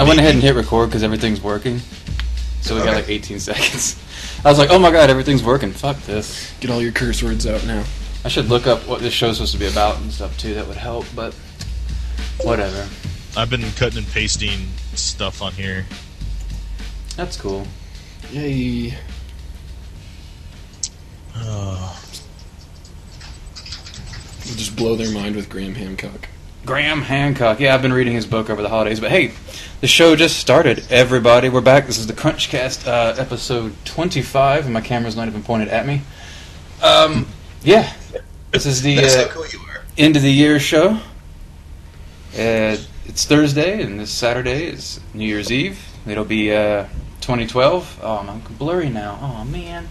I went ahead and hit record because everything's working. So we got like 18 seconds. I was like, oh my god, everything's working. Fuck this. Get all your curse words out now. I should look up what this show's supposed to be about and stuff too. That would help, but whatever. I've been cutting and pasting stuff on here. That's cool. Yay. We'll just blow their mind with Graham Hancock. Graham Hancock. Yeah, I've been reading his book over the holidays. But hey, the show just started. Everybody, we're back. This is the CrunchCast, episode 25, and my camera's not even pointed at me. Yeah. This is the That's how cool you are. end of the year show. It's Thursday, and this Saturday is New Year's Eve. It'll be 2012. Oh, I'm blurry now. Oh, man.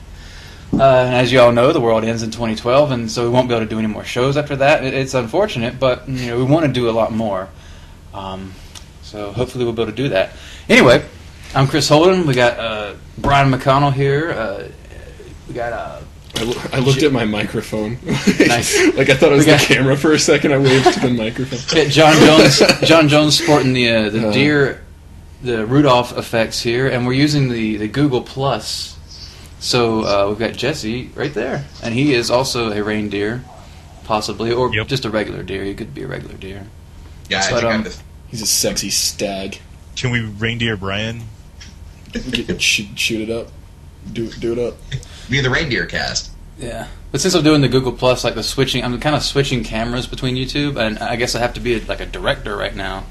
And as you all know, the world ends in 2012, and so we won't be able to do any more shows after that. It's unfortunate, but we want to do a lot more. So hopefully we'll be able to do that. Anyway, I'm Chris Holden. We got Brian McConnell here. We got... I looked at my microphone. Nice. Like I thought it was the camera for a second. I waved to the microphone. Yeah, John Jones sporting the deer, the Rudolph effects here, and we're using the Google Plus. So we've got Jesse right there, and he is also a reindeer, possibly, or just a regular deer. He could be a regular deer. Yeah, But, I think He's a sexy stag. Can we reindeer Brian? Shoot it up. Do it up. be the reindeer cast. Yeah, but since I'm doing the Google Plus, like the switching, I'm kind of switching cameras between YouTube, and I guess I have to be like a director right now.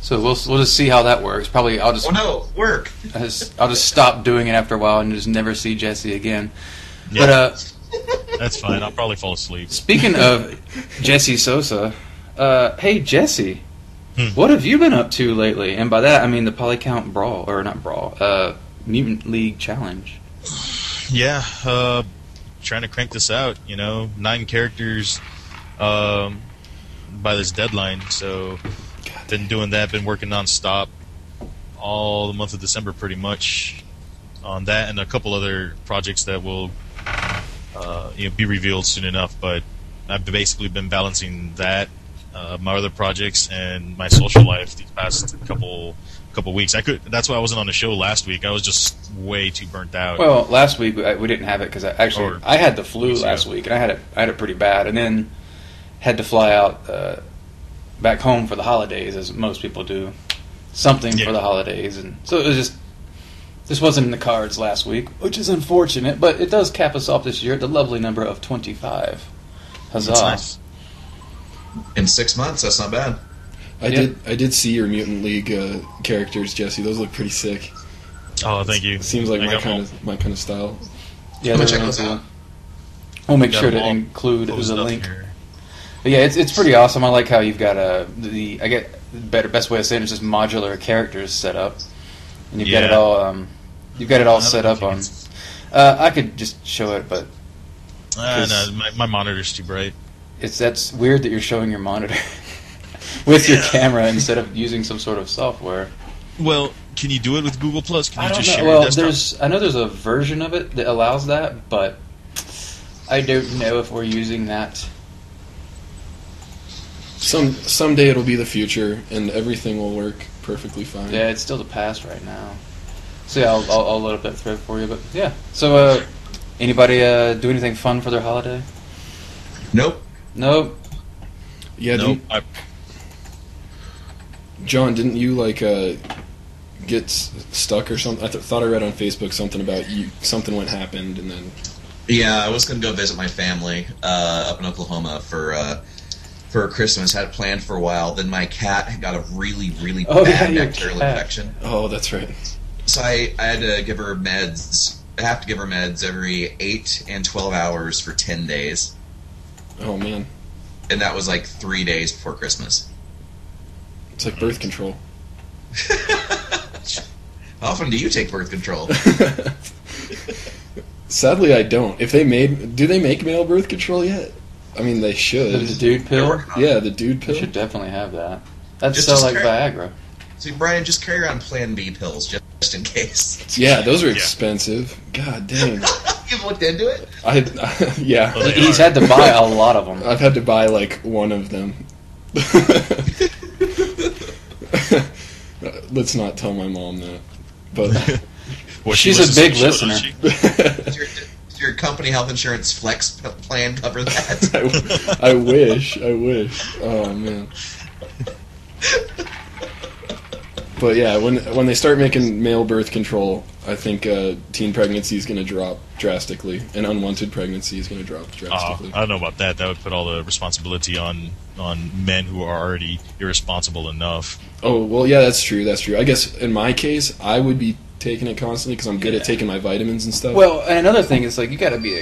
So we'll just see how that works. Probably I'll just work. I'll just stop doing it after a while and just never see Jesse again. Yeah. But That's fine. I'll probably fall asleep. speaking of Jesse Sosa, hey Jesse, what have you been up to lately? And by that I mean the Polycount Brawl, or not Brawl, Mutant League Challenge. Yeah, trying to crank this out. 9 characters by this deadline. So been doing that. Been working nonstop all the month of December, pretty much, on that and a couple other projects that will be revealed soon enough. But I've basically been balancing that, my other projects, and my social life these past couple weeks. That's why I wasn't on the show last week. I was just way too burnt out. Well, last week we didn't have it because I had the flu last week, and I had it pretty bad, and then had to fly out back home for the holidays, as most people do, something for the holidays, and so it was this wasn't in the cards last week, which is unfortunate, but it does cap us off this year at the lovely number of 25. Huzzah! That's nice. In 6 months, that's not bad. I did see your Mutant League characters, Jesse. Those look pretty sick. Oh, thank you. Seems like my kind of style. Yeah, check those out. We'll make sure to include the link. But yeah, it's pretty awesome. I like how you've got best way of saying it is just modular characters set up, and you've got it all set up on. I could just show it, but no, my monitor's too bright. That's weird that you're showing your monitor with your camera instead of using some sort of software. Well, can you do it with Google Plus? Can you just share your desktop? I know there's a version of it that allows that, but I don't know if we're using that. Someday it'll be the future, and everything will work perfectly fine. Yeah, it's still the past right now. So yeah, I'll load up that thread for you. But yeah, so anybody do anything fun for their holiday? Nope. Yeah. Nope. John, didn't you get stuck or something? I thought I read on Facebook something about something happened, and then. Yeah, I was going to go visit my family up in Oklahoma for Christmas. Had it planned for a while. Then my cat got a really, really bad bacterial infection. Oh, that's right. So I had to give her meds. I have to give her meds every 8 and 12 hours for 10 days. Oh, man. And that was like 3 days before Christmas. It's like birth control. How often do you take birth control? Sadly, I don't. Do they make male birth control yet? I mean, they should. The dude pill? Yeah, the dude pill. You should definitely have that. That's so like Viagra. See, Brian, just carry around Plan B pills just in case. Yeah, those are expensive. God dang. You've looked into it? Yeah. Well, He's had to buy a lot of them. I've had to buy one of them. let's not tell my mom that. But Well, She's listens a to big the show, doesn't listener. she? Does your company health insurance flex plan cover that? I wish. Oh man. But yeah, when they start making male birth control, I think teen pregnancy is going to drop drastically, and unwanted pregnancy is going to drop drastically. I don't know about that. That would put all the responsibility on men who are already irresponsible enough. Oh well, yeah, that's true. I guess in my case, I would be taking it constantly because I'm good at taking my vitamins and stuff. Well, and another thing is like you got to be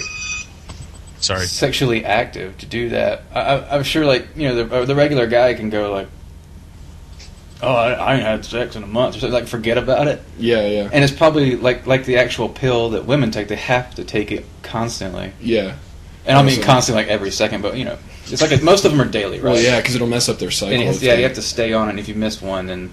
Sorry. sexually active to do that. I'm sure, like the regular guy can go like, "Oh, I ain't had sex in a month," or something, like forget about it. Yeah. And it's probably like the actual pill that women take. They have to take it constantly. Yeah. And I mean constantly, like every second. But it's like most of them are daily, right? Well, yeah, because it'll mess up their cycle. And you have to stay on it. And if you miss one, then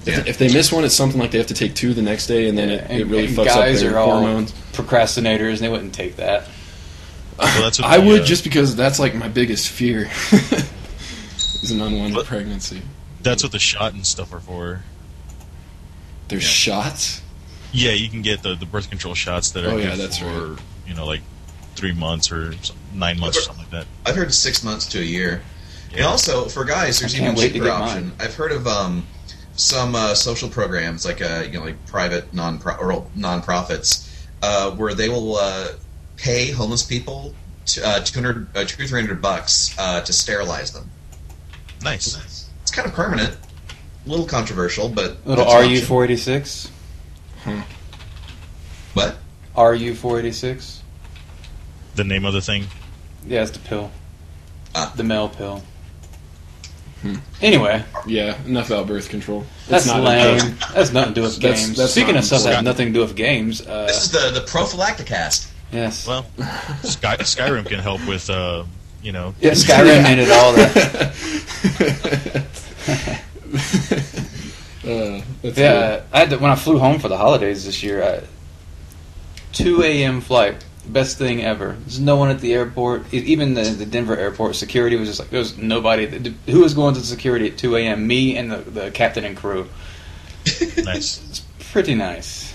if they miss one, it's something like they have to take 2 the next day, and then it really fucks up guys their are all hormones. procrastinators, and they wouldn't take that. Well, that's what I would just because that's like my biggest fear is an unwanted pregnancy. That's what the shot and stuff are for. There's shots? Yeah, you can get the birth control shots that are good that's for like 3 months or 9 months or something like that. I've heard 6 months to a year. Yeah. And also, for guys, there's I even can't wait to cheaper get option. mine. I've heard of some social programs like like private non-profits where they will pay homeless people $200-300 to sterilize them. Nice. It's kind of permanent, a little controversial, but Little that's an RU option. 486. What? RU 486. The name of the thing. Yeah, it's the pill. The male pill. Hmm. Anyway, Yeah, enough about birth control. that's not lame. That's nothing to do with That's- games. that's Speaking not of stuff that has important. nothing to do with games, This is the prophylacticast. yes. Well, Skyrim can help with Yeah, Skyrim made it all that. That's Yeah, I had to, when I flew home for the holidays this year, 2 a.m. flight, best thing ever. There's no one at the airport. Even the Denver airport security was just like, there was nobody. Who was going to security at 2 a.m.? Me and the captain and crew. nice. It's pretty nice.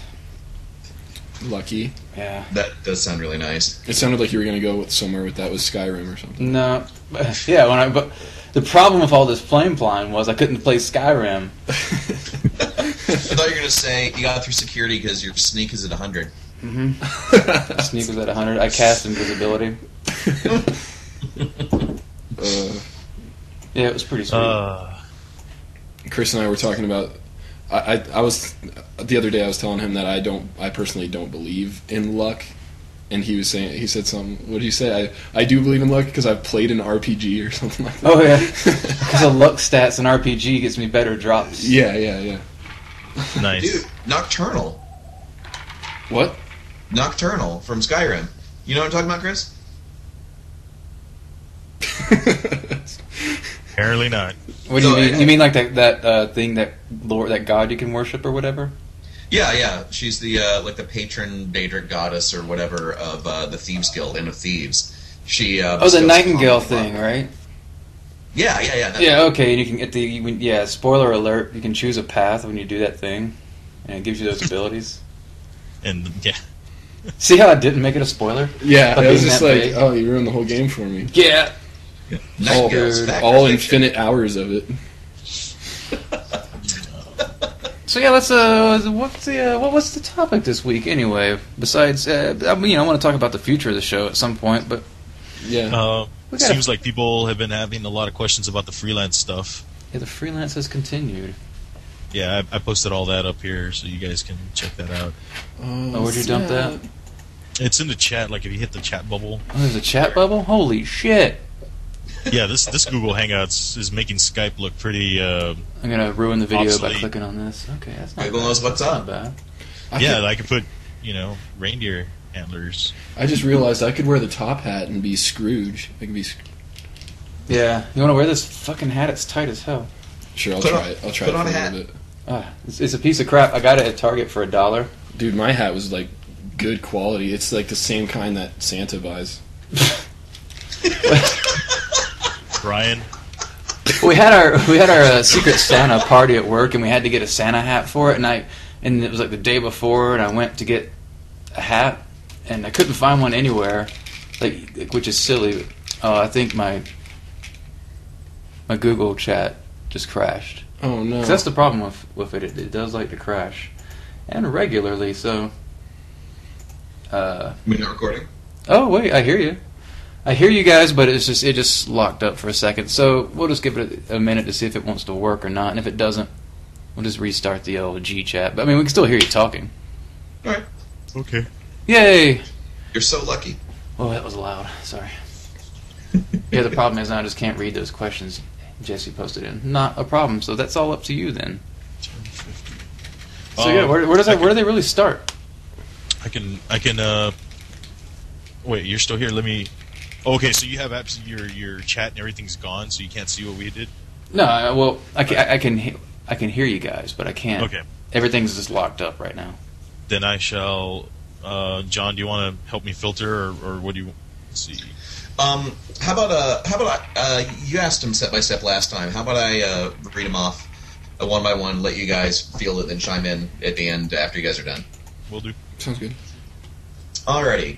good. Lucky. Yeah. That does sound really nice. It sounded like you were going to go somewhere with that with Skyrim or something. No. Yeah, but the problem with all this plane flying was I couldn't play Skyrim. I thought you were going to say you got through security because your sneak is at 100. Mm-hmm. Sneak was at 100. I cast invisibility. Yeah, it was pretty sweet. Chris and I were talking about. I was the other day. I was telling him that I personally don't believe in luck, and he said something. What did you say? I do believe in luck because I've played an RPG or something like that. Oh yeah, because the luck stats in RPG gives me better drops. Yeah. Nice. Dude, Nocturnal. What? Nocturnal from Skyrim. You know what I'm talking about, Chris? Apparently not. What do you No, mean? You mean like that thing, that Lord, that god you can worship or whatever? Yeah. She's the like the patron Daedric goddess or whatever of the Thieves Guild, Inn of Thieves. She Oh, the bestows Nightingale upon thing, right? Yeah. That's Yeah. Okay. And you can get spoiler alert. You can choose a path when you do that thing, and it gives you those abilities. And yeah, See how I didn't make it a spoiler? Yeah, But I was being just that like, big? oh, you ruined the whole game for me. Yeah. Nightingale's dude, factorization. All infinite hours of it. So yeah, let's what was the topic this week anyway? Besides, I want to talk about the future of the show at some point, but Yeah. We gotta- seems like people have been having a lot of questions about the freelance stuff. yeah, the freelance has continued. Yeah, I posted all that up here so you guys can check that out. Oh, where'd you dump that? It's in the chat. Like if you hit the chat bubble. Oh, there's a chat bubble. Holy shit! Yeah, this Google Hangouts is making Skype look pretty. I'm gonna ruin the video by Obsolete. clicking on this. Okay, that's not Google bad. knows what's That's up. not bad. Yeah, I could put reindeer antlers. I just realized I could wear the top hat and be Scrooge. I could be. Yeah, you want to wear this fucking hat? It's tight as hell. Sure, I'll Put try on- it. I'll try put it on for a a hat. little bit. It's a piece of crap. I got it at Target for $1. Dude, my hat was like good quality. It's like the same kind that Santa buys. Brian, we had our Secret Santa party at work, and we had to get a Santa hat for it. And it was like the day before, and I went to get a hat, and I couldn't find one anywhere, which is silly. I think my Google chat just crashed. Oh no! 'Cause that's the problem with it. It does like to crash, and regularly. So. We're not recording. Oh wait, I hear you. I hear you guys, but it just locked up for a second. So we'll just give it a minute to see if it wants to work or not, and if it doesn't, we'll just restart the old G chat. But I mean, we can still hear you talking. All right. Okay. Yay! You're so lucky. Oh, that was loud. Sorry. Yeah, the problem is now I just can't read those questions Jesse posted in. Not a problem. So that's all up to you then. So yeah, where do they really start? I can. Wait, you're still here? Let me. Okay, so you have your chat and everything's gone, so you can't see what we did. No, well, I can hear you guys, but I can't. Okay. Everything's just locked up right now. Then I shall. John, do you want to help me filter, or what do you? Let's see. How about you asked him step by step last time. How about I read them off one by one, let you guys feel it, then chime in at the end after you guys are done. Will do. Sounds good. Alrighty.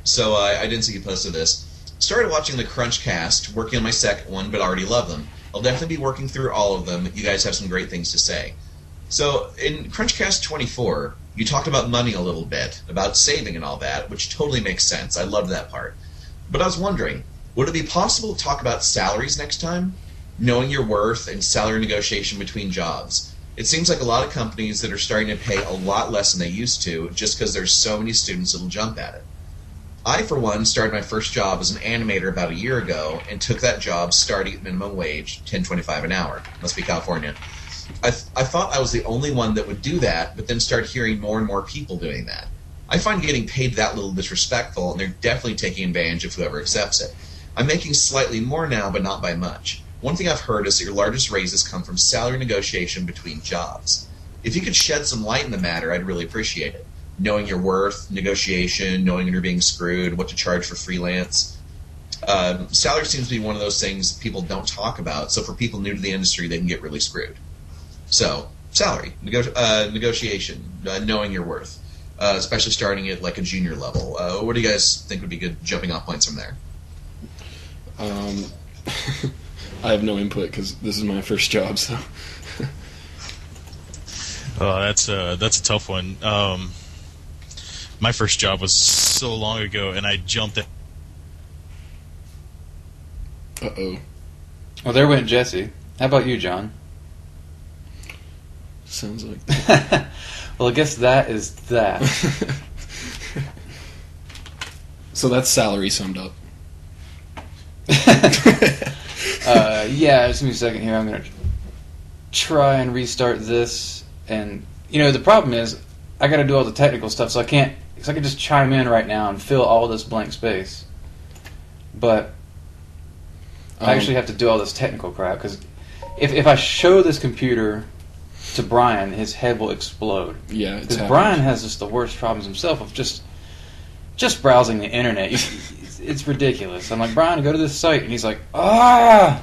So I didn't see you posted this. Started watching the CrunchCast, working on my second one, but already love them. I'll definitely be working through all of them. You guys have some great things to say. So in CrunchCast 24, you talked about money a little bit, about saving and all that, which totally makes sense. I loved that part. But I was wondering, would it be possible to talk about salaries next time? Knowing your worth and salary negotiation between jobs. It seems like a lot of companies that are starting to pay a lot less than they used to just because there's so many students that'll jump at it. I, for one, started my first job as an animator about a year ago and took that job starting at minimum wage, $10.25 an hour. Must be California. I thought I was the only one that would do that, but then started hearing more and more people doing that. I find getting paid that little disrespectful, and they're definitely taking advantage of whoever accepts it. I'm making slightly more now, but not by much. One thing I've heard is that your largest raises come from salary negotiation between jobs. If you could shed some light in the matter, I'd really appreciate it. Knowing your worth, negotiation, knowing when you're being screwed, what to charge for freelance. Salary seems to be one of those things people don't talk about, so for people new to the industry, they can get really screwed. So, salary, negotiation, knowing your worth, especially starting at like a junior level. What do you guys think would be good jumping off points from there? I have no input because this is my first job, so. That's a tough one. My first job was so long ago, and I jumped at. Uh-oh. Well, there went Jesse. How about you, John? Sounds like. Well, I guess that is that. So that's salary summed up. Yeah, just give me a second here. I'm going to try and restart this. And, the problem is, I got to do all the technical stuff, so I can't, because I can just chime in right now and fill all this blank space. But I actually have to do all this technical crap, because if I show this computer to Brian, his head will explode. Yeah, because Brian has just the worst problems himself of just browsing the internet. It's ridiculous. I'm like, Brian, go to this site, and he's like, ah!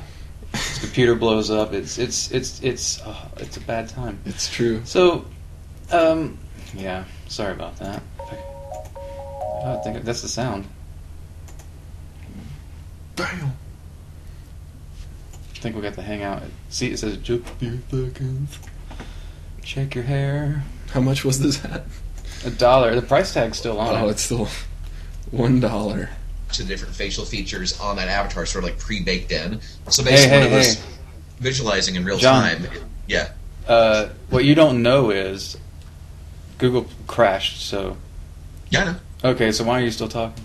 His computer blows up. It's a bad time. It's true. So, yeah, sorry about that. I think that's the sound. Bam. I think we got the hangout. See, it says just a few seconds. Check your hair. How much was this hat? $1. The price tag's still on it. Oh, it's still $1. To different facial features on that avatar, sort of like pre-baked in. So basically, when it was visualizing in real time, yeah. What you don't know is Google crashed. So Yeah, I know. okay, so why are you still talking?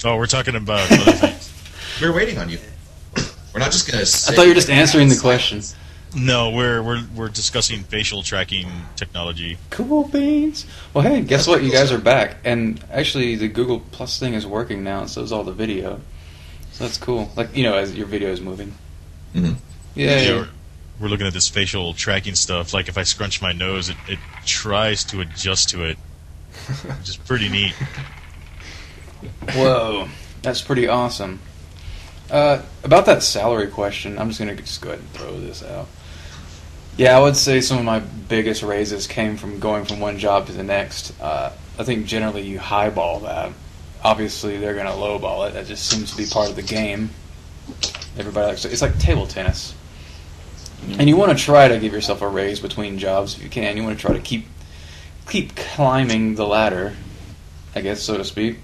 Oh, we're talking about other things. We were waiting on you. We're not just going to. I thought you were just answering the question. No, we're discussing facial tracking technology. Cool beans. Well, hey, guess what? You guys are back, and actually, the Google Plus thing is working now, and so is all the video. So that's cool. Like as your video is moving. Mm-hmm. Yeah. We're looking at this facial tracking stuff. Like if I scrunch my nose, it tries to adjust to it, which is pretty neat. Whoa, that's pretty awesome. About that salary question, I'm just going to go ahead and throw this out. Yeah, I would say some of my biggest raises came from going from one job to the next. I think generally you highball that. Obviously, they're going to lowball it. That just seems to be part of the game. Everybody likes it's like table tennis. And you want to try to give yourself a raise between jobs if you can. You want to try to keep climbing the ladder, I guess, so to speak.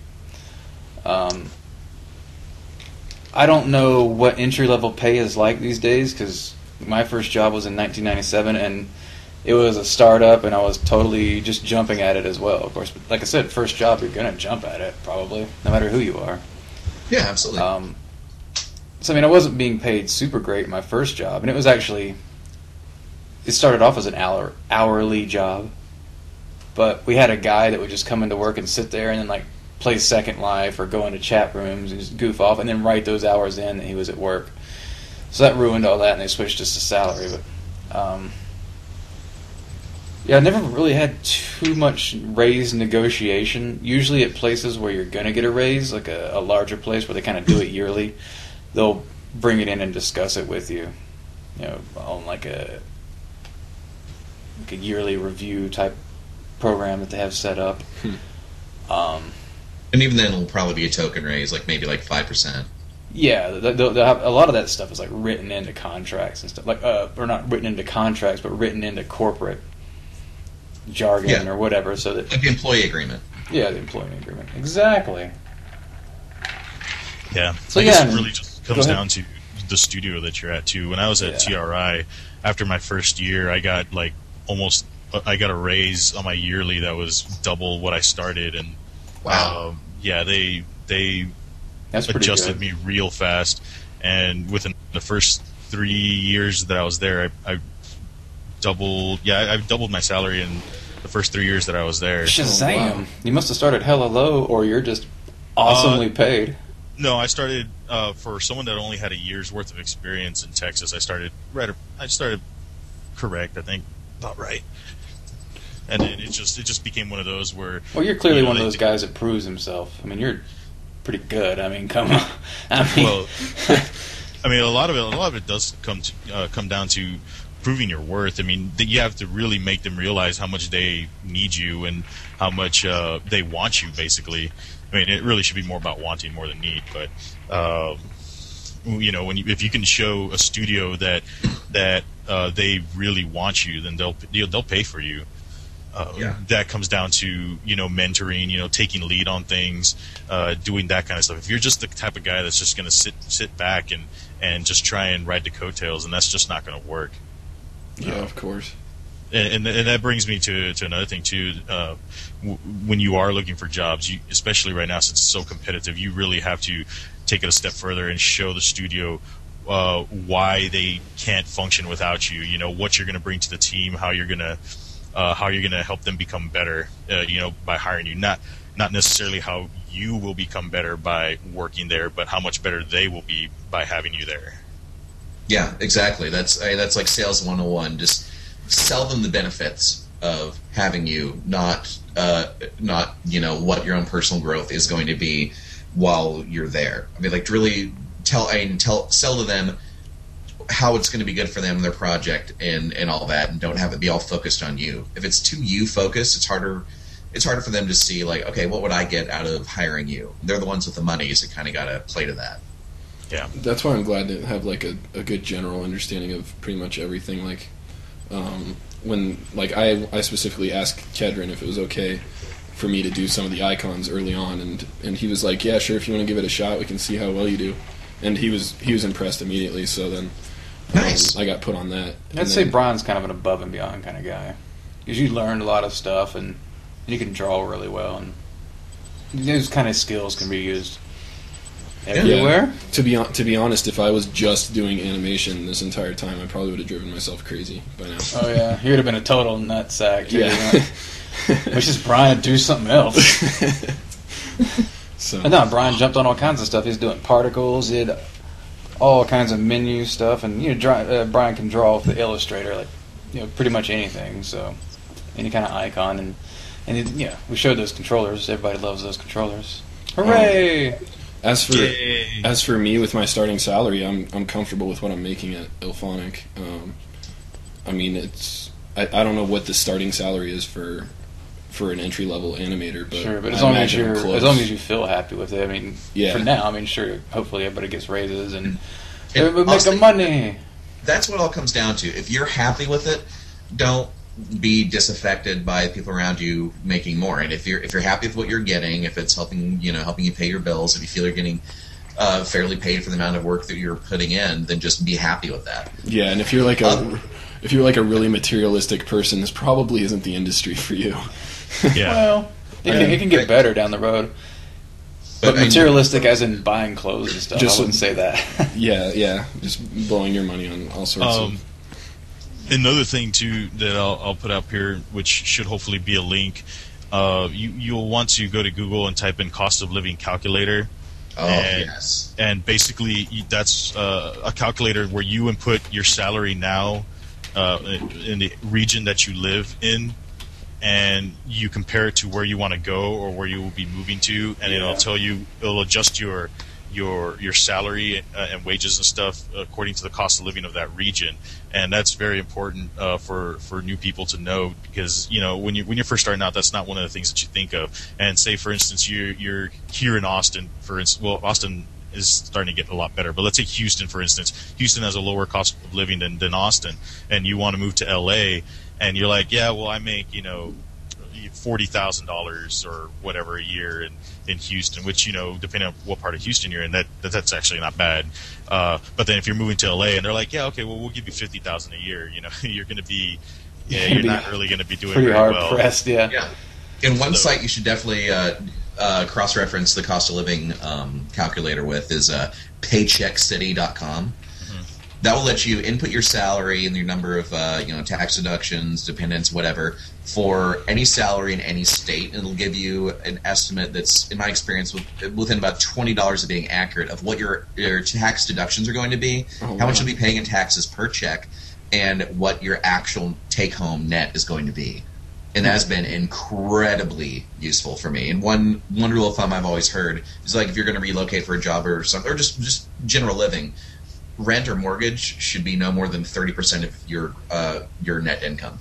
I don't know what entry-level pay is like these days, because my first job was in 1997, and it was a startup, and I was totally just jumping at it as well. Of course, but like I said, first job, you're going to jump at it, probably, no matter who you are. Yeah, absolutely. So, I mean, I wasn't being paid super great in my first job, and it was actually, it started off as an hourly job, but we had a guy that would just come into work and sit there and then, like, play Second Life or go into chat rooms and just goof off and then write those hours in that he was at work. So that ruined all that, and they switched us to salary. But yeah, I never really had too much raise negotiation. Usually at places where you're going to get a raise, like a larger place where they kind of do it yearly, they'll bring it in and discuss it with you, you know, on like a yearly review type program that they have set up. And even then, it'll probably be a token raise, like maybe like 5%. Yeah, they'll have, a lot of that stuff is like written into contracts and stuff, like or not written into contracts, but written into corporate jargon or whatever, so that like the employee agreement. Yeah, the employee agreement, exactly. Yeah, so I guess it really just comes down to the studio that you're at too. When I was at TRI, after my first year, I got I got a raise on my yearly that was double what I started, and wow, they adjusted me real fast, and within the first 3 years that I was there, I doubled my salary in the first 3 years that I was there. Shazam! Oh, wow. You must have started hella low, or you're just awesomely paid. No, I started for someone that only had a year's worth of experience in Texas. I started correct, I think, about right. And then it just became one of those where. Well, you're clearly one of those guys that proves himself. I mean, you're pretty good. I mean, come on. A lot of it does come down to proving your worth. I mean, you have to really make them realize how much they need you and how much they want you. Basically, I mean, it really should be more about wanting more than need. But if you can show a studio that they really want you, then they'll pay for you. That comes down to mentoring, taking lead on things, doing that kind of stuff. If you're just the type of guy that's just going to sit back and just try and ride the coattails, and that's just not going to work. Yeah, of course. And that brings me to another thing too. When you are looking for jobs, especially right now since it's so competitive, you really have to take it a step further and show the studio why they can't function without you. What you're going to bring to the team, how you're going to help them become better, by hiring you. Not necessarily how you will become better by working there, but how much better they will be by having you there. Yeah, exactly. That's like sales 101. Just sell them the benefits of having you, not what your own personal growth is going to be while you're there. I mean, like really sell to them how it's going to be good for them and their project and all that, and don't have it be all focused on you. If it's too you focused, it's harder for them to see, like, okay, what would I get out of hiring you? They're the ones with the money, so kind of got to play to that. Yeah, that's why I'm glad to have like a good general understanding of pretty much everything. Like when I specifically asked Kedron if it was okay for me to do some of the icons early on, and he was like, yeah, sure, if you want to give it a shot, we can see how well you do. And he was impressed immediately. So then. Nice. I got put on that. I'd say Brian's kind of an above and beyond kind of guy, because you learned a lot of stuff and you can draw really well, and those kind of skills can be used everywhere. Yeah. To be honest, if I was just doing animation this entire time, I probably would have driven myself crazy by now. Oh yeah, you would have been a total nutsack. Yeah. Which is Brian to do something else. So no, Brian jumped on all kinds of stuff. He's doing particles. He did all kinds of menu stuff, and Brian can draw with the Illustrator, like pretty much anything. So any kind of icon, and we showed those controllers. Everybody loves those controllers. Hooray! Yay. As for me with my starting salary, I'm comfortable with what I'm making at Ilphonic. I mean, I don't know what the starting salary is for an entry level animator, but sure. But I as long as you feel happy with it, I mean, yeah. For now, I mean, sure. Hopefully, everybody gets raises and And everybody make honestly, the money. That's what it all comes down to. If you're happy with it, don't be disaffected by people around you making more. And if you're happy with what you're getting, if it's helping you pay your bills, if you feel you're getting fairly paid for the amount of work that you're putting in, then just be happy with that. Yeah, and if you're like a really materialistic person, this probably isn't the industry for you. Yeah. Well, it can get better down the road. But materialistic, as in buying clothes and stuff, I wouldn't say that. Yeah, just blowing your money on all sorts of... Another thing, too, that I'll put up here, which should hopefully be a link, you'll want to go to Google and type in cost of living calculator. Oh, yes. And basically, that's a calculator where you input your salary now in the region that you live in, and you compare it to where you want to go or where you will be moving to, and it'll adjust your salary and wages and stuff according to the cost of living of that region. And that's very important for new people to know, because when you're first starting out, that's not one of the things that you think of. And say, for instance, you're here in Austin, Austin is starting to get a lot better, but let's take Houston, for instance. Houston has a lower cost of living than Austin, and you want to move to LA, and you're like, yeah, well, I make $40,000 or whatever a year in Houston, which, depending on what part of Houston you're in, that's actually not bad. But then if you're moving to LA and they're like, yeah, okay, well, we'll give you $50,000 a year, you're going to be, you're not really going to be doing pretty very hard well. pressed, yeah. In one site you should definitely cross-reference the cost of living calculator with is paycheckcity.com. That will let you input your salary and your number of tax deductions, dependents, whatever, for any salary in any state. And it'll give you an estimate that's, in my experience, within about $20 of being accurate of what your tax deductions are going to be, how much you'll be paying in taxes per check, and what your actual take-home net is going to be. And that has been incredibly useful for me. And one rule of thumb I've always heard is, like, if you're going to relocate for a job or something, or just general living, rent or mortgage should be no more than 30% of your net income.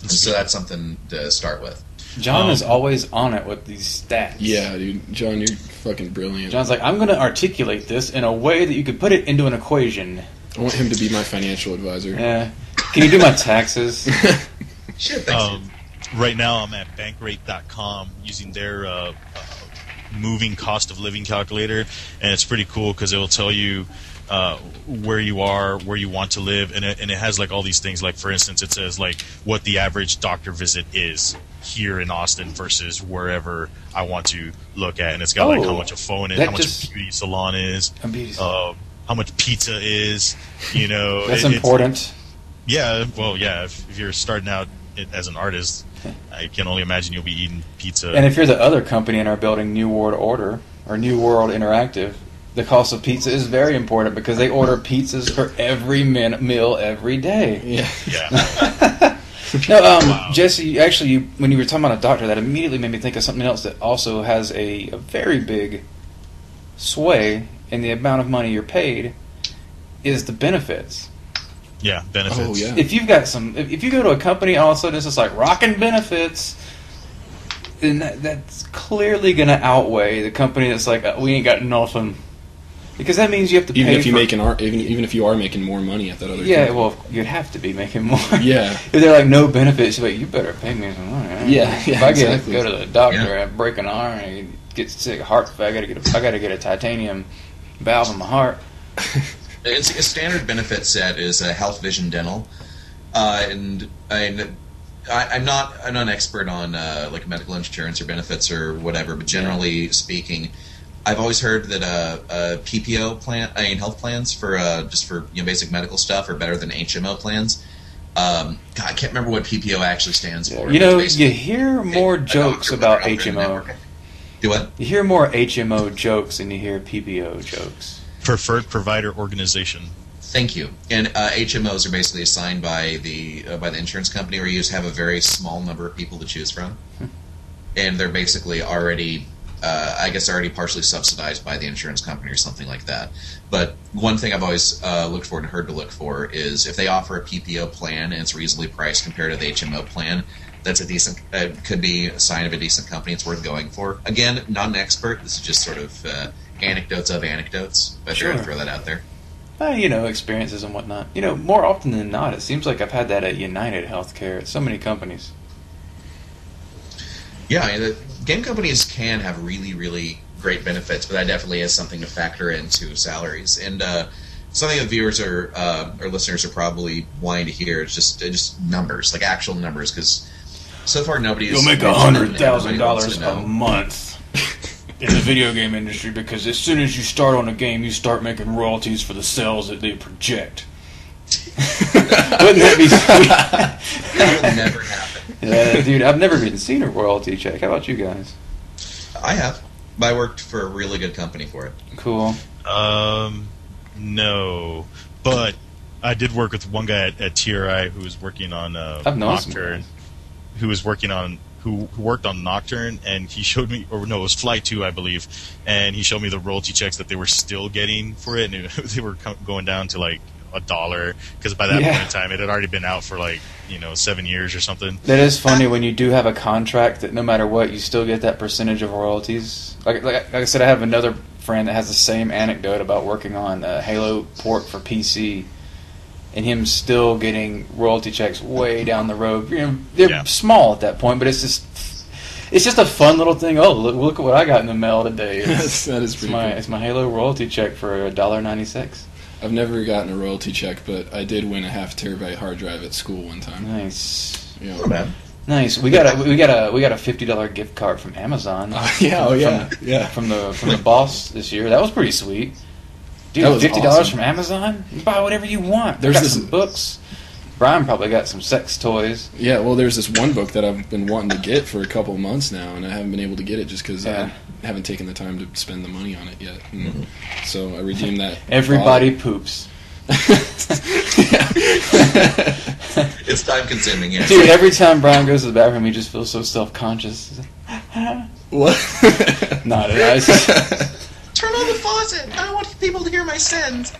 So that's something to start with. John is always on it with these stats. Yeah, dude. John, you're fucking brilliant. John's like, I'm going to articulate this in a way that you could put it into an equation. I want him to be my financial advisor. Yeah. Can you do my taxes? Sure, thanks. Right now I'm at bankrate.com using their moving cost of living calculator, and it's pretty cool because it will tell you where you are, where you want to live, and it has like all these things. Like, for instance, it says like what the average doctor visit is here in Austin versus wherever I want to look at, and it's got like how much a phone is, how much a beauty salon is, how much pizza is. That's important. Yeah, well, yeah. If you're starting out as an artist, I can only imagine you'll be eating pizza. And if you're the other company in our building, New World Order or New World Interactive, the cost of pizza is very important because they order pizzas for every meal every day. Yeah. No, Wow. Jesse, actually, when you were talking about a doctor, that immediately made me think of something else that also has a very big sway in the amount of money you're paid, is the benefits. Yeah, benefits. Oh, yeah. If you've got if you go to a company and all of a sudden it's just like rocking benefits, then that's clearly going to outweigh the company that's like, we ain't got nothing. Because that means you have to pay even if you are making more money at that other company. Well, you'd have to be making more. Yeah. If they're like no benefits, you're like, you better pay me some money. Yeah, If I exactly. go to the doctor and break an arm and get sick of heart, I gotta get a titanium valve in my heart. It's a standard benefit set is health, vision, dental, and I'm not an expert on like medical insurance or benefits or whatever, but generally speaking, I've always heard that PPO health plans for just for basic medical stuff are better than HMO plans. God, I can't remember what PPO actually stands for. You hear more jokes about HMO. Do what? You hear more HMO jokes than you hear PPO jokes. Preferred Provider Organization. Thank you. And HMOs are basically assigned by the insurance company, or you just have a very small number of people to choose from, and they're basically already I guess already partially subsidized by the insurance company or something like that. But one thing I've always looked for and heard to look for is if they offer a PPO plan and it's reasonably priced compared to the HMO plan, that's a decent, could be a sign of a decent company. It's worth going for. Again, not an expert. This is just sort of anecdotes of anecdotes. But I figured I'd throw that out there. Experiences and whatnot. More often than not, it seems like I've had that at United Healthcare at so many companies. Yeah, the game companies can have really, really great benefits, but that definitely is something to factor into salaries. And something that viewers or listeners are probably wanting to hear is just numbers, like actual numbers, because so far nobody's... You'll make $100,000 a month in the video game industry because as soon as you start on a game, you start making royalties for the sales that they project. Wouldn't that be sweet? That will never happen. Yeah, dude, I've never even seen a royalty check. How about you guys? I have. I worked for a really good company for it. Cool. No. But I did work with one guy at TRI who was working on Nocturne. Who worked on Nocturne, and he showed me, or no, it was Flight 2, I believe, and he showed me the royalty checks that they were still getting for it, and they were going down to like $1, because by that point in time it had already been out for 7 years or something. That is funny when you do have a contract that no matter what you still get that percentage of royalties. Like I said, I have another friend that has the same anecdote about working on a Halo port for PC and him still getting royalty checks way down the road. They're small at that point, but it's just a fun little thing. Oh, look at what I got in the mail today. That is pretty cool. It's my Halo royalty check for $1.96. I've never gotten a royalty check, but I did win a 0.5 terabyte hard drive at school one time. Nice. Yeah. Not bad. Nice. We got a $50 gift card from Amazon. From the boss this year. That was pretty sweet. Dude, $50 awesome. From Amazon? You buy whatever you want. There's some books. Brian probably got some sex toys. Yeah, well, there's this one book that I've been wanting to get for a couple of months now, and I haven't been able to get it just because I haven't taken the time to spend the money on it yet. Mm-hmm. So I redeemed that. Everybody poops. It's time consuming, yeah. Dude, every time Brian goes to the bathroom, he just feels so self-conscious. What? Not at all. Turn on the faucet. I don't want people to hear my sins.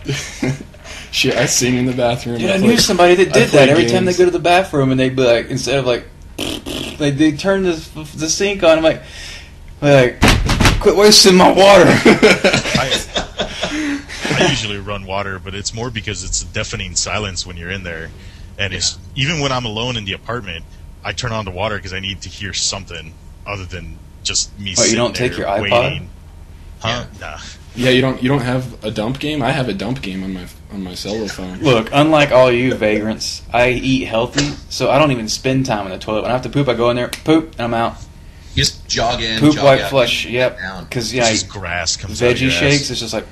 Shit, I sing in the bathroom. Dude, I knew somebody that did that. Every time they go to the bathroom and they'd be like, instead of they turn the sink on. I'm like, quit wasting my water. I usually run water, but it's more because it's a deafening silence when you're in there, and it's even when I'm alone in the apartment, I turn on the water because I need to hear something other than just me. You don't take your iPod? Waiting. Huh? Yeah. Nah. Yeah, you don't have a dump game? I have a dump game on my cellular phone. Look, unlike all you vagrants, I eat healthy, so I don't even spend time in the toilet. When I have to poop, I go in there, poop, and I'm out. You just jog in, poop, jog wipe, out, flush. Yep. Because just grass comes out of your veggie shakes. ass. It's just like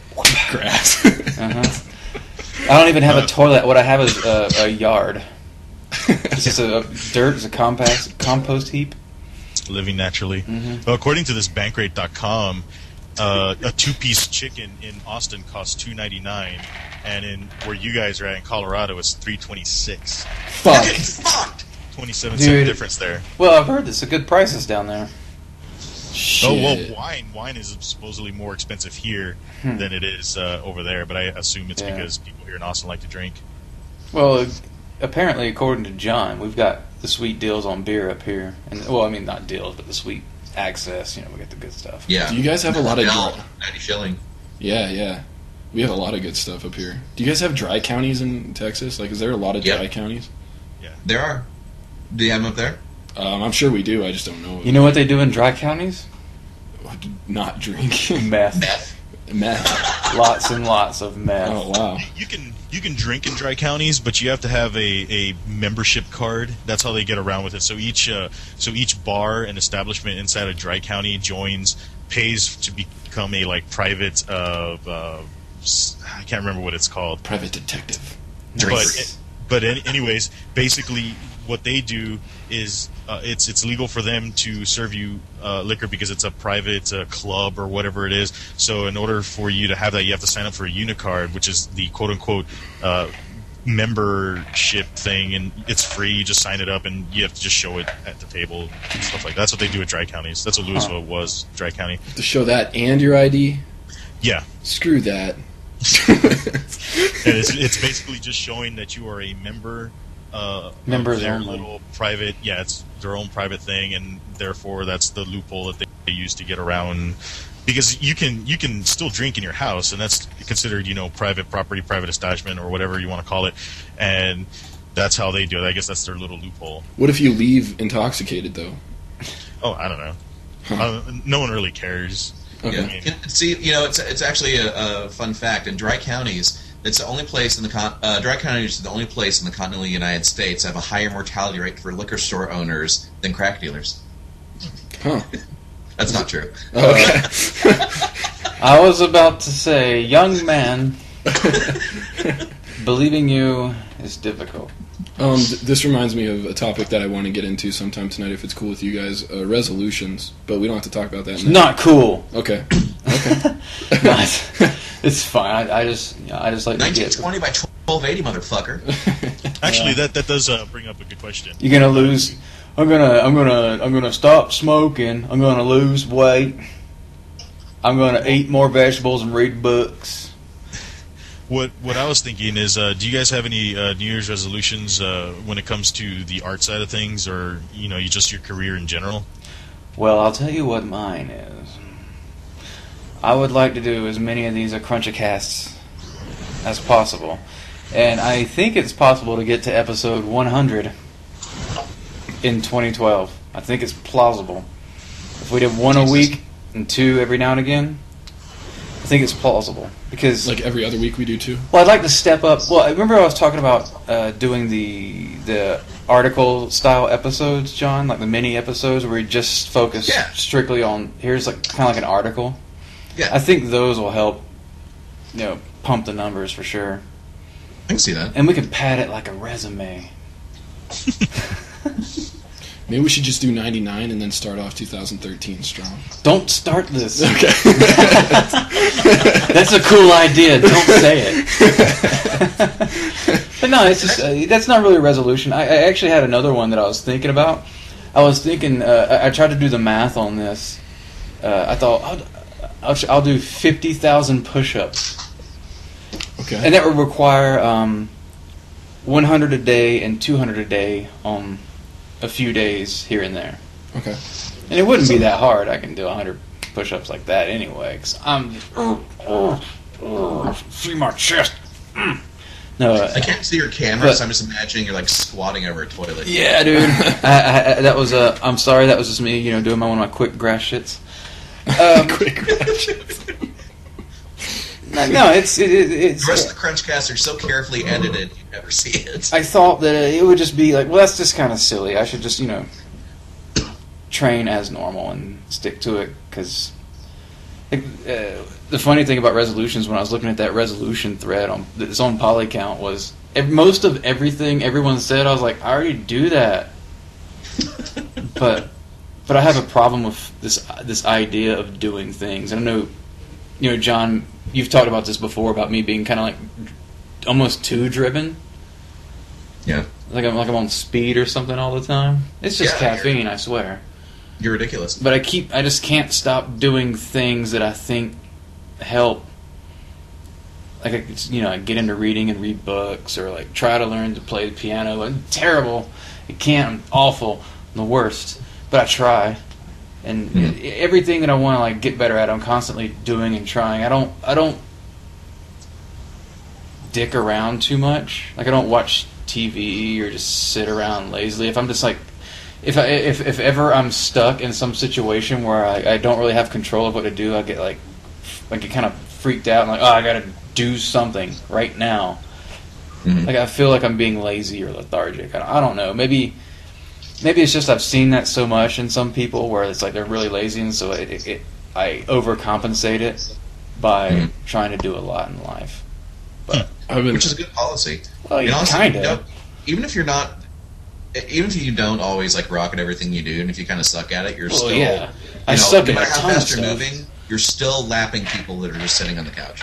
grass. I don't even have a toilet. What I have is a yard. It's just a dirt. It's a compost heap. Living naturally. Mm-hmm. Well, according to this Bankrate.com, a 2-piece chicken in Austin costs $2.99, and in where you guys are at in Colorado, it's $3.26. Fuck. 27-cent difference there. Well, I've heard this. A good prices down there. Shit. Oh well, wine is supposedly more expensive here than it is over there, but I assume it's because people here in Austin like to drink. Well, apparently, according to John, we've got the sweet deals on beer up here, and not deals, but the sweet access. We get the good stuff. Yeah. Do you guys have a lot of 90 shilling. Yeah. We have a lot of good stuff up here. Do you guys have dry counties in Texas? Is there a lot of dry counties? Yeah. There are. Do you have them up there? I'm sure we do. I just don't know. You know what they do in dry counties? Not drink. Meth. Lots and lots of meth. Oh wow. You can drink in dry counties, but you have to have a membership card. That's how they get around with it. So each bar and establishment inside a dry county pays to become a private. I can't remember what it's called. Private detective. But anyways, basically what they do is it's legal for them to serve you liquor because it's a private club or whatever it is. So in order for you to have that, you have to sign up for a Unicard, which is the quote-unquote membership thing, and it's free. You just sign it up, and you have to just show it at the table and stuff like that. That's what they do at Dry Counties. That's what Louisville was, Dry County. To show that and your ID? Yeah. Screw that. And it's basically just showing that you are a member. Members of their only. little private, it's their own private thing, and therefore that's the loophole that they use to get around. Because you can still drink in your house, and that's considered, private property, private establishment, or whatever you want to call it, and that's how they do it. I guess that's their little loophole. What if you leave intoxicated, though? Oh, I don't know. No one really cares. Okay. Yeah. See, it's actually a fun fact. In Dry Counties, it's the only place in the Dry Counties is the only place in the continental United States have a higher mortality rate for liquor store owners than crack dealers. Huh. That's not true. Okay. I was about to say, young man, believing you is difficult. This reminds me of a topic that I want to get into sometime tonight, if it's cool with you guys. Resolutions, but we don't have to talk about that now. Not cool. Okay. It's fine. I just like to get. 1920 by 1280, motherfucker. Actually, that does bring up a good question. You're gonna lose. I'm gonna stop smoking. I'm gonna lose weight. I'm gonna eat more vegetables and read books. What I was thinking is, do you guys have any New Year's resolutions when it comes to the art side of things, or just your career in general? Well, I'll tell you what mine is. I would like to do as many of these CrunchCasts as possible, and I think it's possible to get to episode 100 in 2012. I think it's plausible. If we did one a week and two every now and again, I think it's plausible. Because Like every other week we do too? well, I'd like to step up. Well, I remember I was talking about doing the article style episodes, John, like the mini episodes where we just focus strictly on here's like kind of like an article. Yeah. I think those will help, pump the numbers for sure. I can see that. And we can pad it like a resume. Maybe we should just do 99 and then start off 2013 strong. Don't start this. Okay. That's a cool idea. Don't say it. But no, it's just that's not really a resolution. I actually had another one that I was thinking about. I was thinking I tried to do the math on this. I thought I'll do 50,000 push-ups. Okay. And that would require 100 a day and 200 a day on a few days here and there. Okay. And it wouldn't be that hard. I can do 100 push-ups like that anyway. Cause I'm see my chest. No, I can't see your camera, so I'm just imagining you're like squatting over a toilet. yeah, dude. That was I'm sorry. That was just me, doing one of my quick grass shits. Quick reactions. No, it's The rest of the CrunchCasts are so carefully edited, you never see it. I thought that it would just be like, well, that's just kind of silly. I should just, train as normal and stick to it. Because the funny thing about resolutions, when I was looking at that resolution thread on its own poly count, was most of everything everyone said. I was like, I already do that. But I have a problem with this idea of doing things. I know, John, you've talked about this before about me being kind of like almost too driven. Yeah. Like I'm on speed or something all the time. It's just caffeine, I swear. You're ridiculous. But I just can't stop doing things that I think help. Like I get into reading and read books, or like try to learn to play the piano. I'm terrible. I can't. I'm awful. I'm the worst. But I try. And everything that I want to like get better at, I'm constantly doing and trying. I don't dick around too much. Like I don't watch TV or just sit around lazily. If I'm just like, if ever I'm stuck in some situation where I don't really have control of what to do, I get kind of freaked out and like, oh, I gotta do something right now. Mm-hmm. Like I feel like I'm being lazy or lethargic. I don't know. Maybe it's just I've seen that so much in some people where it's like they're really lazy, and so I overcompensate it by trying to do a lot in life. But which is a good policy. Well, kind of. Even if you don't always like rock at everything you do, and if you kind of suck at it, you're still. Yeah. I suck no at matter a how ton of fast you're stuff. moving, you're still lapping people that are just sitting on the couch.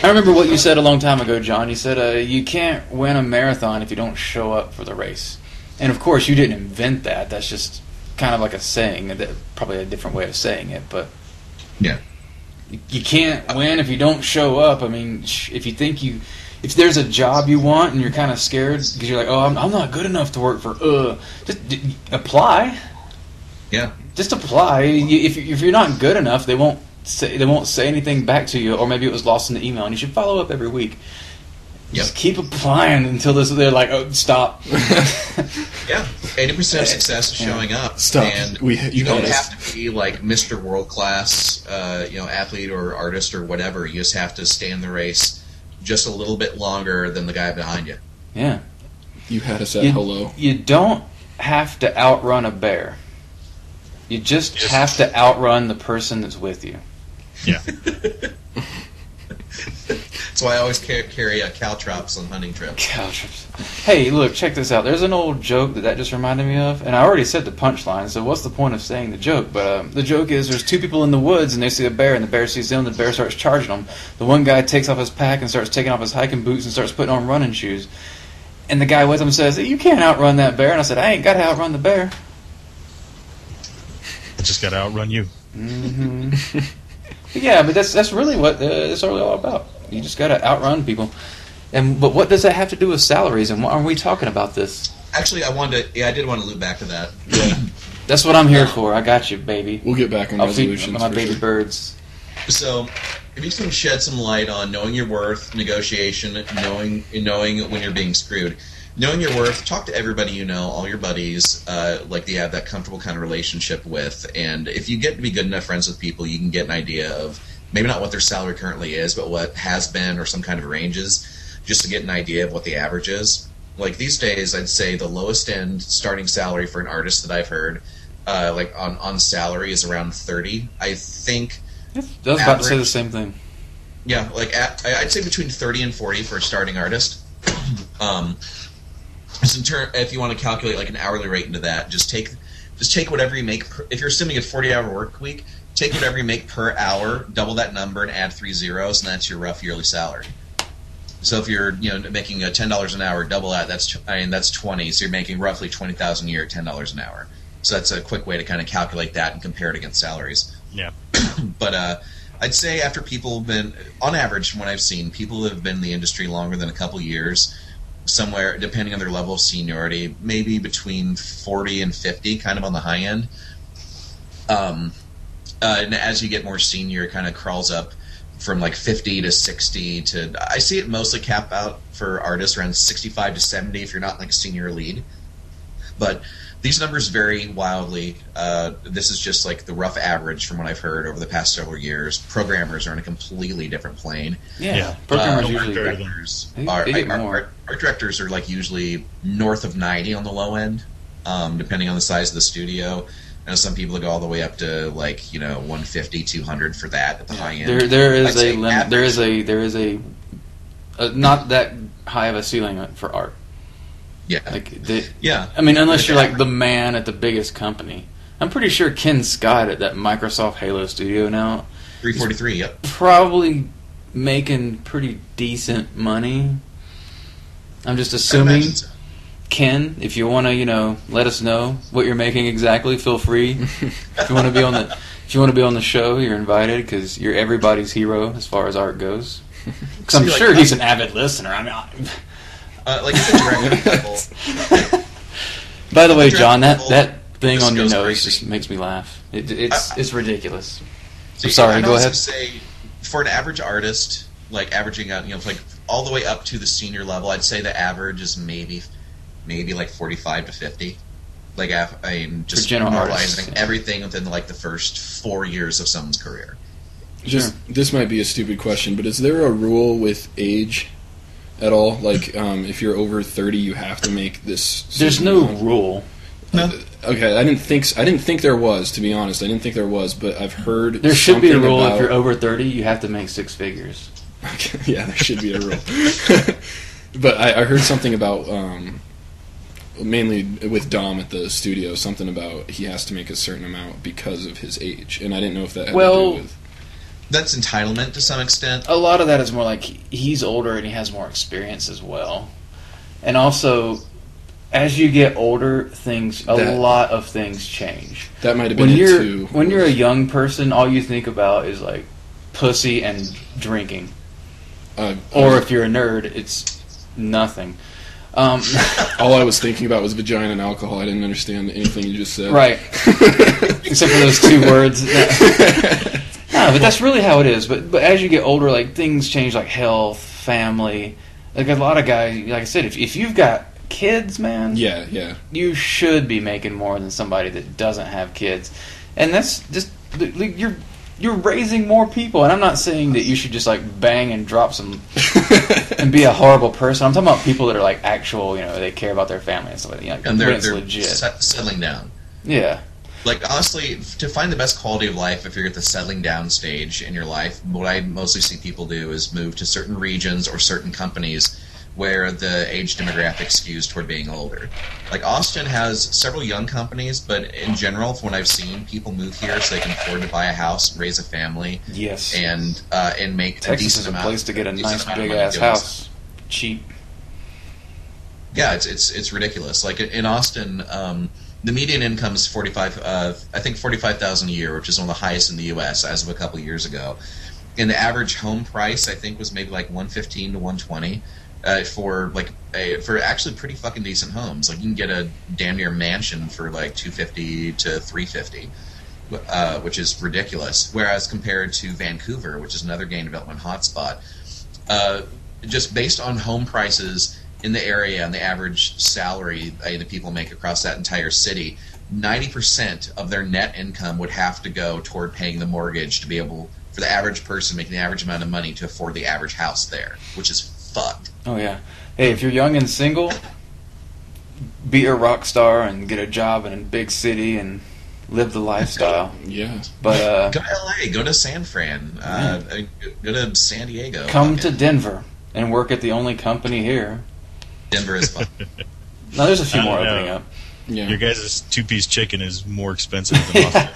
I remember what you said a long time ago, John. You said you can't win a marathon if you don't show up for the race. And, of course, you didn't invent that. That's just kind of like a saying, probably a different way of saying it. But yeah, you can't win if you don't show up. I mean, if you think if there's a job you want and you're kind of scared because you're like, oh, I'm not good enough to work for, just apply. Yeah. Just apply. If you're not good enough, they won't say anything back to you, or maybe it was lost in the email, and you should follow up every week. Just keep applying until they're like, oh, stop. Yeah, 80% of success is showing up. Stop. And you don't have to be like Mr. World Class, athlete or artist or whatever. You just have to stay in the race just a little bit longer than the guy behind you. Yeah. You had us at hello. You don't have to outrun a bear. You just have to outrun the person that's with you. Yeah. That's why I always carry caltrops on hunting trips. Caltrops. Hey, look, check this out. There's an old joke that just reminded me of, and I already said the punchline, so what's the point of saying the joke? But the joke is there's two people in the woods, and they see a bear, and the bear sees them, the bear starts charging them. The one guy takes off his pack and starts taking off his hiking boots and starts putting on running shoes. And the guy with him says, you can't outrun that bear. And I said, I ain't got to outrun the bear. I just got to outrun you. Mm-hmm. Yeah, but that's really what it's really all about. You just got to outrun people. But what does that have to do with salaries? And why are we talking about this? Actually, I did want to loop back to that. Yeah. That's what I'm here for. I got you, baby. We'll get back on resolutions. I'll feed my baby birds. So, if you can shed some light on knowing your worth, negotiation, knowing when you're being screwed. Knowing your worth, talk to everybody you know, all your buddies, like you have that comfortable kind of relationship with. And if you get to be good enough friends with people, you can get an idea of maybe not what their salary currently is, but what has been or some kind of ranges, just to get an idea of what the average is. Like these days, I'd say the lowest end starting salary for an artist that I've heard, like on salary, is around 30. I think. I was about to say the same thing. Yeah, like I'd say between 30 and 40 for a starting artist. If you want to calculate like an hourly rate into that, just take whatever you make. If you're assuming a 40-hour work week, take whatever you make per hour, double that number, and add 3 zeros, and that's your rough yearly salary. So if you're making $10 an hour, double that. That's 20. So you're making roughly $20,000 a year at $10 an hour. So that's a quick way to kind of calculate that and compare it against salaries. Yeah. But I'd say after people have been, on average, from what I've seen, people that have been in the industry longer than a couple years, somewhere, depending on their level of seniority, maybe between 40 and 50, kind of on the high end. And as you get more senior, it kind of crawls up from like 50 to 60 to, I see it mostly cap out for artists around 65 to 70 if you're not like a senior lead. But these numbers vary wildly. This is just like the rough average from what I've heard over the past several years. Programmers are in a completely different plane. Yeah. Programmers usually art directors are like usually north of 90 on the low end, depending on the size of the studio. I know some people go all the way up to 150, 200 for that at the high end. There is a limit. There is a not that high of a ceiling for art. Yeah. I mean, unless you're like the man at the biggest company. I'm pretty sure Ken Scott at that Microsoft Halo studio now. 343. Yep. Probably making pretty decent money. I'm just assuming. So. Ken, if you want to, let us know what you're making exactly. Feel free. If you want to be on the show, you're invited because you're everybody's hero as far as art goes. Because I'm sure he's an avid listener. I mean, it's a direct level. By the way, John, that thing on your nose just makes me laugh. It's ridiculous. I'm sorry. Go ahead. Say, for an average artist, like averaging out, like all the way up to the senior level, I'd say the average is maybe like 45 to 50. Like I'm just normalizing everything within like the first 4 years of someone's career. This might be a stupid question, but is there a rule with age at all? Like, if you're over 30, you have to make this. There's no rule. No. Okay, I didn't think there was. To be honest, I didn't think there was. But I've heard there should be a rule. If you're over 30, you have to make 6 figures. Okay, yeah, there should be a rule. But I heard something about. Mainly with Dom at the studio, something about he has to make a certain amount because of his age, and I didn't know if that had to do with. That's entitlement to some extent. A lot of that is more like he's older and he has more experience as well. And also, as you get older, a lot of things change. That might have been it too. When you're a young person, all you think about is like pussy and drinking. Or if you're a nerd, it's nothing. All I was thinking about was vagina and alcohol. I didn't understand anything you just said. Right. Except for those 2 words. No, but that's really how it is. But as you get older, like things change, like health, family. Like a lot of guys, like I said, if you've got kids, man, yeah, you should be making more than somebody that doesn't have kids. And that's just you're raising more people. And I'm not saying that you should just like bang and drop some and be a horrible person. I'm talking about people that are like actual, they care about their family and stuff like that. Like, and they're legit. Settling down. Yeah. Like, honestly, to find the best quality of life if you're at the settling down stage in your life, what I mostly see people do is move to certain regions or certain companies where the age demographic skews toward being older. Like, Austin has several young companies, but in general, from what I've seen, people move here so they can afford to buy a house, raise a family, yes, and make Texas a decent is a amount. place to get a nice amount of big money ass doing house, cheap. Yeah, it's ridiculous. Like in Austin, the median income is $45,000 a year, which is one of the highest in the U.S. as of a couple of years ago. And the average home price, I think, was maybe like $115,000 to $120,000 for actually pretty fucking decent homes. Like you can get a damn near mansion for like $250,000 to $350,000, which is ridiculous. Whereas compared to Vancouver, which is another game development hotspot, just based on home prices in the area and the average salary that people make across that entire city, 90% of their net income would have to go toward paying the mortgage to be able, for the average person making the average amount of money to afford the average house there, which is fucked. Oh, yeah. Hey, if you're young and single, be a rock star and get a job in a big city and live the lifestyle. Yeah. But go to LA, go to San Fran, go to San Diego. Come to Denver and work at the only company here. Denver is fun. No, there's a few more opening up. Yeah. Your guys' 2-piece chicken is more expensive than Austin.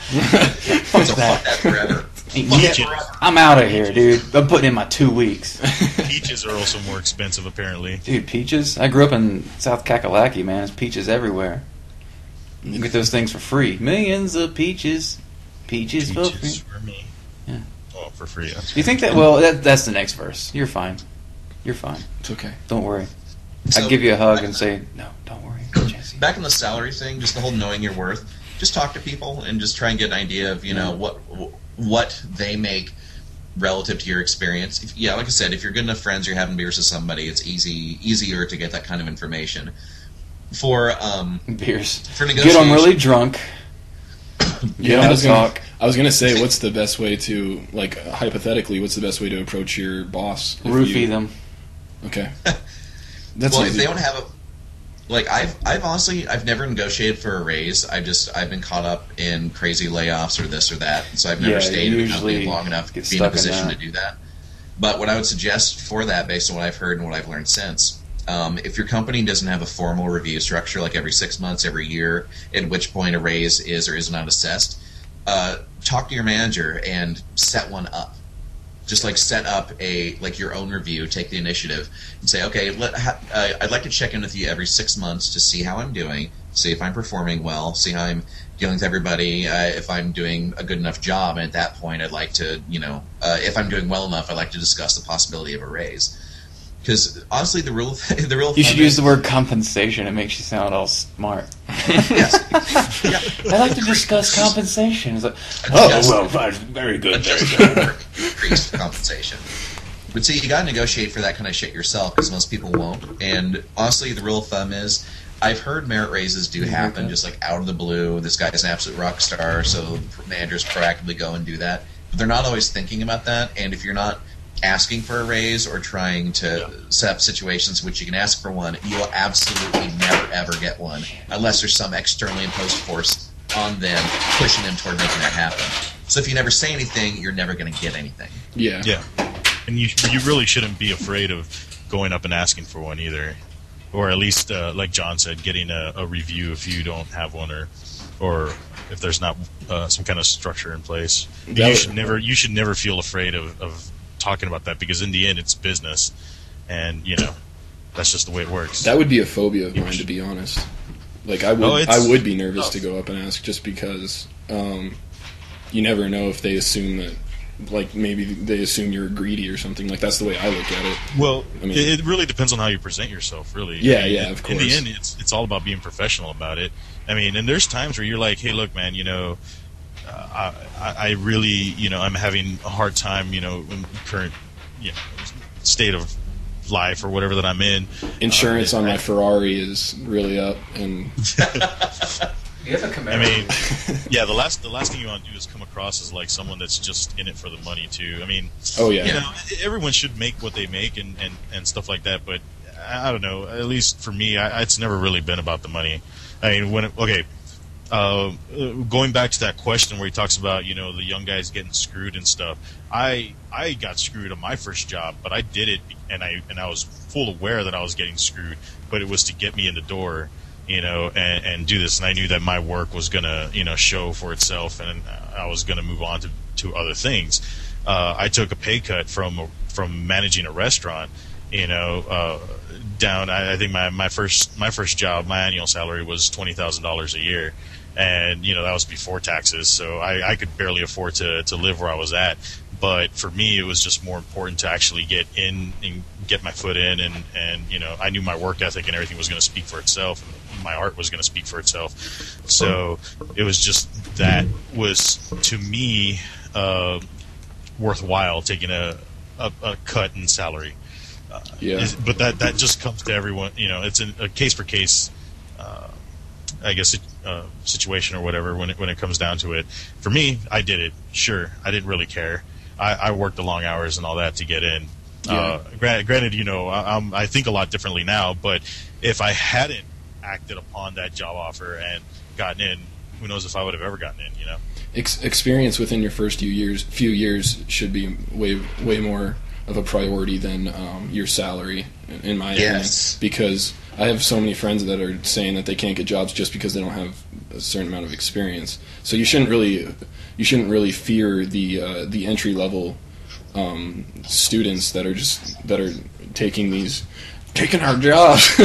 What's So that? fuck that forever. Yeah, I'm out of here, dude. I'm putting in my 2 weeks. Peaches are also more expensive, apparently. Dude, peaches? I grew up in South Kakalaki, man. There's peaches everywhere. You get those things for free. Millions of peaches. Peaches for free. for me. Yeah. Oh, for free. You think that? Well, that's the next verse. You're fine. You're fine. It's okay. Don't worry. So, I'd give you a hug and say, no, don't worry, Jesse. back on the salary thing, just the whole knowing your worth. Just talk to people and just try and get an idea of what they make relative to your experience. Like I said, if you're good enough friends, you're having beers with somebody, it's easier to get that kind of information. For Beers. For negotiation, get them really drunk. Yeah, I was gonna say, what's the best way to, like, hypothetically, what's the best way to approach your boss? Roofie them. Okay. That's well, easy. if they don't have a, like, I've honestly, I've never negotiated for a raise. I've been caught up in crazy layoffs or this or that, so I've never stayed in a company long enough to be in a position to do that. But what I would suggest for that, based on what I've heard and what I've learned since, if your company doesn't have a formal review structure, like every 6 months, every year, at which point a raise is or is not assessed, talk to your manager and set one up. Just like set up your own review, take the initiative, and say, okay, I'd like to check in with you every 6 months to see how I'm doing, see if I'm performing well, see how I'm dealing with everybody, if I'm doing a good enough job, and at that point, I'd like to, if I'm doing well enough, I'd like to discuss the possibility of a raise. Because honestly, the real you should use the word compensation. It makes you sound all smart. Yes. Yeah. I'd like to discuss compensation. It's like, very good. Increased compensation. But see, you got to negotiate for that kind of shit yourself, because most people won't. And honestly, the rule of thumb is, I've heard merit raises do happen, just like out of the blue. This guy's an absolute rock star, so managers proactively go and do that. But they're not always thinking about that. And if you're not asking for a raise or trying to set up situations in which you can ask for one, you will absolutely never ever get one unless there's some externally imposed force on them pushing them toward making that happen. So if you never say anything, you're never going to get anything. Yeah. And you really shouldn't be afraid of going up and asking for one either. or at least like John said, getting a review if you don't have one, or if there's not some kind of structure in place. You should never feel afraid of talking about that, because in the end it's business, and that's just the way it works. That would be a phobia of mine, to be honest. Like I would be nervous to go up and ask, just because you never know if they assume that, like, maybe they assume you're greedy or something. Like, that's the way I look at it. Well, I mean, it really depends on how you present yourself, really. Yeah, of course. In the end, it's all about being professional about it. I mean, and there's times where you're like, hey, look, man, I really, I'm having a hard time, in current state of life or whatever that I'm in. Insurance on my Ferrari is really up, and you have a Camaro. I mean, yeah, the last thing you want to do is come across as like someone that's just in it for the money too. I mean, everyone should make what they make and stuff like that, but I don't know. At least for me, it's never really been about the money. I mean, going back to that question where he talks about the young guys getting screwed and stuff. I got screwed on my first job, but I did it, and I was full aware that I was getting screwed, but it was to get me in the door, and do this, and I knew that my work was gonna show for itself, and I was gonna move on to other things. I took a pay cut from managing a restaurant, down. I think my first job, my annual salary was $20,000 a year. And, that was before taxes, so I could barely afford to live where I was at. But for me, it was just more important to actually get in and get my foot in, and I knew my work ethic and everything was going to speak for itself, and my art was going to speak for itself. So it was just, that was, to me, worthwhile, taking a cut in salary. But that just comes to everyone. It's a case-for-case, I guess, situation or whatever when it comes down to it. For me, I did it. Sure, I didn't really care. I worked the long hours and all that to get in. Granted, I think a lot differently now, but if I hadn't acted upon that job offer and gotten in, who knows if I would have ever gotten in, Experience within your first few years should be way more of a priority than your salary, in my opinion. Because I have so many friends that are saying that they can't get jobs just because they don't have a certain amount of experience. So you shouldn't really fear the entry level students that are taking our jobs.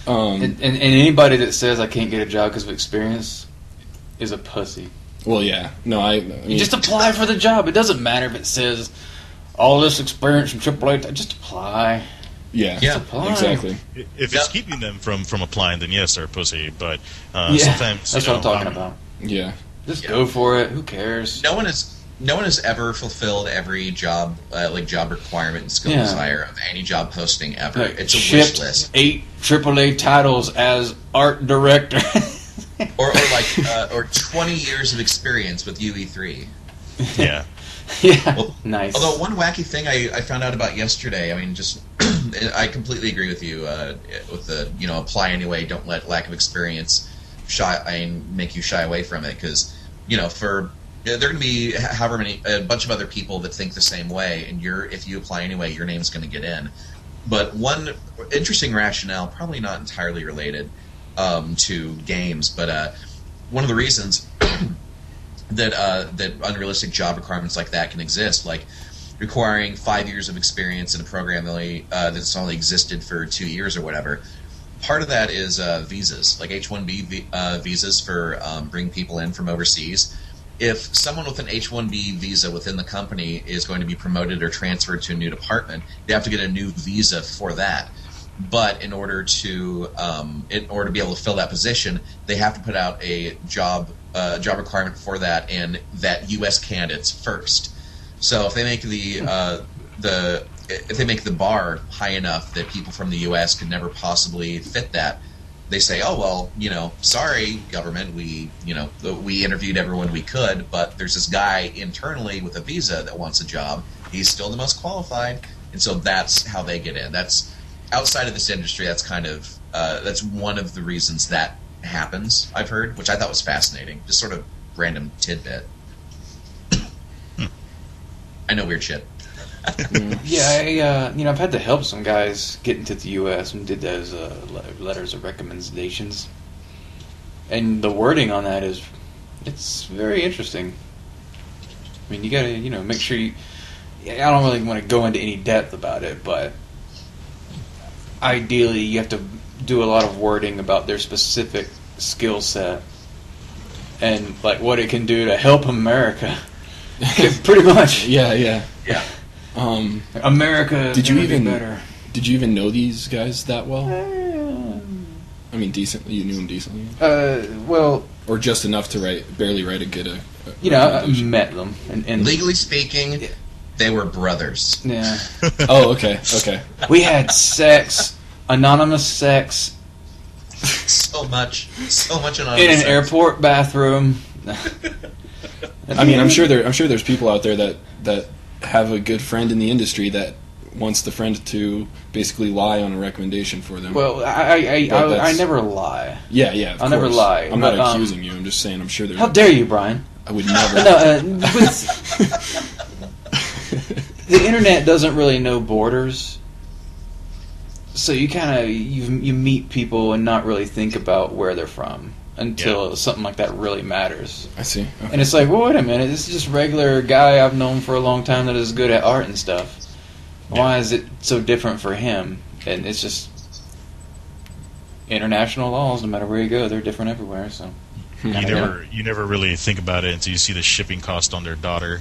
And anybody that says I can't get a job because of experience is a pussy. Well, yeah. No, I mean, you just apply for the job. It doesn't matter if it says all this experience from AAA. Just apply. Yeah, apply. Exactly. If it's keeping them from applying, then yes, they're a pussy. But sometimes that's what I'm talking about. Yeah, just go for it. Who cares? No one has ever fulfilled every job job requirement and skill desire of any job posting ever. It's a wish list. 8 AAA titles as art director, or 20 years of experience with UE3. Yeah. Yeah, well, nice. Although one wacky thing I found out about yesterday, I mean, just I completely agree with you with the apply anyway. Don't let lack of experience make you shy away from it, because there are going to be a bunch of other people that think the same way, and if you apply anyway, your name's going to get in. But one interesting rationale, probably not entirely related to games, but one of the reasons that unrealistic job requirements like that can exist, like requiring 5 years of experience in a program that's only existed for 2 years or whatever. Part of that is visas, like H-1B visas for bringing people in from overseas. If someone with an H-1B visa within the company is going to be promoted or transferred to a new department, they have to get a new visa for that. But in order to be able to fill that position, they have to put out a job requirement for that, and that U.S. candidates first. So if they make if they make the bar high enough that people from the U.S. could never possibly fit that, they say, oh well, sorry government, we interviewed everyone we could, but there's this guy internally with a visa that wants a job. He's still the most qualified, and so that's how they get in. That's outside of this industry. That's kind of that's one of the reasons that happens, I've heard, which I thought was fascinating. Just sort of random tidbit. I know weird shit. Yeah, I've had to help some guys get into the U.S. and did those letters of recommendations, and the wording on that it's very interesting. I mean, you gotta, make sure you. I don't really want to go into any depth about it, but ideally, you have to do a lot of wording about their specific skill set and like what it can do to help America. Pretty much. Yeah. America. Did you even better? Did you even know these guys that well? I mean, decently. You knew them decently. Well, or just enough to barely write a good. I met them. And legally speaking, they were brothers. Yeah. Oh, okay. We had sex, anonymous sex. So much anonymous in an sex. airport bathroom. I mean, I'm sure there's people out there that have a good friend in the industry that wants the friend to basically lie on a recommendation for them. Well, I never lie. Yeah. I'll never lie. I'm not accusing you. I'm just saying. I'm sure there's. How dare you, Brian? I would never. The internet doesn't really know borders, so you kind of you meet people and not really think about where they're from until something like that really matters. I see. Okay. And it's like, well, wait a minute, this is just a regular guy I've known for a long time that is good at art and stuff. Why is it so different for him? And it's just international laws. No matter where you go, they're different everywhere. So you never really think about it until you see the shipping cost on their daughter.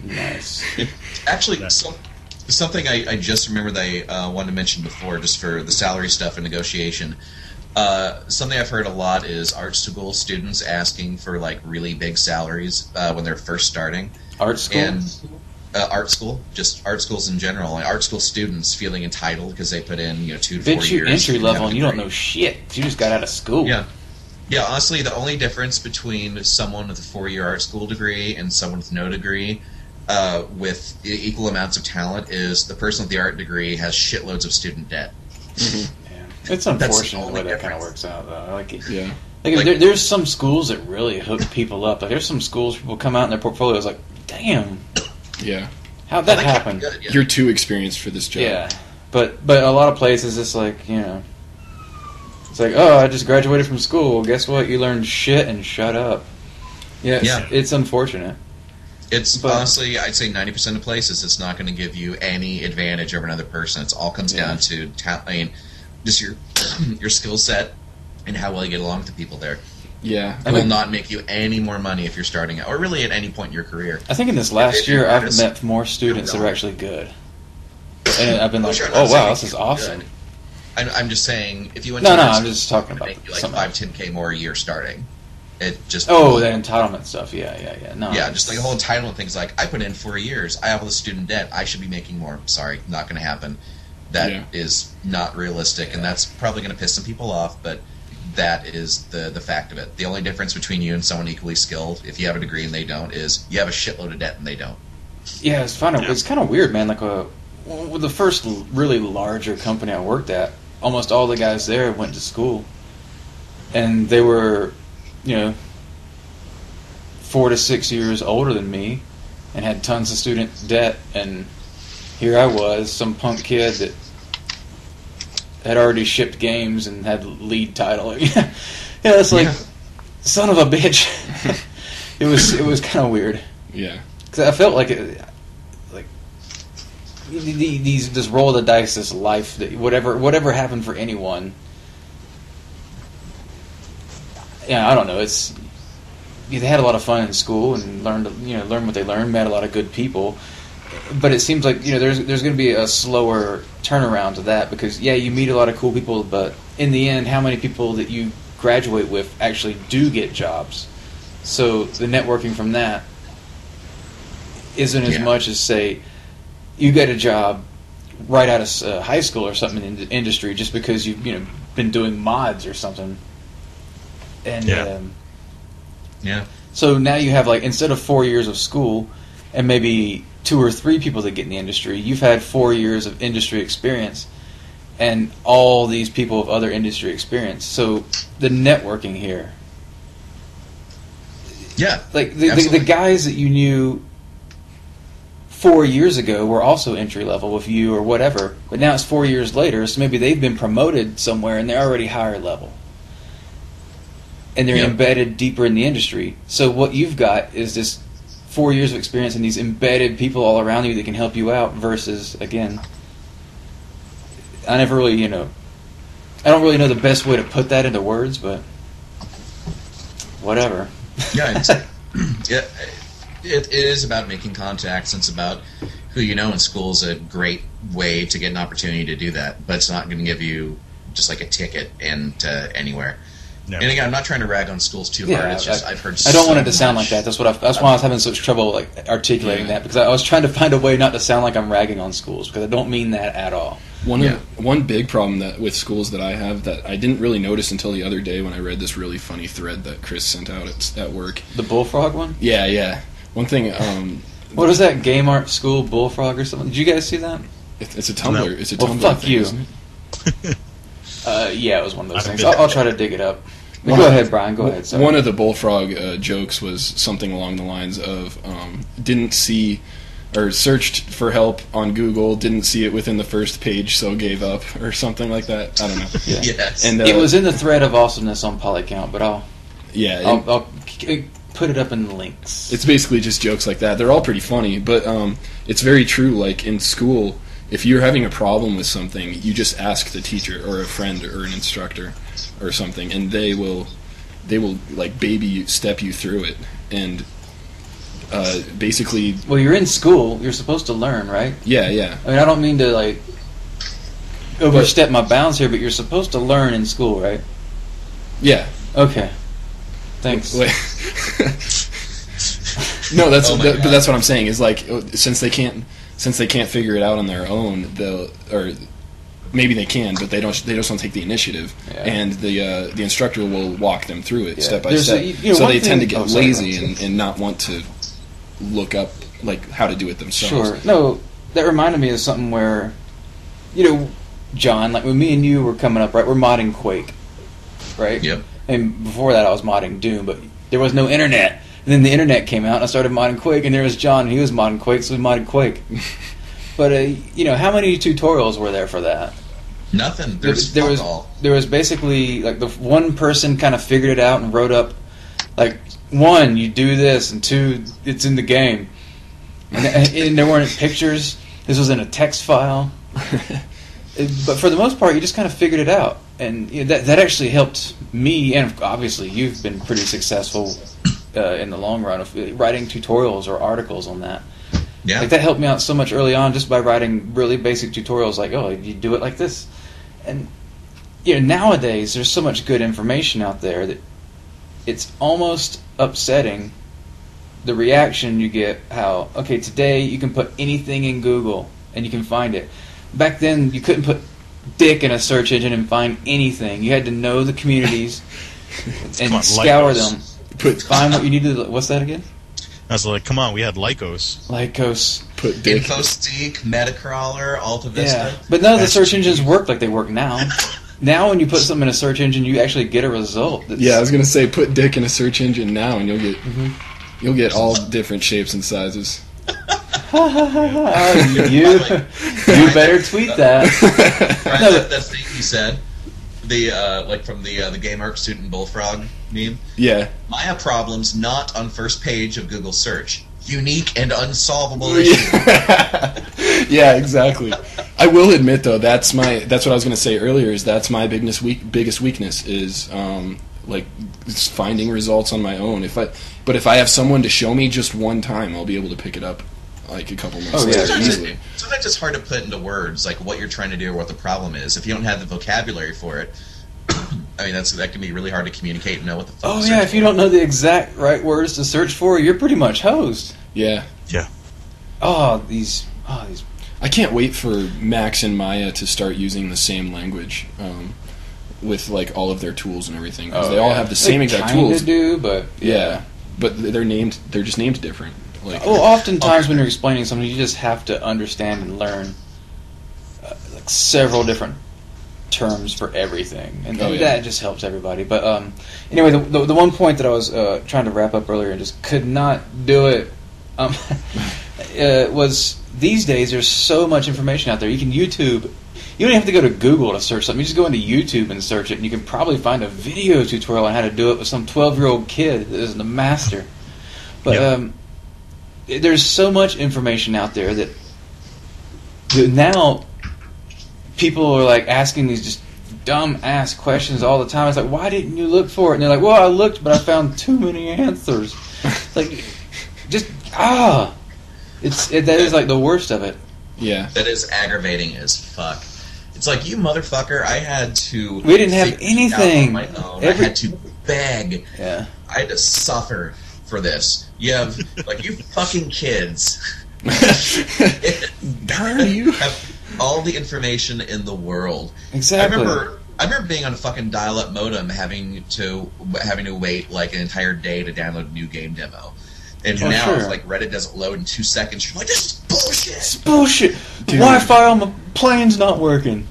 Nice. Actually, something I just remembered that I wanted to mention before, just for the salary stuff and negotiation. Something I've heard a lot is art school students asking for like really big salaries when they're first starting. Art school? And art school, just art schools in general. Like art school students feeling entitled because they put in 2 to 4 years. Bitch, you entry level and you don't know shit. You just got out of school. Yeah, honestly, the only difference between someone with a 4-year art school degree and someone with no degree with equal amounts of talent is the person with the art degree has shitloads of student debt. Mm-hmm. Yeah. It's unfortunate the way that kind of works out, though. Yeah. There's some schools that really hook people up. Like, there's some schools people come out in their portfolios like, damn. Yeah. How'd that happen? Good, yeah. You're too experienced for this job. Yeah. But a lot of places, it's like, it's like, oh, I just graduated from school. Well, guess what? You learned shit and shut up. Yeah. It's unfortunate. It's honestly, I'd say 90% of places, it's not going to give you any advantage over another person. It all comes down to just your skill set and how well you get along with the people there. Yeah. It will not make you any more money if you're starting out, or really at any point in your career. I think in this last year, I've met more students that are actually good. And I've been like, oh, wow, this is awesome. I'm just saying, if you went No, I'm just talking about like 5-10K more a year starting. It just that entitlement stuff. Yeah. No, just like the whole entitlement thing's like, I put in 4 years, I have all the student debt, I should be making more. Sorry, not going to happen. That is not realistic, and that's probably going to piss some people off, but that is the fact of it. The only difference between you and someone equally skilled, if you have a degree and they don't, is you have a shitload of debt and they don't. Yeah, it's kind of weird, man. Like with the first really larger company I worked at, almost all the guys there went to school, and they were, 4 to 6 years older than me, and had tons of student debt. And here I was, some punk kid that had already shipped games and had lead title. It's like, son of a bitch. It was kind of weird. Yeah, because I felt like this roll of the dice, this life, that whatever happened for anyone. Yeah, I don't know. They had a lot of fun in school and learned what they learned. Met a lot of good people. But it seems like there's going to be a slower turnaround to that, because you meet a lot of cool people, but in the end, how many people that you graduate with actually do get jobs? So the networking from that isn't as much as, say, you get a job right out of high school or something in the industry just because you've been doing mods or something. And so now you have, like, instead of 4 years of school and maybe 2 or 3 people that get in the industry, you've had 4 years of industry experience and all these people of other industry experience. So the networking here, like the guys that you knew 4 years ago were also entry level with you or whatever, but now it's 4 years later, so maybe they've been promoted somewhere and they're already higher level. And they're embedded deeper in the industry. So what you've got is this 4 years of experience and these embedded people all around you that can help you out versus, again, I never really, I don't really know the best way to put that into words, but whatever. Yeah, it is about making contacts, and it's about who you know in school is a great way to get an opportunity to do that, but it's not going to give you just like a ticket into anywhere. No. And again, I'm not trying to rag on schools too hard. It's just I've heard. I don't want it to sound like that. That's why I was having such trouble articulating that, because I was trying to find a way not to sound like I'm ragging on schools, because I don't mean that at all. One big problem with schools that I have that I didn't really notice until the other day when I read this really funny thread that Chris sent out at work. The Bullfrog one? Yeah. One thing. What is that? Game art school Bullfrog or something? Did you guys see that? It's a Tumblr. No. It's a Tumblr. Fuck thing, you. Isn't it? Yeah, it was one of those things. I'll try to dig it up. Go ahead, Brian. Go ahead. Sorry. One of the Bullfrog jokes was something along the lines of didn't see or searched for help on Google, didn't see it within the first page, so gave up, or something like that. I don't know. Yeah. Yes. And it was in the thread of awesomeness on Polycount, but I'll put it up in the links. It's basically just jokes like that. They're all pretty funny, but it's very true. Like in school, if you're having a problem with something, you just ask the teacher or a friend or an instructor or something, and they will like step you through it. And basically, well, you're in school, you're supposed to learn, right? Yeah. I mean, I don't mean to overstep my bounds here, but you're supposed to learn in school, right? Yeah. Okay. Thanks. No, that's but that's what I'm saying is like since they can't figure it out on their own, or maybe they can, but they just don't take the initiative, and the instructor will walk them through it step by step. So they tend to get lazy and not want to look up like how to do it themselves. Sure. No, that reminded me of something where, John, like when me and you were coming up, right? We're modding Quake, right? Yep. And before that, I was modding Doom, but there was no internet. And then the internet came out, and I started modding Quake, and there was John, and he was modding Quake, so we modded Quake. But how many tutorials were there for that? Nothing. There was basically like the one person kind of figured it out and wrote up like 1, you do this, and 2, it's in the game. And there weren't pictures. This was in a text file. But for the most part, you just kind of figured it out, and that actually helped me. And obviously, you've been pretty successful in the long run of writing tutorials or articles on that. Yeah, like that helped me out so much early on just by writing really basic tutorials. Like, oh, you do it like this, and nowadays there's so much good information out there that it's almost upsetting the reaction you get. How today you can put anything in Google and you can find it. Back then, you couldn't put dick in a search engine and find anything. You had to know the communities and scour them. Find what you needed. What's that again? I was like, come on, we had Lycos. Put dick. InfoSeek, Metacrawler, AltaVista. Yeah, but none of the search engines work like they work now. Now, when you put something in a search engine, you actually get a result. Yeah, I was gonna say, put dick in a search engine now, and you'll get all different shapes and sizes. You better tweet that. Right, that thing you said, from the Game Arc student Bullfrog meme. Yeah. Maya problems not on first page of Google search. Unique and unsolvable issue. Yeah, exactly. I will admit though, that's what I was going to say earlier. Is that's my biggest weakness is finding results on my own. But if I have someone to show me just one time, I'll be able to pick it up like a couple months later easily. Sometimes it's hard to put into words like what you're trying to do or what the problem is. If you don't have the vocabulary for it, I mean that can be really hard to communicate and know what the fuck. If you don't know the exact right words to search for, you're pretty much hosed. Yeah. These. I can't wait for Max and Maya to start using the same language with like all of their tools and everything, because they all have the same exact tools. But they're just named different. Oftentimes when you're explaining something, you just have to understand and learn several different terms for everything, and that just helps everybody. But anyway, the one point that I was trying to wrap up earlier and just could not do it. was these days there's so much information out there. You can YouTube. You don't have to go to Google to search something. You just go into YouTube and search it, and you can probably find a video tutorial on how to do it with some 12-year-old kid that is the master. But there's so much information out there that now people are like asking these just dumb-ass questions all the time. It's like, why didn't you look for it? And they're like, well, I looked, but I found too many answers. Like, just, that is like the worst of it. Yeah. That is aggravating as fuck. It's like, you motherfucker, I had to... We didn't have anything. On my own. I had to beg. Yeah. I had to suffer for this. You have, like, you fucking kids. Darn you. Have all the information in the world. Exactly. I remember being on a fucking dial-up modem having to wait, like, an entire day to download a new game demo. And now, if like Reddit doesn't load in 2 seconds, you're like, this is bullshit. It's bullshit. Wi-Fi on my plane's not working.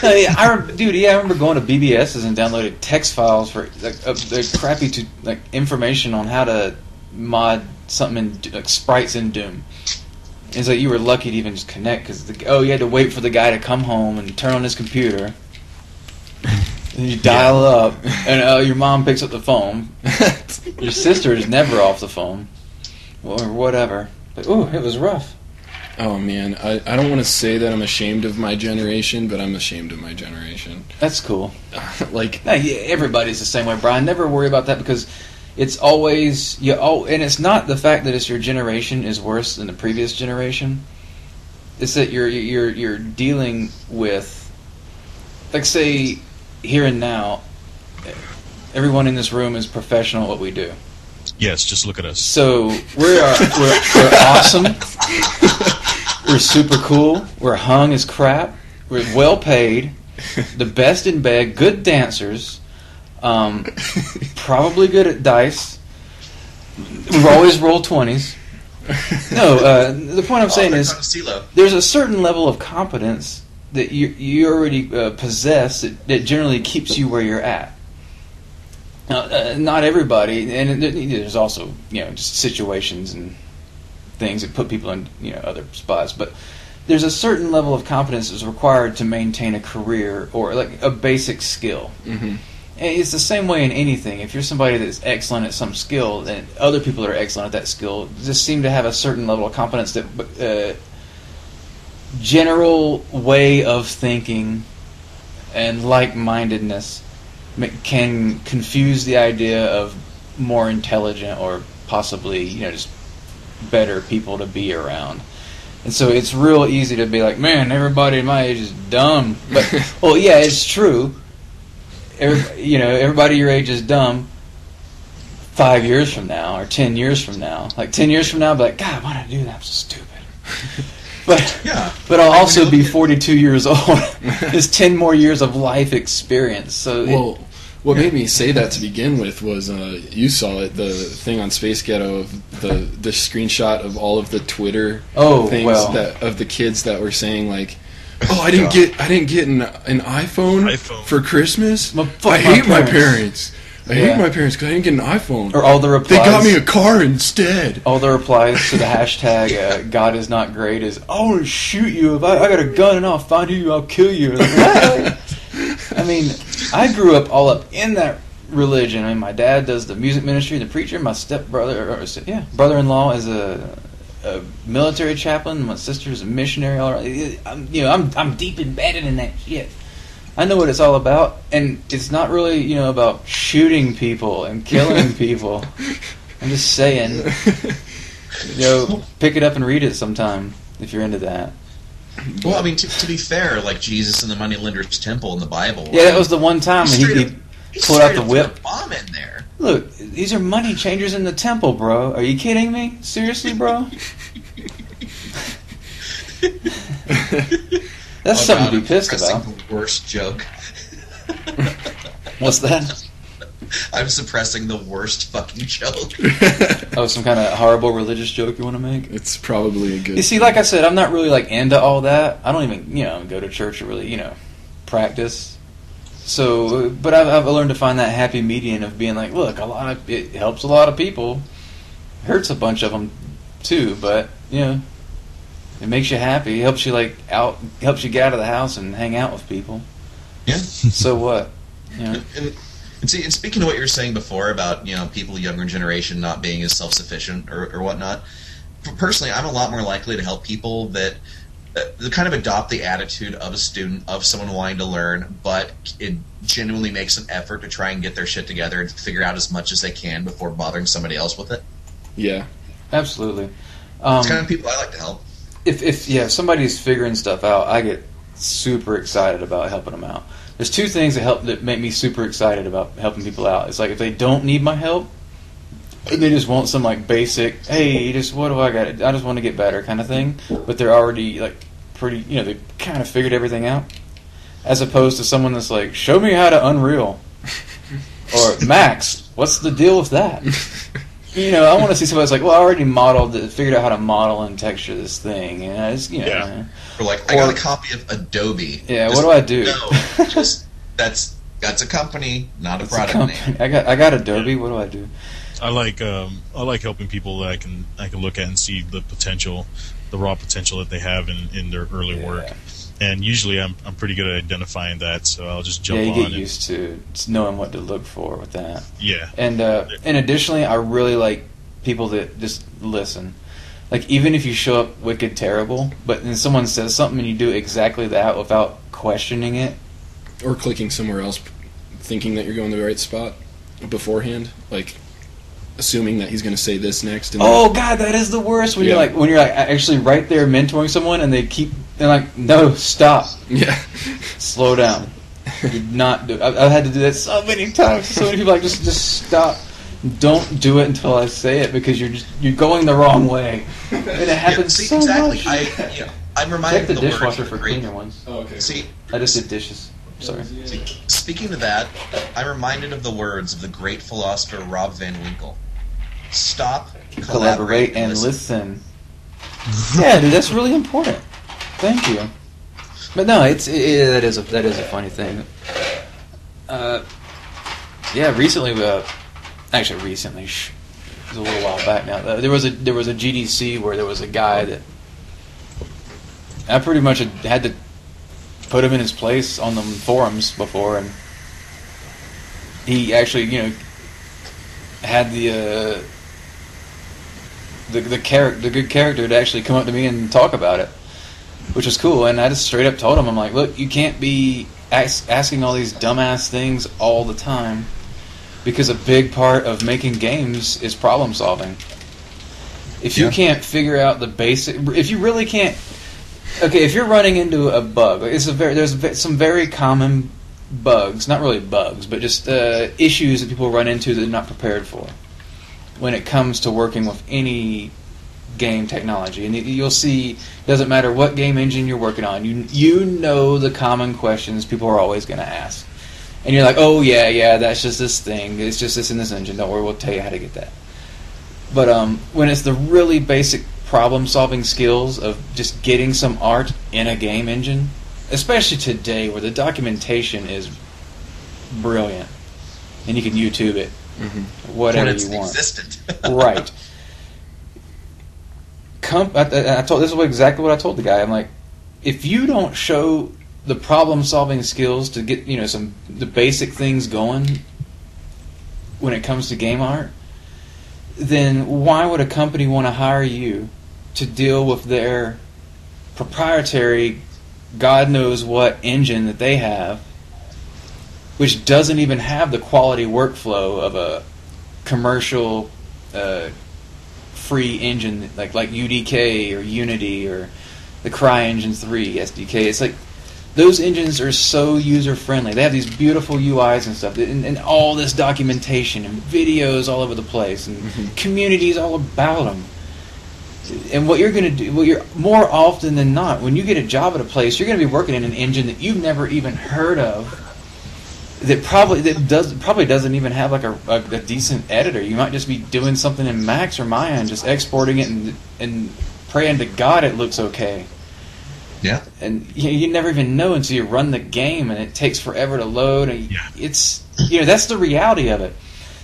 I remember going to BBS's and downloading text files for the crappy information on how to mod something in sprites in Doom. It's like you were lucky to even just connect because you had to wait for the guy to come home and turn on his computer. And you dial up, and your mom picks up the phone. Your sister is never off the phone, or whatever. But it was rough. Oh man, I don't want to say that I'm ashamed of my generation, but I'm ashamed of my generation. That's cool. Everybody's the same way, Brian. Never worry about that because it's always and it's not the fact that it's your generation is worse than the previous generation. It's that you're dealing with, like, say, here and now, everyone in this room is professional at what we do. Yes, just look at us. So we're awesome. We're super cool. We're hung as crap. We're well paid. The best in bed. Good dancers. Probably good at dice. We've always rolled 20s. No, the point I'm saying is there's a certain level of competence that you already possess that generally keeps you where you're at. Now, not everybody, and there's also just situations and things that put people in other spots. But there's a certain level of competence that's required to maintain a career or like a basic skill. Mm-hmm. And it's the same way in anything. If you're somebody that's excellent at some skill, then other people that are excellent at that skill just seem to have a certain level of competence that. General way of thinking and like-mindedness can confuse the idea of more intelligent or possibly just better people to be around. And so it's real easy to be like, man, everybody my age is dumb. But well, yeah, it's true. Everybody your age is dumb. 5 years from now or 10 years from now, like 10 years from now, I'll be like, God, why did I do that? I'm so stupid. But I'll also be 42 years old. It's 10 more years of life experience. So what made me say that to begin with was you saw it, the thing on Space Ghetto of the screenshot of all of the Twitter things of the kids that were saying like, I didn't get an iPhone for Christmas. I hate my parents. I hate my parents because I didn't get an iPhone. Or all the replies. They got me a car instead. All the replies to the hashtag God is not great is, I want to shoot you. If I got a gun and I'll find you, I'll kill you. Like, I mean, I grew up all up in that religion. I mean, my dad does the music ministry, the preacher. My stepbrother, brother-in-law is a military chaplain. My sister is a missionary. I'm deep embedded in that shit. I know what it's all about, and it's not really, about shooting people and killing people. I'm just saying, pick it up and read it sometime if you're into that. Well, I mean, to be fair, like Jesus and the moneylender's temple in the Bible. Yeah, that was the one time he pulled out the whip. Put a bomb in there. Look, these are money changers in the temple, bro. Are you kidding me? Seriously, bro? That's something to be pissed about. The worst joke. What's that? I'm suppressing the worst fucking joke. Oh, some kind of horrible religious joke you want to make? It's probably a good. You see, like I said, I'm not really like into all that. I don't even, go to church or really, practice. So, but I've learned to find that happy median of being like, look, it helps a lot of people, hurts a bunch of them too, but it makes you happy. It helps you helps you get out of the house and hang out with people. Yeah. So what? And see, and speaking of what you were saying before about people younger generation not being as self-sufficient or whatnot, personally, I'm a lot more likely to help people that kind of adopt the attitude of a student, of someone wanting to learn, but it genuinely makes an effort to try and get their shit together and figure out as much as they can before bothering somebody else with it. Yeah, absolutely. It's kind of people I like to help. If somebody's figuring stuff out, I get super excited about helping them out. There's two things that make me super excited about helping people out. It's like if they don't need my help, they just want some basic, hey, what do I got? I just want to get better kind of thing. But they're already pretty, they kind of figured everything out. As opposed to someone that's like, show me how to Unreal, or Max, what's the deal with that? I want to see somebody that's like, well, I already figured out how to model and texture this thing, and Or I got a copy of Adobe. Yeah, what do I do? No, that's a company, not a product name. I got Adobe. What do I do? I like helping people that I can look at and see the potential, the raw potential that they have in their early work. And usually I'm pretty good at identifying that, so I'll just jump on. Yeah, you get used to knowing what to look for with that. Yeah. And additionally, I really like people that just listen. Even if you show up wicked terrible, but then someone says something and you do exactly that without questioning it. Or clicking somewhere else, thinking that you're going to the right spot beforehand, assuming that he's going to say this next. And God, that is the worst when you're actually right there mentoring someone and they're like, no, stop. Yeah. Slow down. You're not do. I've had to do that so many times. So many people just stop. Don't do it until I say it because you're going the wrong way. And it happens so exactly. much. I'm reminded Check the of dishwasher word for cleaner ones. Oh, okay. See, I just did dishes. Sorry. Speaking of that, I'm reminded of the words of the great philosopher Rob Van Winkle. Stop, collaborate, and listen. Yeah, dude, that's really important. Thank you. But no, that is a funny thing. Recently, recently, it was a little while back now. There was a GDC where there was a guy that I pretty much had to put him in his place on the forums before, and he actually, had the good character to actually come up to me and talk about it, which was cool. And I just straight up told him, I'm like, look, you can't be asking all these dumbass things all the time, because a big part of making games is problem solving. If you can't figure out the basic, if you really can't, if you're running into a bug, there's some very common bugs, not really bugs, but just issues that people run into that they're not prepared for when it comes to working with any game technology. And you'll see, doesn't matter what game engine you're working on, you know the common questions people are always going to ask. And you're like, oh yeah, that's just this thing, it's just this in this engine, don't worry, we'll tell you how to get that. But when it's the really basic problem-solving skills of just getting some art in a game engine, especially today where the documentation is brilliant, and you can YouTube it, whatever you want. Right. This is exactly what I told the guy. I'm like, if you don't show the problem-solving skills to get the basic things going when it comes to game art, then why would a company want to hire you to deal with their proprietary God knows what engine that they have, which doesn't even have the quality workflow of a commercial free engine like UDK or Unity or the CryEngine 3 SDK. It's like those engines are so user friendly. They have these beautiful UIs and stuff, and all this documentation and videos all over the place, and communities all about them. And what you're going to do, you're more often than not, when you get a job at a place, you're going to be working in an engine that you've never even heard of, that probably doesn't even have a decent editor. You might just be doing something in Max or Maya and just exporting it and praying to God it looks okay. Yeah. And you never even know until you run the game, and it takes forever to load. And it's that's the reality of it.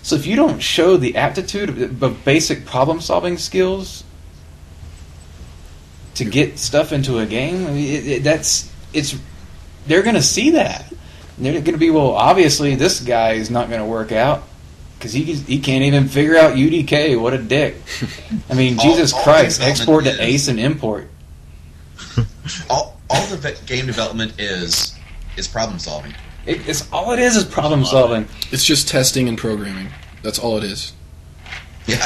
So if you don't show the aptitude of basic problem solving skills, to get stuff into a game, I mean, they're going to see that. And they're going to be, well, obviously this guy is not going to work out because he can't even figure out UDK. What a dick. I mean, Jesus Christ, export to ace and import. All the game development is problem solving. It's all it is problem solving. It's just testing and programming. That's all it is. Yeah.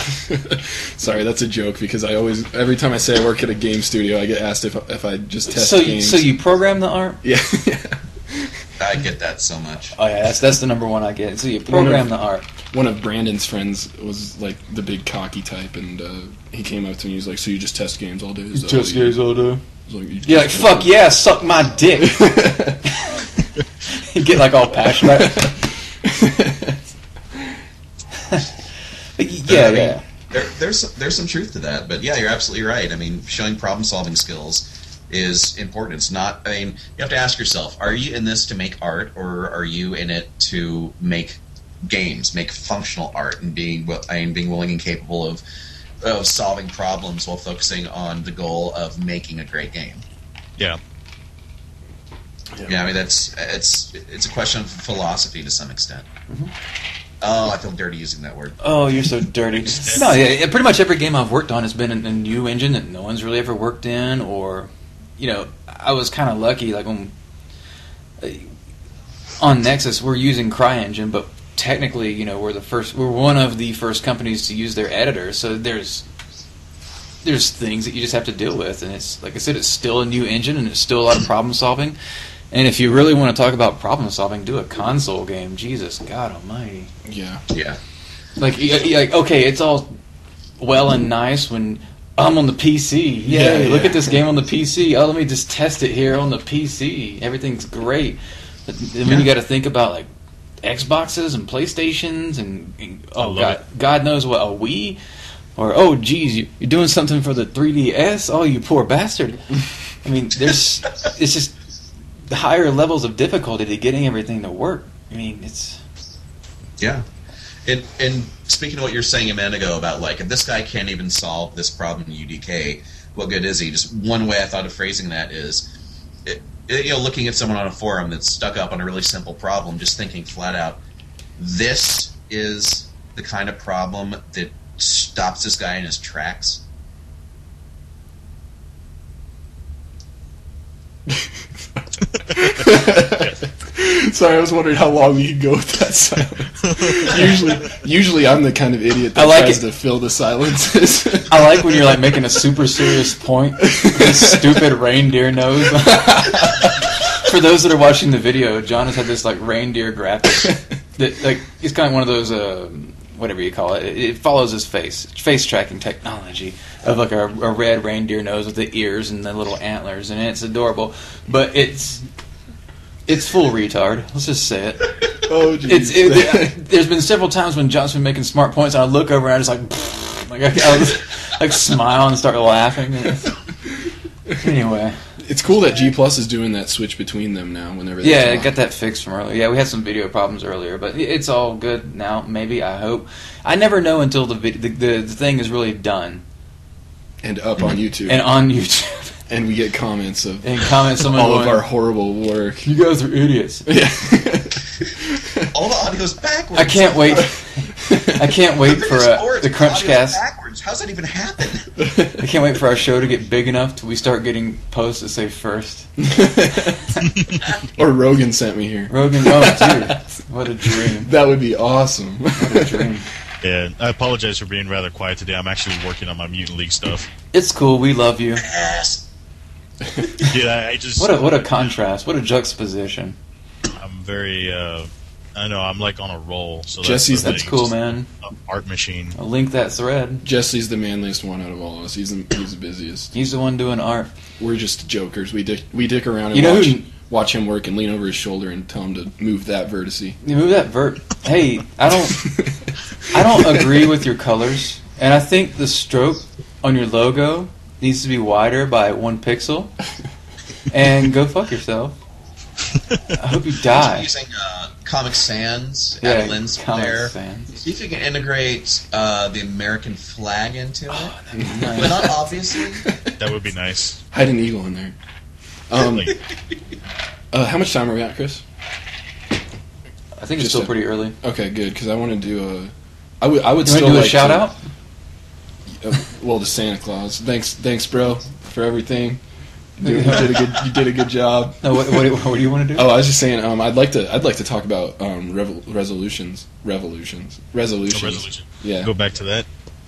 Sorry, that's a joke because every time I say I work at a game studio, I get asked if I just test games. So you program the art? Yeah. I get that so much. Oh yeah, that's the number one I get. So you program the art. One of Brandon's friends was like the big cocky type, and he came up to me. He was like, "So you just test games all day?" You test games all day? You're like, "Fuck yeah, suck my dick." You get like all passionate. Yeah. There's some truth to that, but yeah, you're absolutely right. I mean, showing problem-solving skills is important. It's not. I mean, you have to ask yourself: are you in this to make art, or are you in it to make games, make functional art, and being willing and capable of solving problems while focusing on the goal of making a great game? Yeah. Yeah, I mean it's a question of philosophy to some extent. Mm-hmm. Oh, I feel dirty using that word. Oh, you're so dirty. No, yeah, pretty much every game I've worked on has been a new engine that no one's really ever worked in, or, I was kind of lucky, like when on Nexus we're using CryEngine, but technically, we're one of the first companies to use their editor, so there's things that you just have to deal with, and it's, like I said, it's still a new engine, and it's still a lot of problem solving. And if you really want to talk about problem solving, do a console game. Jesus God Almighty. Yeah. Yeah. Like okay, it's all well and nice when I'm on the PC. Yay, look at this game on the PC. Oh, let me just test it here on the PC. Everything's great. But then you got to think about like Xboxes and PlayStations and God knows what, a Wii. Or, oh, geez, you're doing something for the 3DS? Oh, you poor bastard. I mean, it's just the higher levels of difficulty to getting everything to work. I mean, it's... Yeah. And speaking of what you were saying a minute ago about, like, if this guy can't even solve this problem in UDK, what good is he? Just one way I thought of phrasing that is, looking at someone on a forum that's stuck up on a really simple problem, just thinking flat out, this is the kind of problem that stops this guy in his tracks. Sorry, I was wondering how long we could go with that silence. Usually I'm the kind of idiot that tries to fill the silences. I like when you're like making a super serious point. This stupid reindeer nose. For those that are watching the video, John has had this like reindeer graphic that like it's kind of one of those whatever you call it. It follows his face tracking technology of like a red reindeer nose with the ears and the little antlers, and it's adorable. But it's full retard. Let's just say it. Oh, jeez. There's been several times when John's been making smart points, and I look over and I just like I'll just like smile and start laughing. Anyway. It's cool that G Plus is doing that switch between them now whenever they I got that fixed from earlier. Yeah, we had some video problems earlier, but it's all good now, maybe, I hope. I never know until the thing is really done. And up on YouTube. And on YouTube. And we get comments of all of our horrible work. You guys are idiots. Yeah. All the audio's backwards. I can't wait for the CrunchCast. Backwards. How's that even happen? I can't wait for our show to get big enough till we start getting posts that say first. Or Rogan sent me here. Rogan, oh dude, what a dream. That would be awesome. What a dream. Yeah, I apologize for being rather quiet today. I'm actually working on my Mutant League stuff. It's cool. We love you. Yes. Yeah, I just what a contrast. What a juxtaposition. I'm very. I know I'm like on a roll. So that's cool, man. Art machine. I'll link that thread. Jesse's the manliest one out of all of us. He's the busiest. He's the one doing art. We're just jokers. We dick around and watch him work and lean over his shoulder and tell him to move that vertice. You move that Hey, I don't agree with your colors, and I think the stroke on your logo needs to be wider by 1 pixel. And go fuck yourself. I hope you die. Using Comic Sans Yeah, and a lens Comic flare. Sans. See if you can integrate the American flag into it. Oh, that'd be nice. But not obviously. That would be nice. Hide an eagle in there. How much time are we at, Chris? I think it's still pretty early. Okay, good, because I want to do a... I would You want still to do a like shout out? Well, to Santa Claus. Thanks, bro, for everything. You did a good job. No, what do you want to do? Oh, I was just saying. I'd like to talk about resolutions. Resolution. Yeah. Go back to that.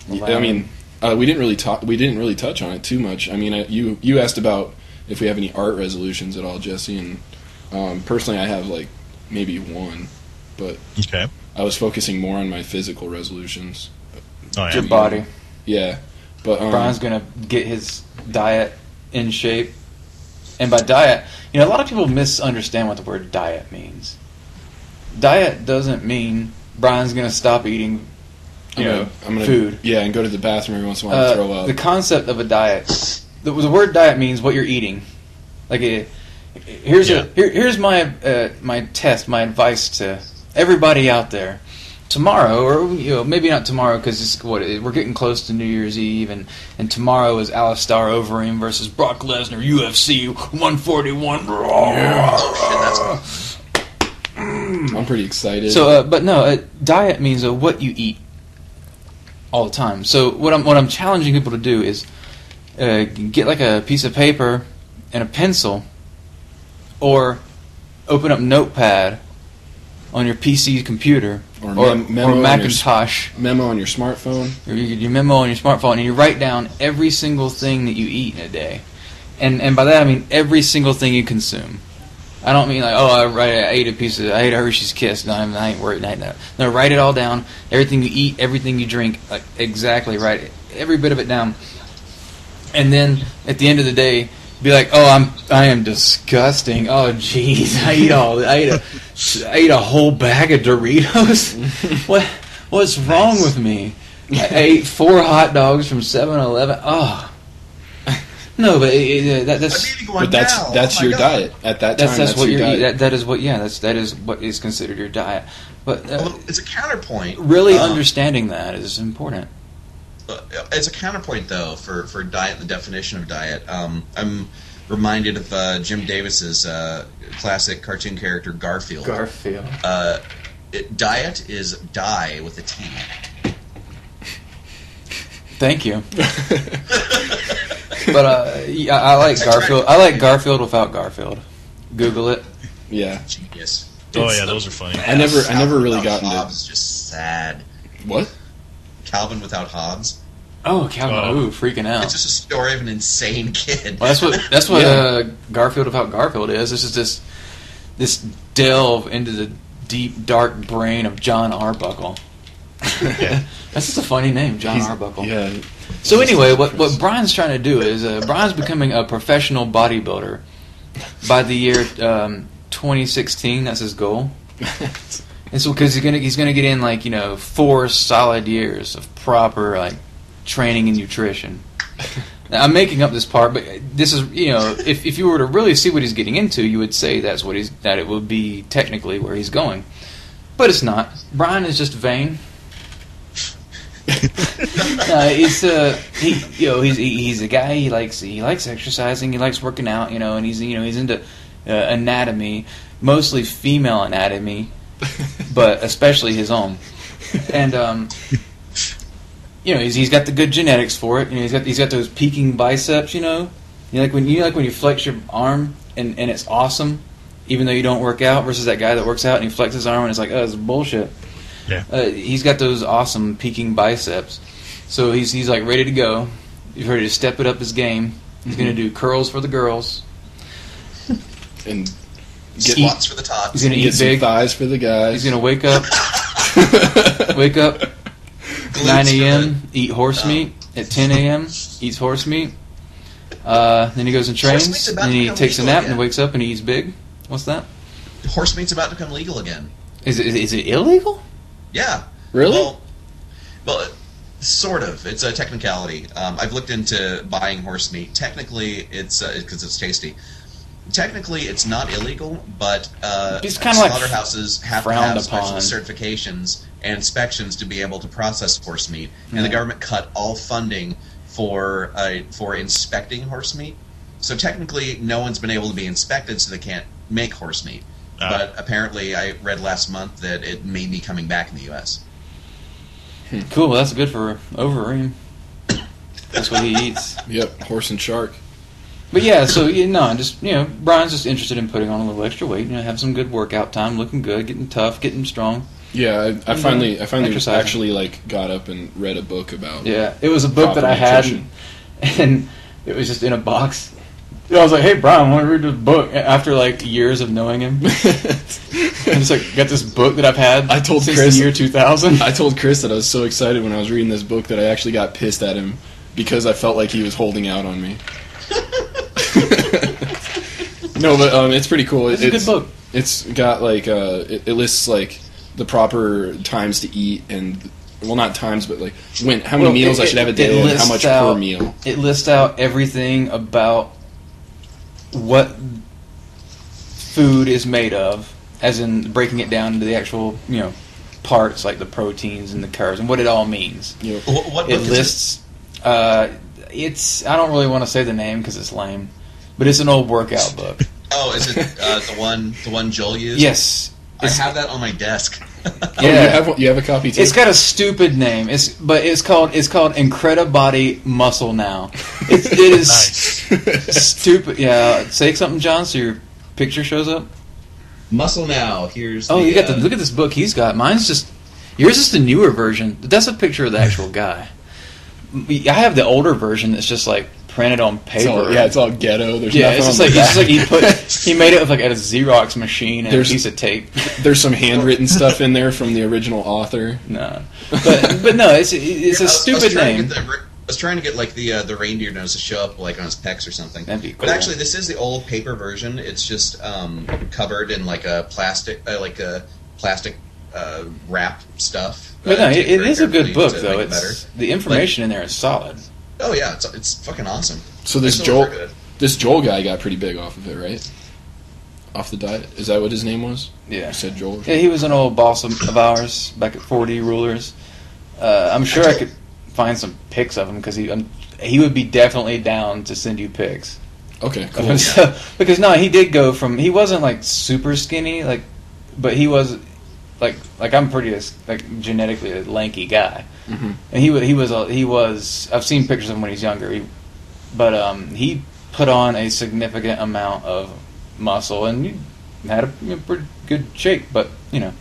I mean, we didn't really touch on it too much. I mean, you asked about if we have any art resolutions at all, Jesse, and personally, I have like maybe one, but Okay. I was focusing more on my physical resolutions. Oh, yeah. Your body. Yeah, but Brian's gonna get his diet in shape, and by diet, a lot of people misunderstand what the word diet means. Diet doesn't mean Brian's gonna stop eating, I'm gonna food. Yeah, and go to the bathroom every once in a while and throw up. The concept of a diet, the word diet means what you're eating. Like, here's my my test, my advice to everybody out there. Tomorrow, or maybe not tomorrow, because we're getting close to New Year's Eve, and tomorrow is Alistair Overeem versus Brock Lesnar, UFC 141. I'm pretty excited. So, but no, diet means what you eat all the time. So what I'm challenging people to do is get like a piece of paper and a pencil, or open up Notepad on your PC computer or Macintosh. Memo on your smartphone. Your memo on your smartphone, and you write down every single thing that you eat in a day. And by that I mean every single thing you consume. I don't mean like, I ate a Hershey's Kiss. No, I ain't worried. No, write it all down. Everything you eat, everything you drink, like exactly, write it, every bit of it down. And then at the end of the day, be like, I am disgusting. Oh, jeez, I ate a whole bag of Doritos. What's wrong with me? I ate 4 hot dogs from 7-Eleven. Oh, no, but that's your diet at that time. That's what you're eating. That is what is considered your diet. But it's a counterpoint. Really understanding that is important. It's a counterpoint, though, for diet, the definition of diet. I'm reminded of Jim Davis's classic cartoon character, Garfield. Diet is die with a T. Thank you. But I like Garfield. I like Garfield without Garfield. Google it. Yeah. Genius. Oh yeah, those are funny. I never really got into. Hobbes is just sad. What? Calvin without Hobbes. Oh, Calvin! Freaking out. It's just a story of an insane kid. Well, that's what Garfield without Garfield is. This is this delve into the deep, dark brain of John Arbuckle. Yeah. That's just a funny name, John Arbuckle. Yeah. So anyway, what Brian's trying to do is Brian's becoming a professional bodybuilder by the year 2016. That's his goal. And so because he's gonna get in 4 solid years of proper training and nutrition. Now, I'm making up this part, but this is if you were to really see what he's getting into, you would say that it would be technically where he's going, but it's not. Brian is just vain. He's a guy. He likes exercising. He likes working out. And he's into anatomy, mostly female anatomy, but especially his own. And he's got the good genetics for it. He's got those peaking biceps. When you flex your arm and it's awesome, even though you don't work out. Versus that guy that works out and he flexes his arm and it's like, it's bullshit. Yeah. He's got those awesome peaking biceps, so he's ready to go. He's ready to step it up his game. He's going to do curls for the girls and squats for the tots. He's going to eat some big thighs for the guys. He's going to wake up 9 a.m. eat horse meat at 10 a.m. eats horse meat. Then he goes and trains. Then he takes a nap and wakes up and he eats big. What's that? Horse meat's about to become legal again. Is it illegal? Yeah. Really? Well, sort of. It's a technicality. I've looked into buying horse meat. Technically, it's because it's tasty. Technically, it's not illegal, but It's kinda like slaughterhouses have to frowned have special upon. certifications and inspections to be able to process horse meat, and Yeah. the government cut all funding for inspecting horse meat. So technically, no one's been able to be inspected, so they can't make horse meat. But apparently, I read last month that it may be coming back in the U.S. Cool. That's good for Overeem. That's what he eats. Yep, horse and shark. But yeah, so Brian's just interested in putting on a little extra weight. Have some good workout time, looking good, getting tough, getting strong. Yeah, I finally exercising. actually got up and read a book about. Yeah, it was a book that I had, nutrition. and it was just in a box. And I was like, "Hey, Brian, I want to read this book." After years of knowing him, I just got this book that I've had. I told since Chris the year 2000. I told Chris that I was so excited when I was reading this book that I actually got pissed at him because I felt like he was holding out on me. No, but it's pretty cool. It's a good book. It's got it lists the proper times to eat and not times, but how many meals I should have a day and how much per meal. It lists out everything about what food is made of, as in breaking it down into the actual parts like the proteins and the carbs and what it all means. Yep. What It book lists. It's I don't really want to say the name because it's lame, but it's an old workout book. Oh, is it the one Joel used? Yes. I have that on my desk. Yeah. You have a copy too. It's got a stupid name. It's called Incredibody Muscle Now. It is stupid. Yeah, say something, John, so your picture shows up. Muscle Now. Here's. You got look at this book he's got. Yours is the newer version. That's a picture of the actual guy. I have the older version that's just printed on paper. It's all ghetto. There's it's nothing just on the back. he made it with at a Xerox machine and a piece of tape. There's some handwritten stuff in there from the original author. No, but no, it's a stupid name. I was trying to get the reindeer nose to show up on his pecs or something. That'd be cool. But actually, this is the old paper version. It's just covered in a plastic wrap stuff. But no, it is a good book to though. make it better. The information in there is solid. Oh yeah, it's fucking awesome. So this Joel guy got pretty big off of it, right? Off the diet. Is that what his name was? Yeah. You said Joel? Yeah, he was an old boss of ours back at 4D Rulers. I'm sure I could find some pics of him because he would be definitely down to send you pics. Okay, cool. So, because he did go from, he wasn't super skinny, but he was I'm pretty genetically a lanky guy. Mm-hmm. And he was I've seen pictures of him when he's younger. He put on a significant amount of muscle and he had a pretty good shape, but yeah.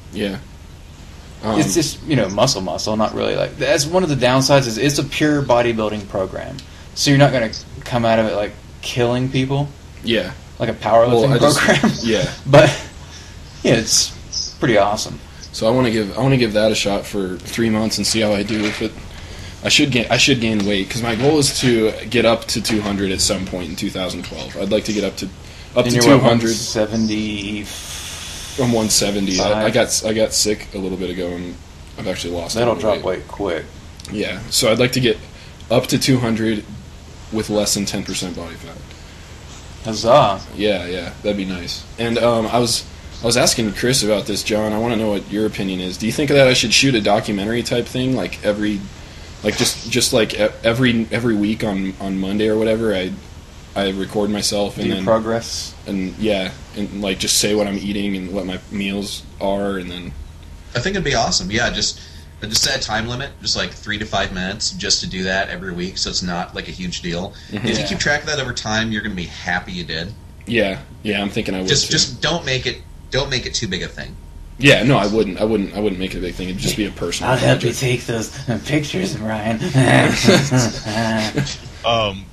it's just muscle, not really that's one of the downsides is it's a pure bodybuilding program, so you're not going to come out of it killing people. Yeah, like a powerlifting program. Yeah, but it's pretty awesome. So I want to give that a shot for 3 months and see how I do with it. I should gain weight because my goal is to get up to 200 at some point in 2012. I'd like to get up to 200. 170. I'm 170. I got sick a little bit ago and I've actually lost. That'll drop weight quick. Yeah, so I'd like to get up to 200 with less than 10% body fat. Huzzah! Yeah, that'd be nice. And I was asking Chris about this, John. I want to know what your opinion is. Do you think that I should shoot a documentary type thing, every week on Monday or whatever? I record myself and then progress and just say what I'm eating and what my meals are, and then I think it'd be awesome. Yeah, just set a time limit, just 3 to 5 minutes, just to do that every week, so it's not a huge deal. Mm-hmm. If you keep track of that over time, you're going to be happy you did. Yeah, I'm thinking I would. Just don't make it too big a thing. Yeah, no, I wouldn't make it a big thing. It'd just be a personal. I'll help you take those pictures, Ryan.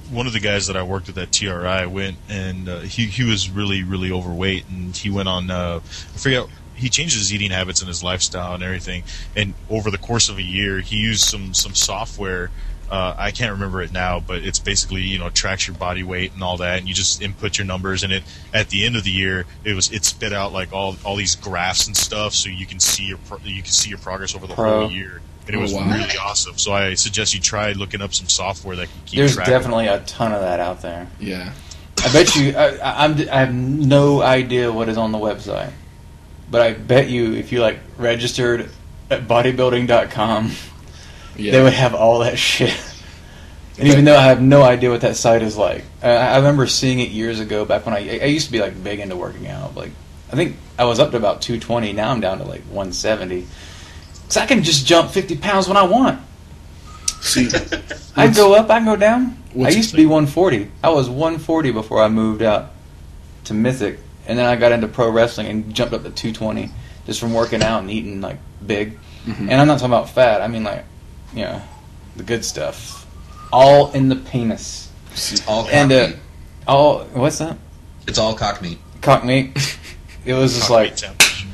One of the guys that I worked with at TRI went and he was really, really overweight, and he went on I forget. He changed his eating habits and his lifestyle and everything. And over the course of a year, he used some software. I can't remember it now, but it's basically tracks your body weight and all that, and you just input your numbers, and at the end of the year it spit out all these graphs and stuff, so you can see your progress over the whole year, and it was really awesome. So I suggest you try looking up some software that can keep There's track. Definitely a ton of that out there. Yeah. I bet you. I have no idea what is on the website, but I bet you if you like registered at bodybuilding.com, they would have all that shit. And even though I have no idea what that site is like, I remember seeing it years ago back when I used to be like big into working out. Like I think I was up to about 220. Now I'm down to like 170. So I can just jump 50 pounds when I want. See, I go up, I go down. I used to be 140. I was 140 before I moved out to Mythic, and then I got into pro wrestling and jumped up to 220 just from working out and eating like big. And I'm not talking about fat. I mean like, you know, the good stuff. All in the penis. All cock And meat. all what's that? It's all cock meat. Cock meat. It was just Cock like, meat sandwich.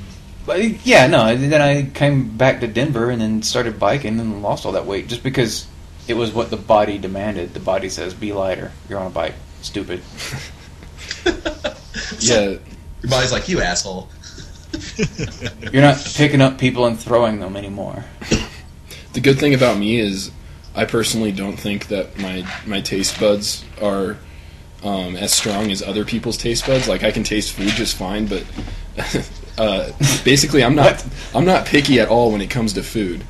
but yeah, no. Then I came back to Denver and then started biking and lost all that weight just because it was what the body demanded. The body says, "Be lighter. You're on a bike. Stupid." yeah. Your body's like, you asshole. You're not picking up people and throwing them anymore. The good thing about me is I personally don't think that my taste buds are as strong as other people's taste buds. Like I can taste food just fine, but basically I'm not picky at all when it comes to food.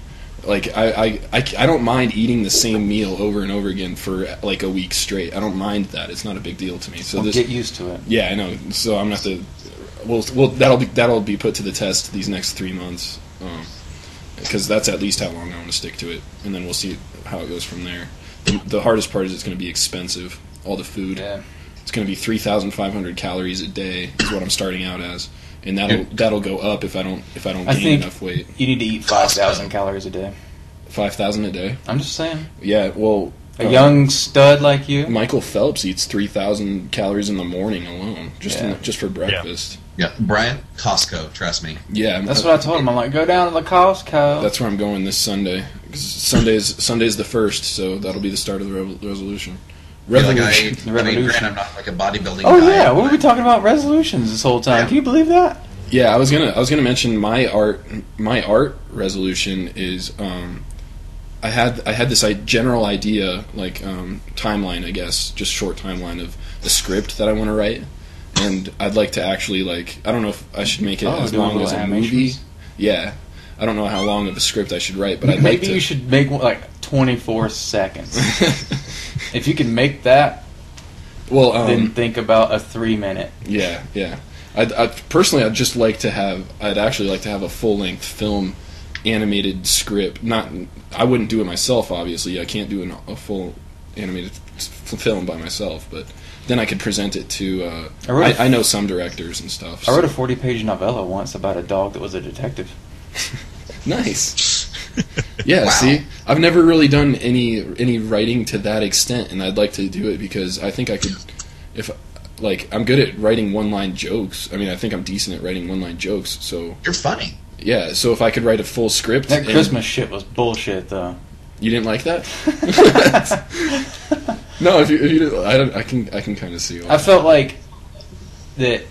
Like I don't mind eating the same meal over and over again for like a week straight. I don't mind that. It's not a big deal to me. So Get used to it. Yeah, I know. So I'm gonna have to. Well, that'll be put to the test these next 3 months. Because that's at least how long I want to stick to it, and then we'll see how it goes from there. The hardest part is it's going to be expensive. All the food. Yeah. It's going to be 3,500 calories a day is what I'm starting out as, and that'll go up if I don't gain enough weight. You need to eat 5,000 calories a day. 5,000 a day. I'm just saying. Yeah. Well, A young stud like you. Michael Phelps eats 3,000 calories in the morning alone, just for breakfast. Yeah, Brian, Costco, trust me. Yeah, That's what I told him. I'm like, go down to the Costco. That's where I'm going this Sunday. 'Cause Sunday's the first, so that'll be the start of the resolution. Revolution. Granted, I'm not like a bodybuilding Oh guy. yeah, what were we talking about resolutions this whole time? Yeah. Can you believe that? Yeah, I was gonna mention my art resolution is I had this general idea, like timeline, I guess, just short timeline of the script that I want to write, and I'd like to actually I don't know if I should make it as do long little as a animations? movie. Yeah, I don't know how long of a script I should write, but I'd like Maybe to. you should make one, like 24 seconds. If you can make that, Well, then think about a 3-minute. yeah. I personally, I'd actually like to have a full-length film animated script. I wouldn't do it myself, obviously. I can't do a full animated film by myself, but then I could present it to. I know some directors and stuff. I wrote a 40-page novella once about a dog that was a detective. Nice. Yeah, Wow. see, I've never really done any writing to that extent, and I'd like to do it because I think I could. I'm good at writing one-line jokes. I mean, I think I'm decent at writing one-line jokes. So You're funny. yeah, so if I could write a full script, That and- Christmas shit was bullshit, though. You didn't like that? No, if you didn't, I can kind of see why. I felt like that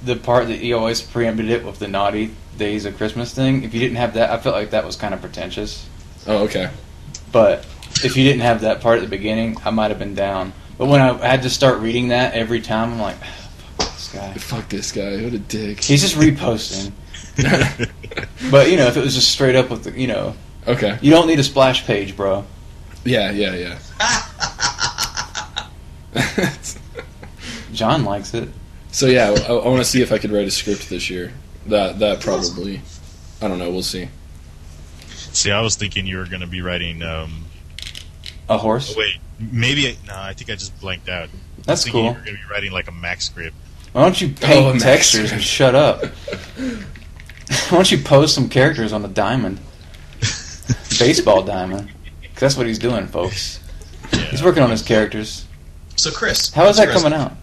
the part that you always preempted it with the naughty days of Christmas thing. If you didn't have that, I felt like that was kind of pretentious. Oh, okay. But if you didn't have that part at the beginning, I might have been down. But when I had to start reading that every time, I'm like, fuck this guy. Fuck this guy. What a dick. He's just reposting. But, if it was just straight up with the, Okay. you don't need a splash page, bro. Yeah. John likes it. So yeah, I want to see if I could write a script this year. That probably. I don't know. We'll see. See, I was thinking you were going to be writing. A horse? Oh, wait, maybe. No, I think I just blanked out. That's I was thinking cool. You were going to be writing like a Max script. Why don't you paint Max textures Script. and shut up? Why don't you pose some characters on the diamond? Baseball diamond. 'Cause that's what he's doing, folks. Yeah. He's working on his characters. So, Chris, How is what's that your coming out?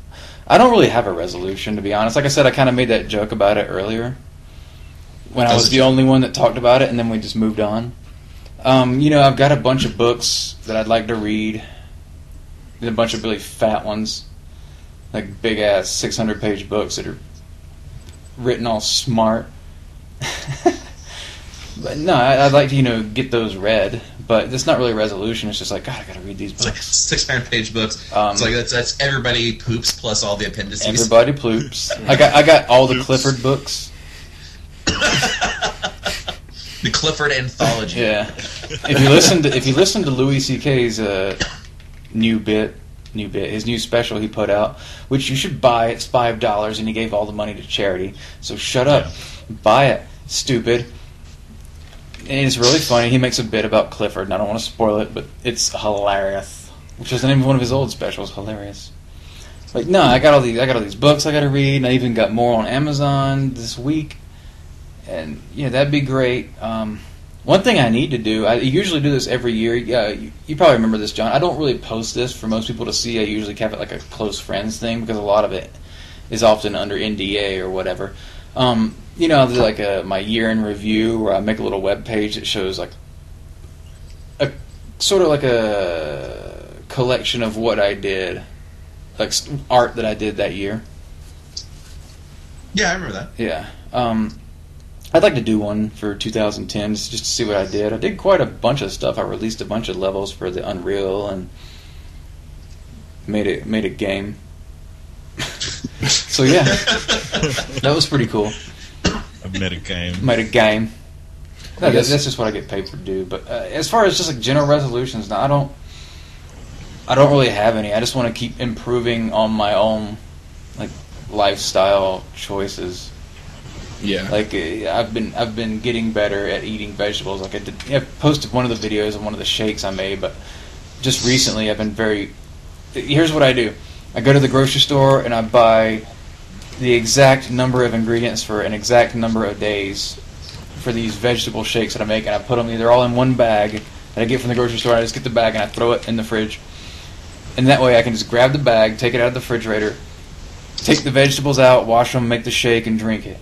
I don't really have a resolution, to be honest. Like I said, I kind of made that joke about it earlier. When I was the only one that talked about it, and then we just moved on. I've got a bunch of books that I'd like to read. And a bunch of really fat ones. Like big-ass 600-page books that are written all smart. But no, I'd like to, get those read, but it's not really a resolution. It's just like, God, I gotta read these It's like books. 600-page books. It's like that's everybody poops plus all the appendices. Everybody poops. I got all the Clifford books. The Clifford anthology. Yeah. If you listen to Louis C.K.'s new bit, his new special he put out, which you should buy. It's $5, and he gave all the money to charity. So shut up, buy it, stupid. And it's really funny. He makes a bit about Clifford, and I don't want to spoil it, but it's hilarious. Which is the name of one of his old specials. Hilarious. Like, no, I got all these books I got to read, and I even got more on Amazon this week. And yeah, that'd be great. One thing I need to do, I usually do this every year. You probably remember this, John. I don't really post this for most people to see. I usually have it like a close friends thing because a lot of it is often under NDA or whatever. I'll do like my year in review where I make a little web page that shows like a sort of like a collection of what I did, like art that I did that year. Yeah, I remember that. Yeah. I'd like to do one for 2010 just to see what I did. I did quite a bunch of stuff. I released a bunch of levels for the Unreal and made a game. So yeah, that was pretty cool. I made a game. Made a game. No, that's just what I get paid to do. But as far as just like general resolutions, now I don't really have any. I just want to keep improving on my own like lifestyle choices. Yeah. Like I've been getting better at eating vegetables. Like I posted one of the videos of one of the shakes I made, but just recently I've been very. Here's what I do: I go to the grocery store and I buy the exact number of ingredients for an exact number of days for these vegetable shakes that I make, and I put them either all in one bag that I get from the grocery store. I just get the bag and I throw it in the fridge, and that way I can just grab the bag, take it out of the refrigerator, take the vegetables out, wash them, make the shake, and drink it.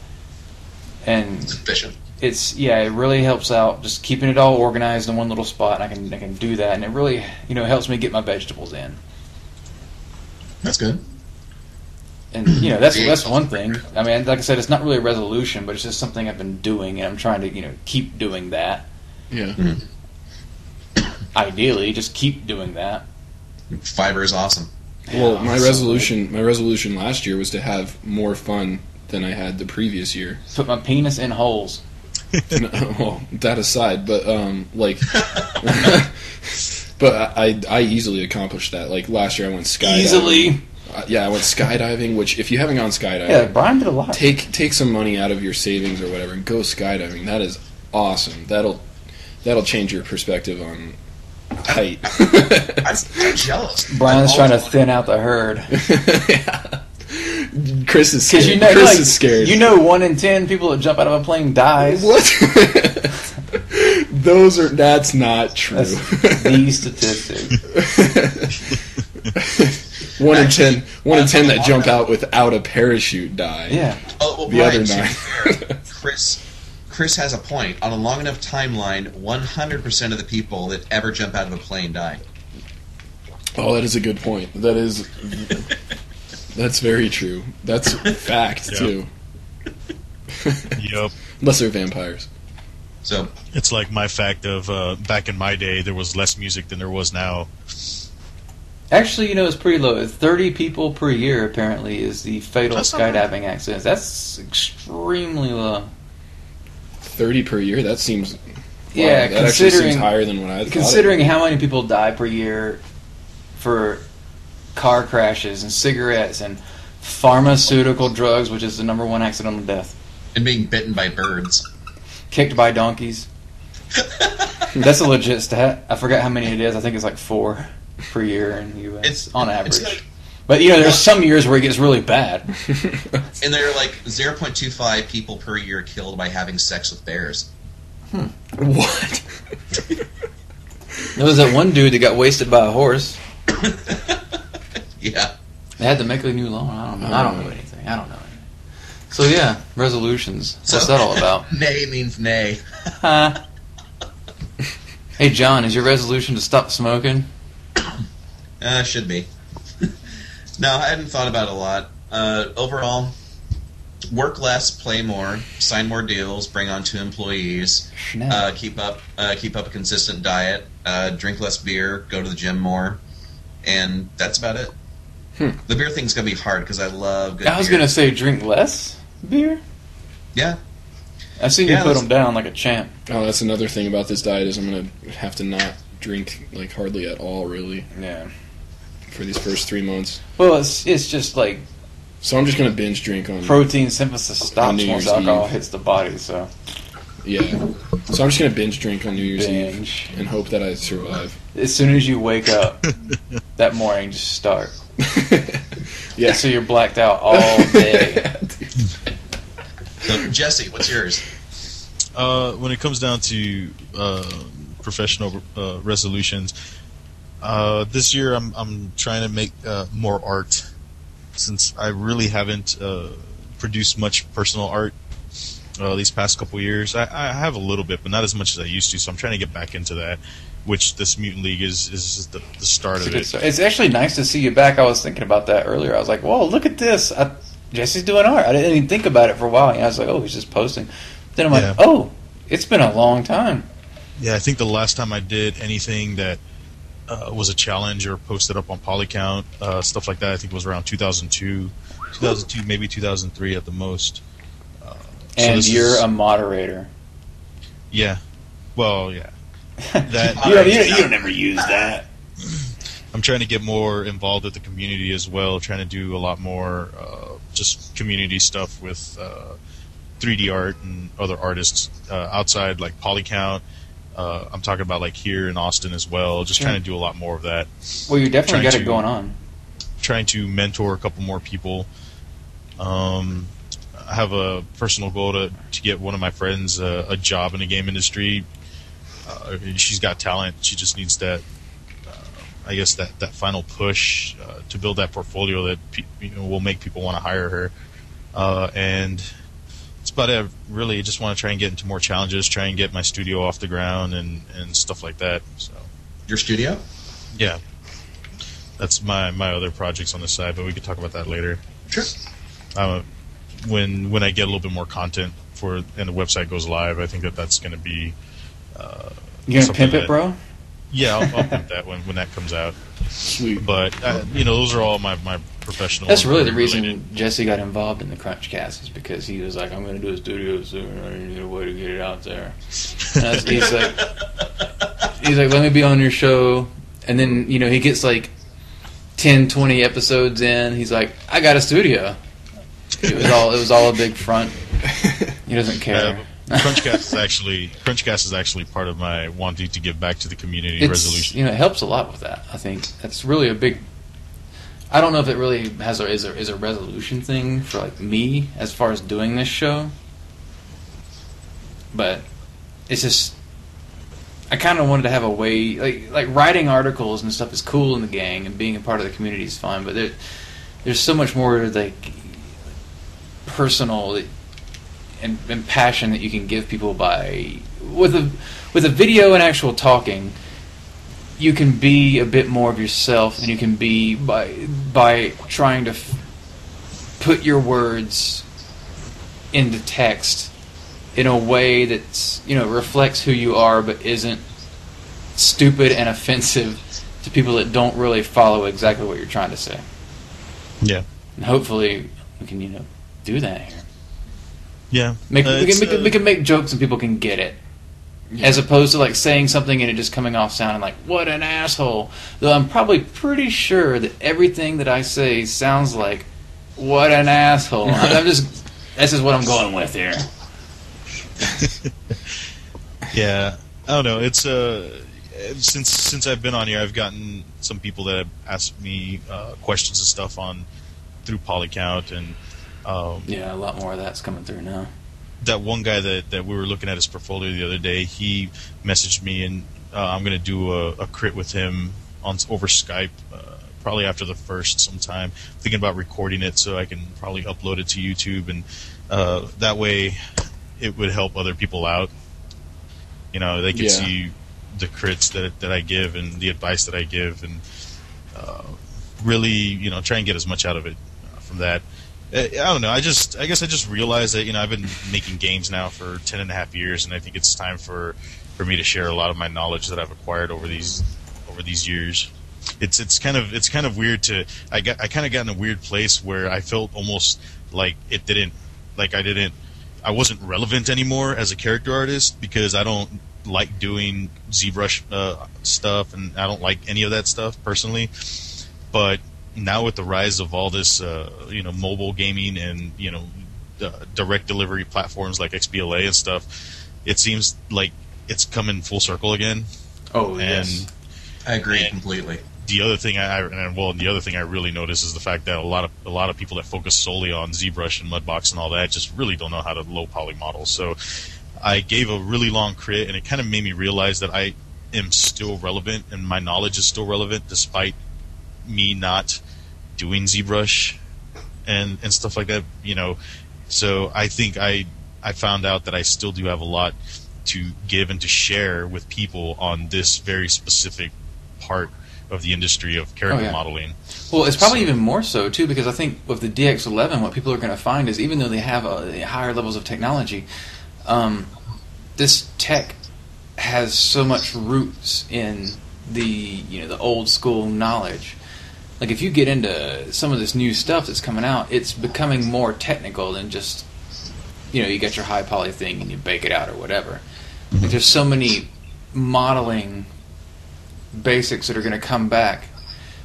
And it's efficient. It really helps out just keeping it all organized in one little spot. And I can do that, and it really helps me get my vegetables in. That's good. And that's one thing. I mean, like I said, it's not really a resolution, but it's just something I've been doing, and I'm trying to keep doing that. Yeah. Ideally, just keep doing that. Fiber is awesome. Well, my resolution last year was to have more fun than I had the previous year. Put my penis in holes. Well, that aside, but but I easily accomplished that. Like last year, I went skydiving. Easily. I went skydiving. Which, if you haven't gone skydiving, Yeah, Brian did a lot. Take some money out of your savings or whatever and go skydiving. That is awesome. That'll change your perspective on height. I'm jealous. Brian's trying to thin out the herd. Yeah. Chris is scared. Because Chris is scared. 1 in 10 people that jump out of a plane dies. What? That's not true. That's the statistic. 1 in 10 that jump out without a parachute die. Yeah. The other 9. Chris has a point. On a long enough timeline, 100% of the people that ever jump out of a plane die. Oh, that is a good point. That's very true. That's fact, too. Yep. Unless they're vampires. So it's like my fact of back in my day, there was less music than there was now. Actually, it's pretty low. 30 people per year, apparently, is the fatal That's not bad. skydiving accidents. That's extremely low. 30 per year? That seems... Yeah, that actually seems higher than what I thought. Considering how many people die per year for car crashes and cigarettes and pharmaceutical drugs, which is the number one accidental death. And being bitten by birds. Kicked by donkeys. That's a legit stat. I forgot how many it is. I think it's like 4 per year in the U.S. on average. Like, but there's some years where it gets really bad. And there are like 0.25 people per year killed by having sex with bears. What? There was that one dude that got wasted by a horse. Yeah. They had to make a new law. I don't know anything. So yeah, resolutions. What's that all about? Nay means nay. Hey John, is your resolution to stop smoking? Should be. No, I hadn't thought about it a lot. Overall, Work less, play more, sign more deals, bring on 2 employees, keep up a consistent diet, drink less beer, go to the gym more, and that's about it. The beer thing's gonna be hard because I love good beer. I was gonna say drink less beer. Yeah. I've seen you put them down like a champ. Oh, that's another thing about this diet is I'm going to have to not drink like hardly at all, really. Yeah. For these first 3 months. Well, it's just like So I'm just going to binge drink on protein synthesis stops New once Year's alcohol Eve. hits the body. So Yeah. So I'm just going to binge drink on New Year's Binge. Eve and hope that I survive. as soon as you wake up that morning, just start. Yeah. So you're blacked out all day. So, Jesse, what's yours? When it comes down to professional resolutions, this year I'm trying to make more art, since I really haven't produced much personal art these past couple years. I have a little bit, but not as much as I used to. So I'm trying to get back into that, which this Mutant League is the start of it. It's actually nice to see you back. I was thinking about that earlier. I was like, whoa, look at this. Jesse's doing art. I didn't even think about it for a while. I was like, oh, he's just posting. Then I'm like, oh, it's been a long time. Yeah, I think the last time I did anything that was a challenge or posted up on Polycount, stuff like that, I think it was around 2002, maybe 2003 at the most. And you're a moderator. Yeah. Well, yeah. That you don't ever use that. I'm trying to get more involved with the community as well, trying to do a lot more just community stuff with 3D art and other artists outside, like Polycount. I'm talking about like here in Austin as well, just trying to do a lot more of that. Well, you definitely got it going on. Trying to mentor a couple more people. I have a personal goal to get one of my friends a job in the game industry. She's got talent. She just needs that, I guess, that final push to build that portfolio that will make people want to hire her. And it's about it. Really, just want to try and get into more challenges, try and get my studio off the ground and stuff like that. So, Your studio? yeah, that's my other projects on the side, but we could talk about that later. Sure. When I get a little bit more content and the website goes live, I think that's going to be. You gonna pimp it, bro? Yeah, I'll pimp that when that comes out. Sweet. But those are all my professional. That's really the related. reason Jesse got involved in the CrunchCast, is because he was like, I'm going to do a studio soon. I need a way to get it out there. And he's like, let me be on your show. And then, he gets like 10, 20 episodes in. He's like, I got a studio. It was all a big front. He doesn't care. CrunchCast is actually part of my wanting to give back to the community resolution. It helps a lot with that. I think that's really a big. I don't know if it really is a resolution thing for like me as far as doing this show, but it's just I kind of wanted to have a way like writing articles and stuff is cool in the gang, and being a part of the community is fun, but there's so much more like personal and passion that you can give people with a video and actual talking. You can be a bit more of yourself, and you can be by trying to put your words into text in a way that's reflects who you are, but isn't stupid and offensive to people that don't really follow exactly what you're trying to say. Yeah, and hopefully we can do that here. Yeah, we can make jokes and people can get it. Yeah. As opposed to like saying something and it just coming off sounding like, what an asshole. Though I'm probably pretty sure that everything that I say sounds like, what an asshole. That's just what I'm going with here. Yeah, I don't know. It's since I've been on here, I've gotten some people that have asked me questions and stuff through Polycount, and a lot more of that's coming through now. That one guy that we were looking at his portfolio the other day, he messaged me, and I'm going to do a crit with him over Skype, probably after the first sometime. Thinking about recording it so I can probably upload it to YouTube, and that way it would help other people out. They can see the crits that I give and the advice that I give, and really, try and get as much out of it from that. I don't know. I guess I just realized that I've been making games now for 10.5 years, and I think it's time for me to share a lot of my knowledge that I've acquired over these years. It's kind of weird to I kind of got in a weird place where I felt almost like I wasn't relevant anymore as a character artist because I don't like doing ZBrush stuff, and I don't like any of that stuff personally. But now with the rise of all this, mobile gaming and direct delivery platforms like XBLA and stuff, it seems like it's coming full circle again. Oh, yes. I agree completely. The other thing I really notice is the fact that a lot of people that focus solely on ZBrush and Mudbox and all that just really don't know how to low poly model. So I gave a really long crit, and it kind of made me realize that I am still relevant and my knowledge is still relevant despite me not doing ZBrush and stuff like that. So I think I found out that I still do have a lot to give and to share with people on this very specific part of the industry of character modeling. Well, it's probably even more so, too, because I think with the DX11, what people are going to find is even though they have higher levels of technology, this tech has so much roots in the old school knowledge. Like, if you get into some of this new stuff that's coming out, it's becoming more technical than just, you get your high poly thing and you bake it out or whatever. Like, there's so many modeling basics that are going to come back,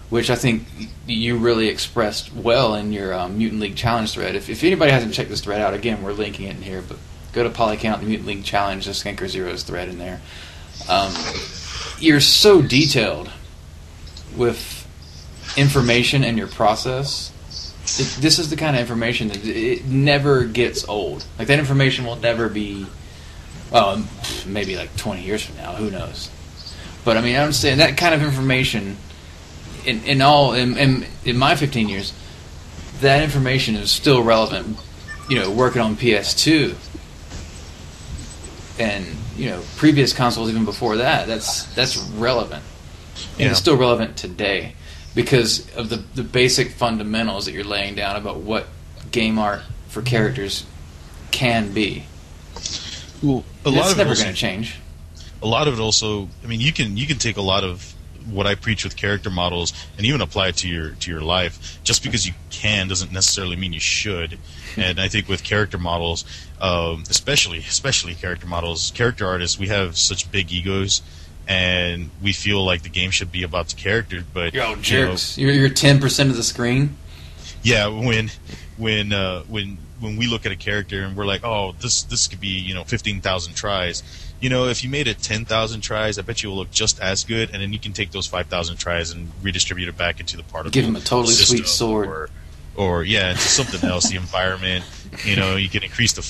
which I think you really expressed well in your Mutant League Challenge thread. If anybody hasn't checked this thread out, again, we're linking it in here, but go to Polycount, the Mutant League Challenge, the Skanker Zero's thread in there. You're so detailed with information and your process. This is the kind of information that it never gets old. Like, that information will never be, maybe like 20 years from now, who knows. But I mean, I'm saying that kind of information, in my 15 years, that information is still relevant. Working on PS2 and previous consoles even before that. That's relevant, and it's still relevant today because of the basic fundamentals that you're laying down about what game art for characters can be. Well, it's never going to change. A lot of it also, I mean, you can take a lot of what I preach with character models and even apply it to your life. Just because you can doesn't necessarily mean you should. And I think with character models, especially character models, character artists, we have such big egos, and we feel like the game should be about the character. But you're all jerks. You're 10% of the screen. Yeah, when we look at a character and we're like, oh, this could be 15,000 tries. If you made it 10,000 tries, I bet you will look just as good, and then you can take those 5,000 tries and redistribute it back into the part of give them a totally sweet sword, or into something else. The environment, you can increase the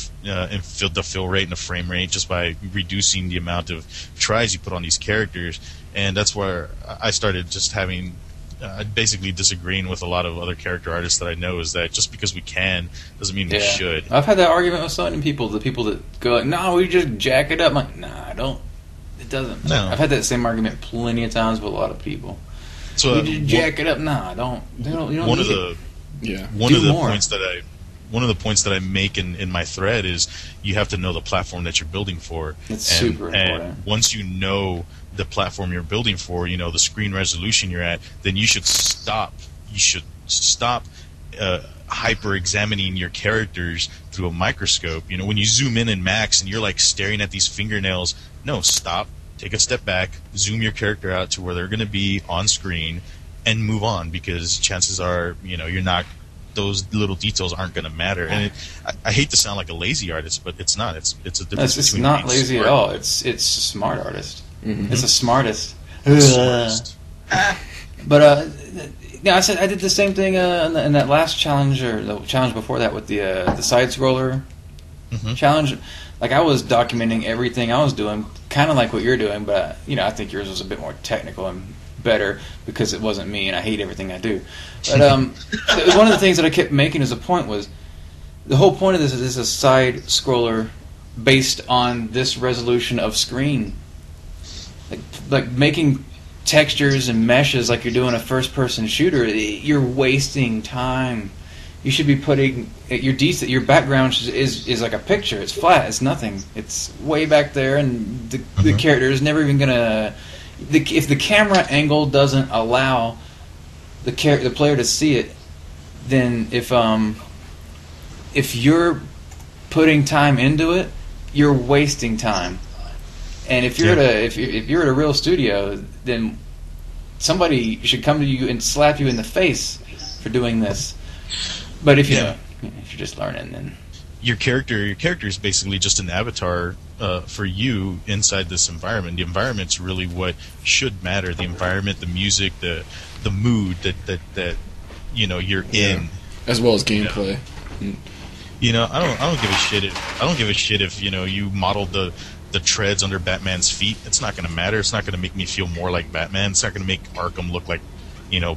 fill rate and the frame rate just by reducing the amount of tries you put on these characters, and that's where I started just having. Basically disagreeing with a lot of other character artists that I know is that just because we can doesn't mean we should. I've had that argument with so many people. The people that go like, "No, we just jack it up." I'm like, "Nah, I don't. It doesn't." No. I've had that same argument plenty of times with a lot of people. So you just jack it up. Nah, don't. You don't. One need of the it. One of the points that I make in my thread is you have to know the platform that you're building for. It's super important. And once you know the platform you're building for, the screen resolution you're at, then you should stop. You should stop hyper-examining your characters through a microscope. When you zoom in max and you're like staring at these fingernails, no, stop, take a step back, zoom your character out to where they're going to be on screen, and move on, because chances are, you're not. Those little details aren't going to matter. And I hate to sound like a lazy artist, but it's not. It's a difference. It's not lazy at all. It's a smart artist. Mm-hmm. It's the smartest. But I did the same thing in that last challenge, or the challenge before that with the side scroller challenge. Like, I was documenting everything I was doing, kind of like what you're doing, but I think yours was a bit more technical and better because it wasn't me, and I hate everything I do. But one of the things that I kept making as a point was the whole point of this is a side scroller based on this resolution of screen. Like making textures and meshes like you're doing a first-person shooter, you're wasting time you should be putting your background is like a picture. It's flat. It's nothing. It's way back there, and the character is never even gonna. If the camera angle doesn't allow the player to see it, then if you're putting time into it, you're wasting time. And if you're if you're at a real studio, then somebody should come to you and slap you in the face for doing this. But if if you're just learning, then your character is basically just an avatar for you inside this environment. The environment's really what should matter. The environment, the music, the mood that you're in, as well as gameplay. I don't give a shit if you modeled the treads under Batman's feet. It's not going to matter. It's not going to make me feel more like Batman. It's not going to make Arkham look like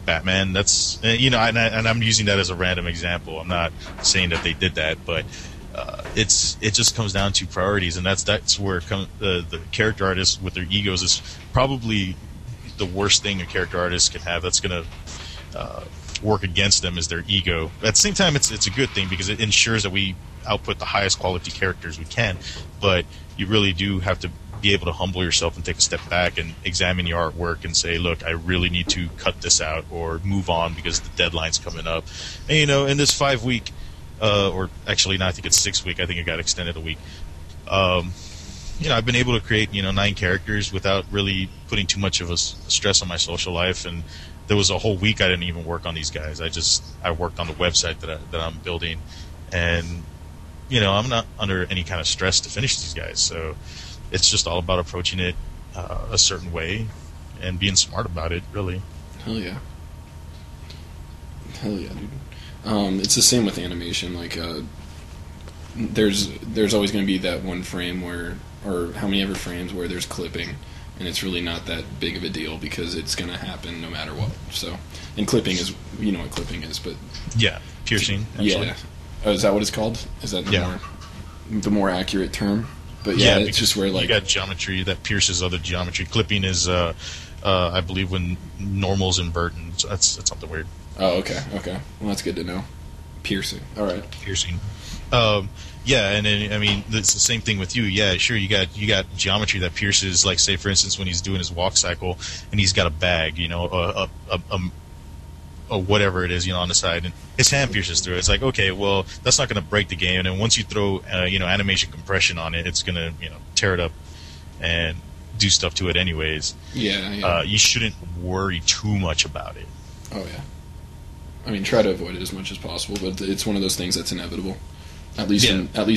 Batman. That's and I'm using that as a random example. I'm not saying that they did that, but it just comes down to priorities, and that's where the character artists with their egos is probably the worst thing a character artist can have. That's going to work against them is their ego. At the same time, it's a good thing because it ensures that we output the highest quality characters we can. But you really do have to be able to humble yourself and take a step back and examine your artwork and say, look, I really need to cut this out or move on because the deadline's coming up. And in this 5-week, or actually, no, I think it's 6-week. I think it got extended a week. I've been able to create 9 characters without really putting too much of a stress on my social life. And there was a whole week I didn't even work on these guys. I worked on the website that I'm building, and I'm not under any kind of stress to finish these guys. So it's just all about approaching it a certain way and being smart about it, really. Hell yeah, dude. It's the same with animation. Like, there's always going to be that one frame or how many ever frames where there's clipping, and it's really not that big of a deal because it's going to happen no matter what. So, and clipping is, what clipping is, but yeah, piercing. Actually. Yeah. Oh, is that what it's called? Is that the more accurate term? But yeah, it's just where you got geometry that pierces other geometry. Clipping is, I believe, when normals invert, and that's something weird. Oh, okay. Well, that's good to know. Piercing. All right. Piercing. Yeah, and then, I mean, it's the same thing with you. Yeah, sure, you got geometry that pierces, like, say, for instance, when he's doing his walk cycle, and he's got a bag, or whatever it is, on the side, and his hand pierces through it. It's like, okay, well, that's not going to break the game, and then once you throw, animation compression on it, it's going to, tear it up and do stuff to it anyways. Yeah. You shouldn't worry too much about it. Oh, yeah. I mean, try to avoid it as much as possible, but it's one of those things that's inevitable. At least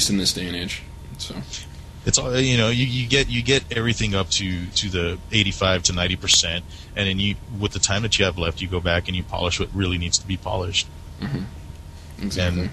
in this day and age. So it's all you get everything up to the 85 to 90%, and then with the time that you have left, you go back and you polish what really needs to be polished. Mm-hmm. Exactly. And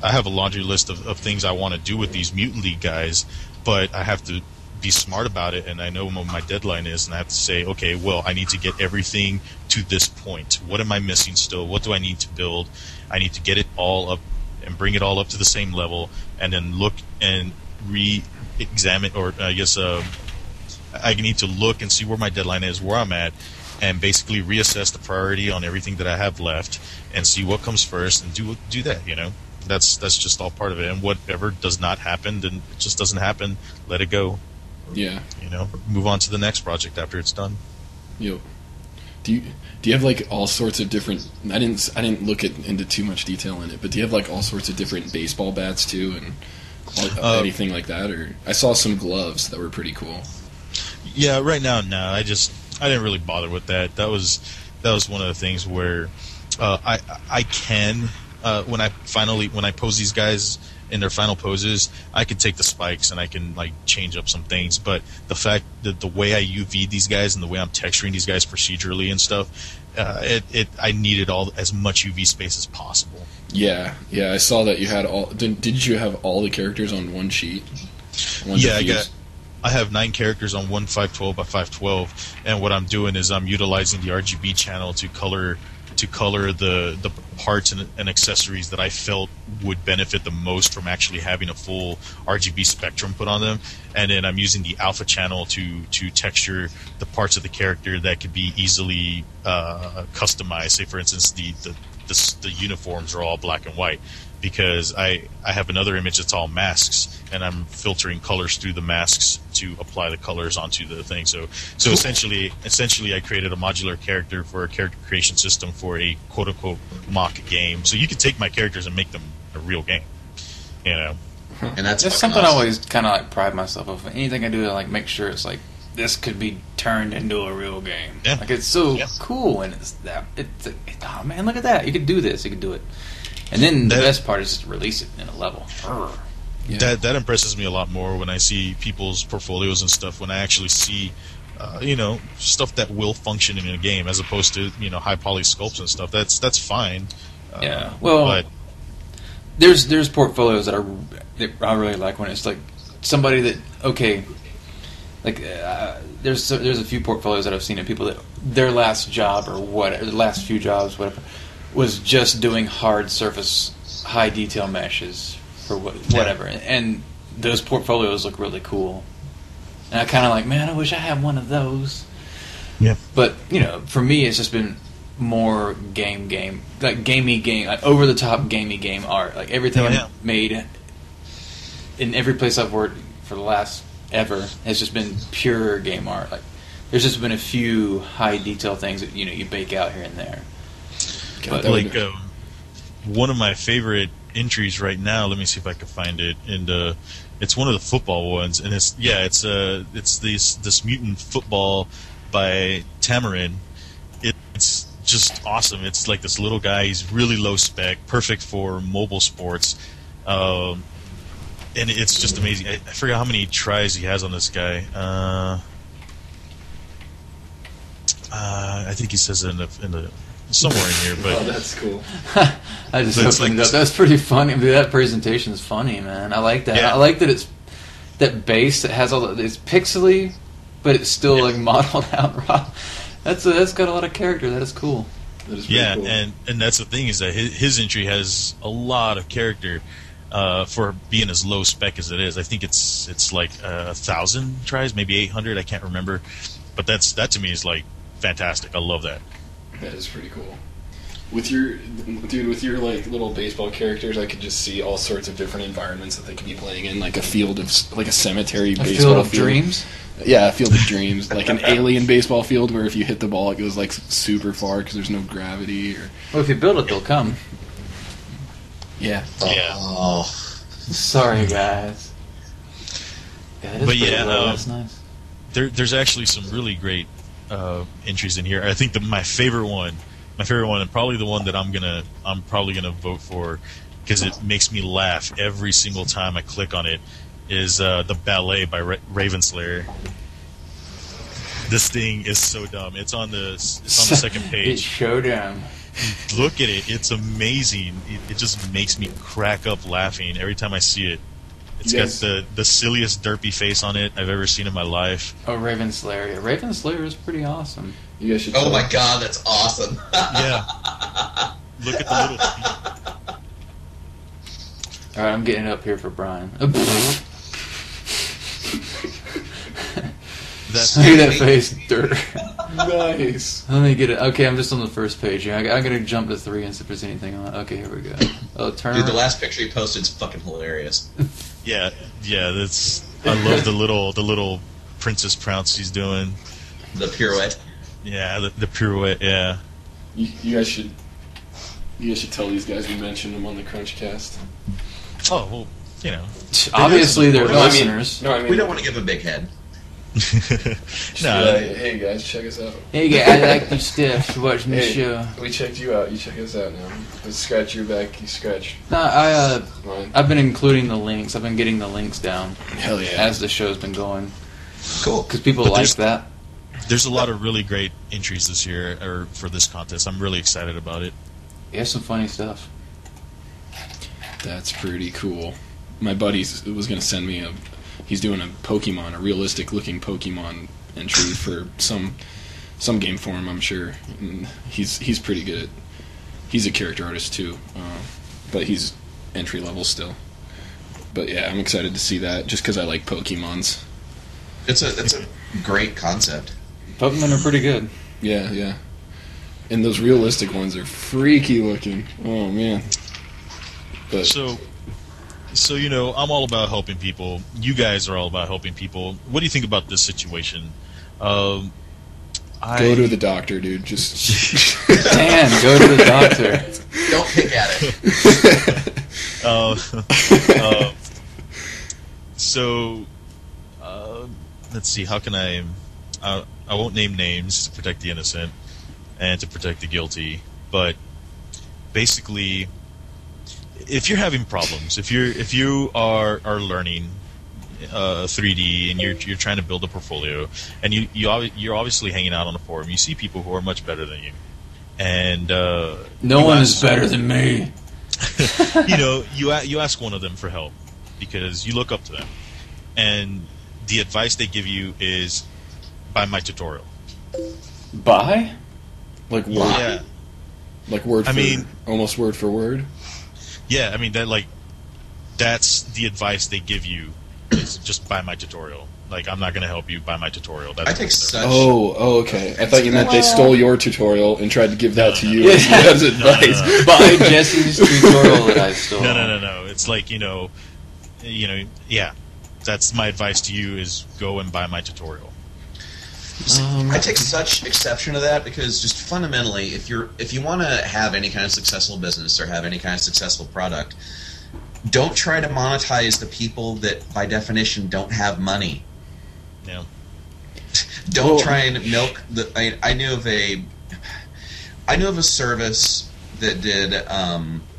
I have a laundry list of things I want to do with these Mutant League guys, but I have to be smart about it, and I know what my deadline is, and I have to say, okay, well, I need to get everything to this point. What am I missing still? What do I need to build? I need to get it all up and bring it all up to the same level, and then look and re-examine, or I guess I need to look and see where my deadline is, where I'm at, and basically reassess the priority on everything that I have left, and see what comes first, and do that. That's just all part of it. And whatever does not happen, then it just doesn't happen. Let it go. Yeah. Move on to the next project after it's done. Yep. Do you have like all sorts of different? I didn't look into too much detail in it, but do you have like all sorts of different baseball bats too, and anything like that? Or I saw some gloves that were pretty cool. Yeah, right now, no. I didn't really bother with that. That was one of the things where I can when I pose these guys in their final poses, I can take the spikes and I can like change up some things. But the fact that the way I UV these guys and the way I'm texturing these guys procedurally and stuff, I needed as much UV space as possible. Yeah. I saw that you had all. Did you have all the characters on one sheet? I have 9 characters on one 512 by 512, and what I'm doing is I'm utilizing the RGB channel to color the parts and accessories that I felt would benefit the most from actually having a full RGB spectrum put on them, and then I'm using the alpha channel to texture the parts of the character that could be easily customized. Say, for instance, the the uniforms are all black and white, because I have another image that's all masks, and I'm filtering colors through the masks to apply the colors onto the thing. So Cool. essentially, I created a modular character for a character creation system for a quote unquote mock game. So you could take my characters and make them a real game. You know. And that's That's fucking something I awesome. always kind of like pride myself of. Anything I do, I like make sure it's like this could be turned into a real game. Yeah. Like it's so Yeah. cool, and oh man, look at that! You could do this. You could do it. And then the That- best part is just release it in a level. Yeah. That impresses me a lot more when I see people's portfolios and stuff. When I actually see, stuff that will function in a game, as opposed to high poly sculpts and stuff. That's fine. Yeah. Well, but there's portfolios that I really like when it's like somebody that there's a few portfolios that I've seen of people that their last job or whatever, the last few jobs, whatever, was just doing hard surface, high detail meshes for whatever, and those portfolios look really cool. And I kind of like, man, I wish I had one of those. Yeah. But for me, it's just been more game, like gamey, like over the top gamey art. Like everything I've made in every place I've worked for the last ever has just been pure game art. Like there's just been a few high detail things that you bake out here and there. God, But like one of my favorite entries right now. Let me see if I can find it. And it's one of the football ones, and it's this mutant football by Tamarin. It's just awesome. It's like this little guy. He's really low spec, perfect for mobile sports, and it's just amazing. I forgot how many tries he has on this guy. I think he says it in the somewhere in here, but Oh, that's cool. I just But it's opened like- it up. That's pretty funny. Dude, that presentation's funny, man. I like that. Yeah. I like that it's that base that has all the, it's pixely, but it's still like modeled out raw. That's got a lot of character. That is cool. That is pretty yeah, cool. and that's the thing, is that his entry has a lot of character for being as low spec as it is. I think it's like 1,000 tries, maybe 800. I can't remember, but that to me is like fantastic. I love that. That is pretty cool. With your like little baseball characters, I could just see all sorts of different environments that they could be playing in, like a field of like a cemetery A baseball field of dreams. Yeah, a field of dreams, like an alien baseball field where if you hit the ball, it goes like super far because there's no gravity. Or Well, if you build it, they'll come. yeah, Yeah. Oh, Sorry, guys. Yeah, that is But pretty yeah, low. That's nice. There's actually some really great entries in here. I think my favorite one, and probably the one that I'm probably gonna vote for, because it makes me laugh every single time I click on it, is the Ballet by Ravenslayer. This thing is so dumb. It's on the second It's page. showdown. Look at it. It's amazing. It just makes me crack up laughing every time I see it. It's Yes. got the silliest derpy face on it I've ever seen in my life. Oh, Ravenslayer. Yeah, Ravenslayer is pretty awesome. you guys should. oh my god, that's awesome. Yeah. Look at the little feet. All right, I'm getting it up here for Brian. That's Look at that face, dirt. Nice. Let me get it. Okay, I'm just on the first page here. I'm gonna jump to 3 and see if there's anything on it. Okay, here we go. Oh, turn Dude, the around. last picture he posted is fucking hilarious. yeah. That's. I love the little princess prounce he's doing. The pirouette. Yeah, the pirouette. Yeah. You guys should tell these guys we mentioned them on the CrunchCast. Oh well, you know. Obviously, they're No, I mean- listeners. No, I mean We don't want to give a big head. just be No. like, hey guys, check us out. Hey, guys, I like you stiff watching the Hey, show. we checked you out. You check us out now. Let's scratch your back. You scratch No, mine. I've been including the links. I've been getting the links down Hell yeah. as the show's been going Cool. because people But like there's- that. There's a lot of really great entries this year, or for this contest. I'm really excited about it. Yeah, some funny stuff. That's pretty cool. My buddy was going to send me he's doing a Pokemon, a realistic looking Pokemon entry for some game form, I'm sure. And he's pretty good he's a character artist too, but he's entry level still. But yeah, I'm excited to see that just because I like Pokemons. It's a great concept. Pokemon are pretty good. Yeah, yeah. And those realistic ones are freaky looking. Oh man. But So you know, I'm all about helping people. You guys are all about helping people. What do you think about this situation? go to the doctor, dude. Just Dan, go to the doctor. Don't pick at it. So, let's see. How can I won't name names to protect the innocent and to protect the guilty. But basically, if you're having problems, if you are learning 3D and you're trying to build a portfolio, and you're obviously hanging out on a forum, you see people who are much better than you, and no one is better than me. You know, you ask one of them for help because you look up to them, and the advice they give you is buy my tutorial. Buy? like word, Yeah, like word. I for, mean- almost word for word. yeah. I mean that's the advice they give you is just buy my tutorial. Like, I'm not going to help you buy my tutorial. That's I take such. Oh, okay. I thought you meant they stole your tutorial and tried to give that to you Yeah. as advice. No. Buy Jesse's tutorial that I stole. No. It's like, you know, yeah. That's my advice to you is go and buy my tutorial. I take such exception to that because just fundamentally, if you want to have any kind of successful business or have any kind of successful product, don't try to monetize the people that by definition don't have money. Yeah. Don't try and milk the. I knew of a service that did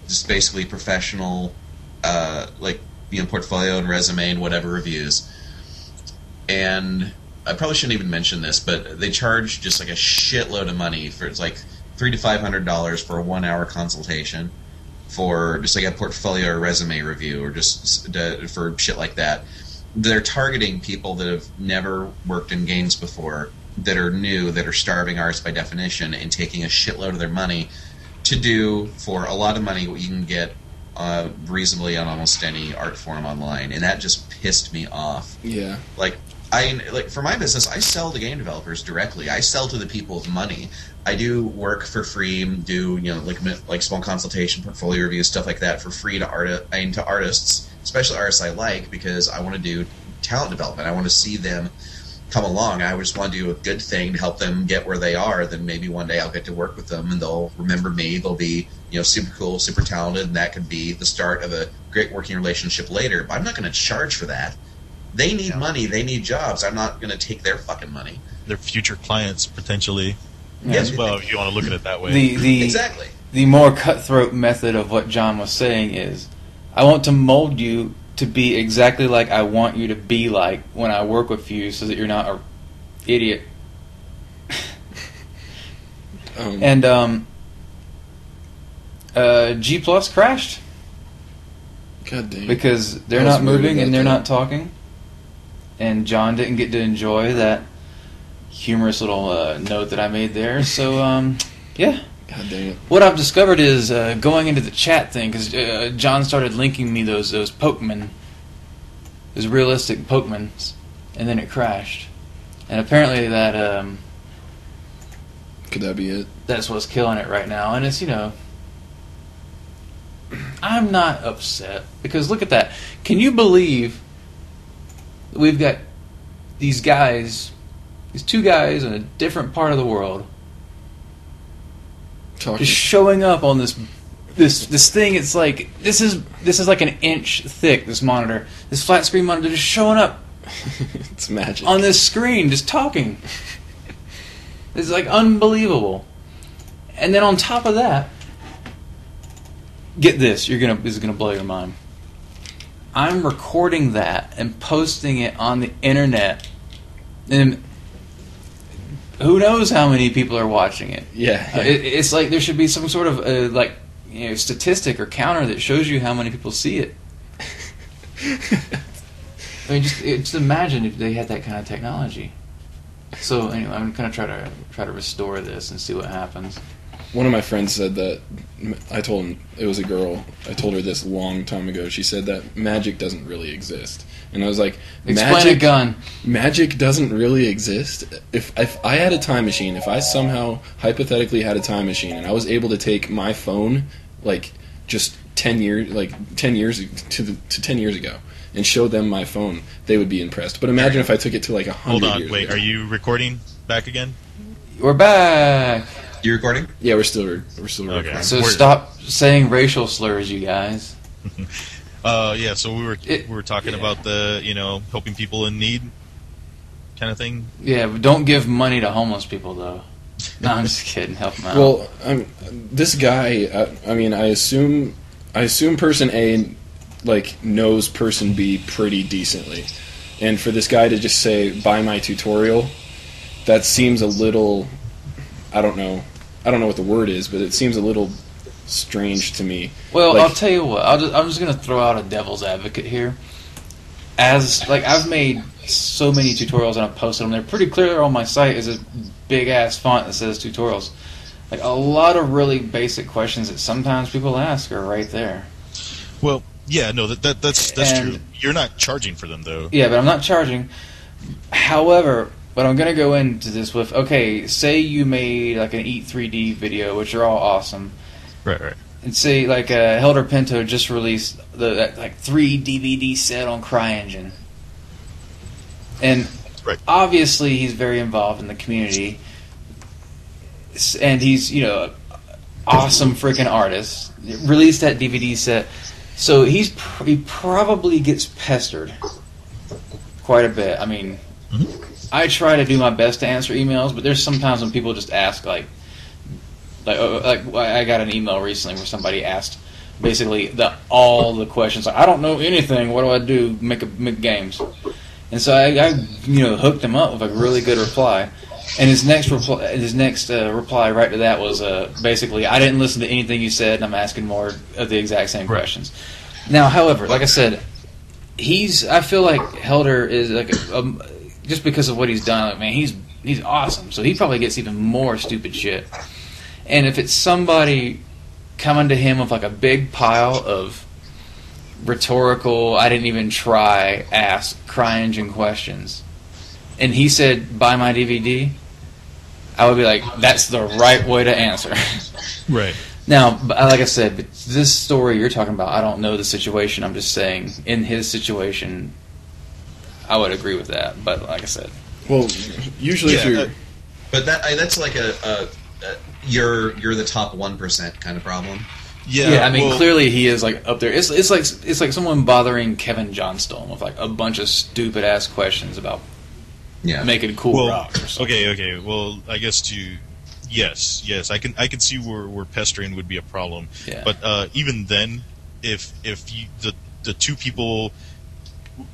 just basically professional, portfolio and resume and whatever reviews. And I probably shouldn't even mention this, but they charge just like a shitload of money for it's like $300 to $500 for a 1 hour consultation for just like a portfolio or resume review or just for shit like that. They're targeting people that have never worked in games before, that are new, that are starving artists by definition, and taking a shitload of their money to do for a lot of money what you can get reasonably on almost any art form online, and that just pissed me off. Yeah. Like for my business, I sell to game developers directly. I sell to the people with money. I do work for free, do like small consultation, portfolio reviews, stuff like that for free to artists, especially artists I like, because I want to do talent development. I want to see them come along. I just want to do a good thing to help them get where they are. Then maybe one day I'll get to work with them and they'll remember me. They'll be super cool, super talented, and that could be the start of a great working relationship later. But I'm not going to charge for that. They need money. They need jobs. I'm not going to take their fucking money. They're future clients, potentially, Yeah. as well, if you want to look at it that way. Exactly. The more cutthroat method of what John was saying is, I want to mold you to be exactly like I want you to be like when I work with you, so that you're not an idiot. And G Plus crashed God damn. because they're I was not worried moving about and they're that. not talking, and John didn't get to enjoy that humorous little note that I made there. So yeah. God dang it. What I've discovered is going into the chat thing, because John started linking me those Pokemon, those realistic Pokemons, and then it crashed. And apparently that Could that be it? that's what's killing it right now. And it's, I'm not upset, because look at that. Can you believe we've got these two guys in a different part of the world, Talking. just showing up on this thing? It's like this is like an inch thick, this monitor, this flat screen monitor, just showing up It's magic. on this screen, just talking. It's like unbelievable. And then on top of that, get this, this is gonna blow your mind. I'm recording that and posting it on the internet, and who knows how many people are watching it. Yeah. It's like there should be some sort of statistic or counter that shows you how many people see it. I mean, just imagine if they had that kind of technology. So anyway, I'm gonna try to restore this and see what happens. one of my friends said that. I told him it was a girl. I told her this a long time ago. She said that magic doesn't really exist, and I was like, Explain a gun. Magic doesn't really exist. If I had a time machine, if I somehow hypothetically had a time machine, and I was able to take my phone, like just 10 years to 10 years ago, and show them my phone, they would be impressed. But imagine if I took it to like 100 years. Hold on, wait. ago. Are you recording back again? We're back. You recording? Yeah, we're still recording. So stop saying racial slurs, you guys. Yeah. So we were talking about the helping people in need kind of thing. Yeah, but don't give money to homeless people though. No, I'm just kidding. Help them out. Well, this guy. I assume person A like knows person B pretty decently, and for this guy to just say buy my tutorial, that seems a little. I don't know what the word is, but it seems a little strange to me. Well, like, I'll tell you what. I'm just gonna throw out a devil's advocate here. As like I've made so many tutorials and I've posted them. They're pretty clear on my site. Is a big ass font that says tutorials. Like a lot of really basic questions that sometimes people ask are right there. Well, yeah, no, that's true. You're not charging for them though. Yeah, but I'm not charging. However. But I'm going to go into this with, okay, say you made like an Eat 3D video, which are all awesome. Right. And say like Helder Pinto just released that like 3 DVD set on CryEngine. And obviously he's very involved in the community. And he's, awesome freaking artist. Released that DVD set. So he probably gets pestered quite a bit. I mean... Mm-hmm. I try to do my best to answer emails, but there's sometimes when people just ask, like I got an email recently where somebody asked basically all the questions. Like, I don't know anything. What do I do? Make games. And so I hooked him up with a really good reply. And his next reply right to that was basically, I didn't listen to anything you said, and I'm asking more of the exact same questions. Now, however, like I said, I feel like Helder is like just because of what he's done, like, man, he's awesome. So he probably gets even more stupid shit. And if it's somebody coming to him with like a big pile of rhetorical, I didn't even try, ask CryEngine questions, and he said, buy my DVD, I would be like, that's the right way to answer. Right. Now, like I said, but this story you're talking about, I don't know the situation. I'm just saying, in his situation, I would agree with that. But like I said, well, usually if you're, but that's like you're the top 1% kind of problem. Yeah, I mean, clearly he is like up there. It's like someone bothering Kevin Johnstone with like a bunch of stupid ass questions about making cool rocks or something. Okay. Well, I guess yes, I can see where pestering would be a problem. Yeah. But even then, if the two people,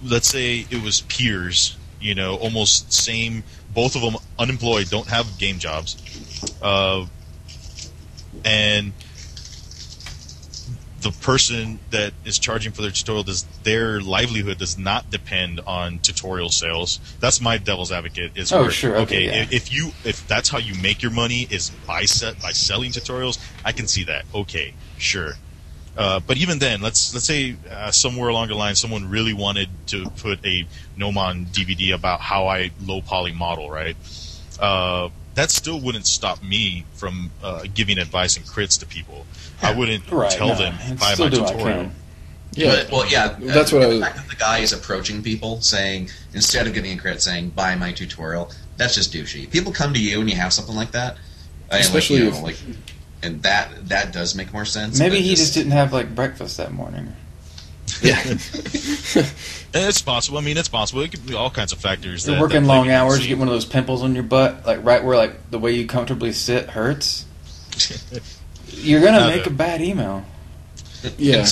let's say it was peers, almost same, both of them unemployed, don't have game jobs, and the person that is charging for their tutorial, their livelihood does not depend on tutorial sales. That's my devil's advocate. Sure. Okay, if that's how you make your money is by selling tutorials, I can see that. Okay, sure. But even then, let's say somewhere along the line, someone really wanted to put a Gnomon DVD about how I low poly model, right? That still wouldn't stop me from giving advice and crits to people. I wouldn't tell them buy my tutorial. Yeah, that's what the fact that the guy is approaching people saying, instead of giving a crit, saying buy my tutorial. That's just douchey. People come to you and you have something like that, especially and that does make more sense. Maybe he just didn't have like breakfast that morning. Yeah, it's possible. I mean, it's possible. It could be all kinds of factors. You're working long hours. You get one of those pimples on your butt, like right where like the way you comfortably sit hurts. You're gonna make a bad email. Yeah,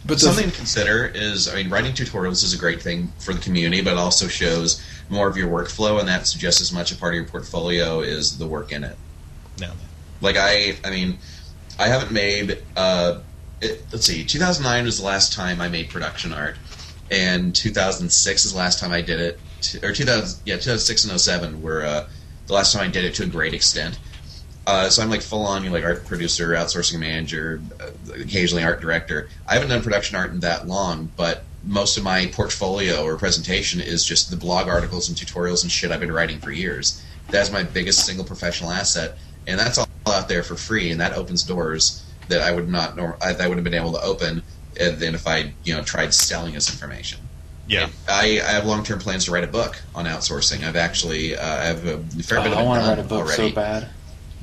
but something to consider is, writing tutorials is a great thing for the community, but it also shows more of your workflow, and that's just as much a part of your portfolio as the work in it. No. Like I haven't made. Let's see, 2009 was the last time I made production art, and 2006 is the last time I did it. 2006 and 07 were the last time I did it to a great extent. So I'm like full on, like art producer, outsourcing manager, occasionally art director. I haven't done production art in that long, but most of my portfolio or presentation is just the blog articles and tutorials and shit I've been writing for years. That's my biggest single professional asset, and that's all out there for free, and that opens doors that I would not I wouldn't have been able to open than if I tried selling this information. Yeah, I have long-term plans to write a book on outsourcing. I've actually I have a fair bit of it I want to done write a book already. so bad.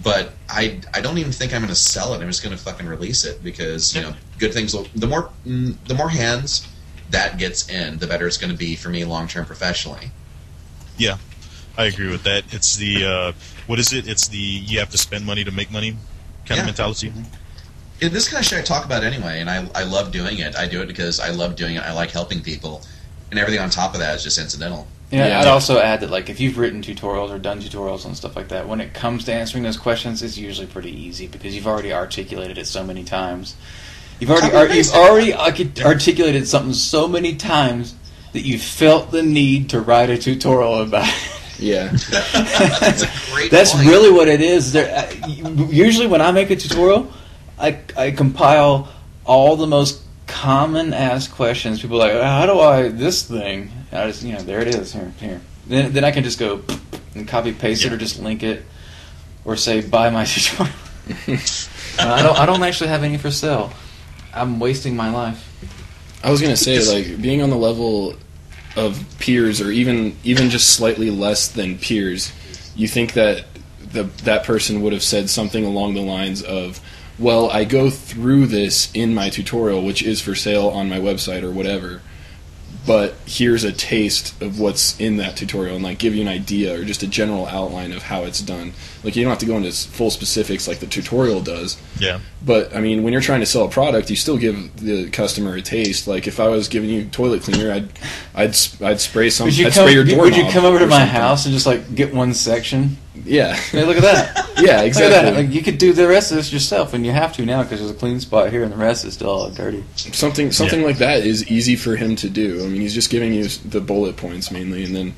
But I don't even think I'm going to sell it. I'm just going to fucking release it because good things will. The more hands that gets in, the better it's going to be for me long-term professionally. Yeah, I agree with that. It's the what is it? It's the you have to spend money to make money kind of mentality. This kind of shit I talk about anyway, and I love doing it. I do it because I love doing it. I like helping people, and everything on top of that is just incidental. Yeah, I'd also add that, like, if you've written tutorials or done tutorials and stuff like that, when it comes to answering those questions, it's usually pretty easy because you've already articulated it so many times. You've already articulated something so many times that you felt the need to write a tutorial about it. Yeah. That's a great That's point. really what it is. Usually when I make a tutorial, I compile all the most common asked questions. People are like, how do I this thing? I just there it is here. Then I can just go and copy paste it or just link it or say buy my tutorial. I don't actually have any for sale. I'm wasting my life. I was gonna say, like, being on the level of peers, or even just slightly less than peers, you think that that person would have said something along the lines of, well, I go through this in my tutorial, which is for sale on my website or whatever, but here's a taste of what's in that tutorial, and like give you an idea or just a general outline of how it's done. Like, you don't have to go into full specifics like the tutorial does. Yeah. But I mean, when you're trying to sell a product, you still give the customer a taste. Like, if I was giving you toilet cleaner, I'd spray some. I'd spray your doorknob. Would you come over to or my something. house and just like get one section? Yeah. Hey, look at that. Yeah, exactly. Look at that. Like, you could do the rest of this yourself, and you have to now because there's a clean spot here, and the rest is still all dirty. Something like that is easy for him to do. I mean, he's just giving you the bullet points mainly, and then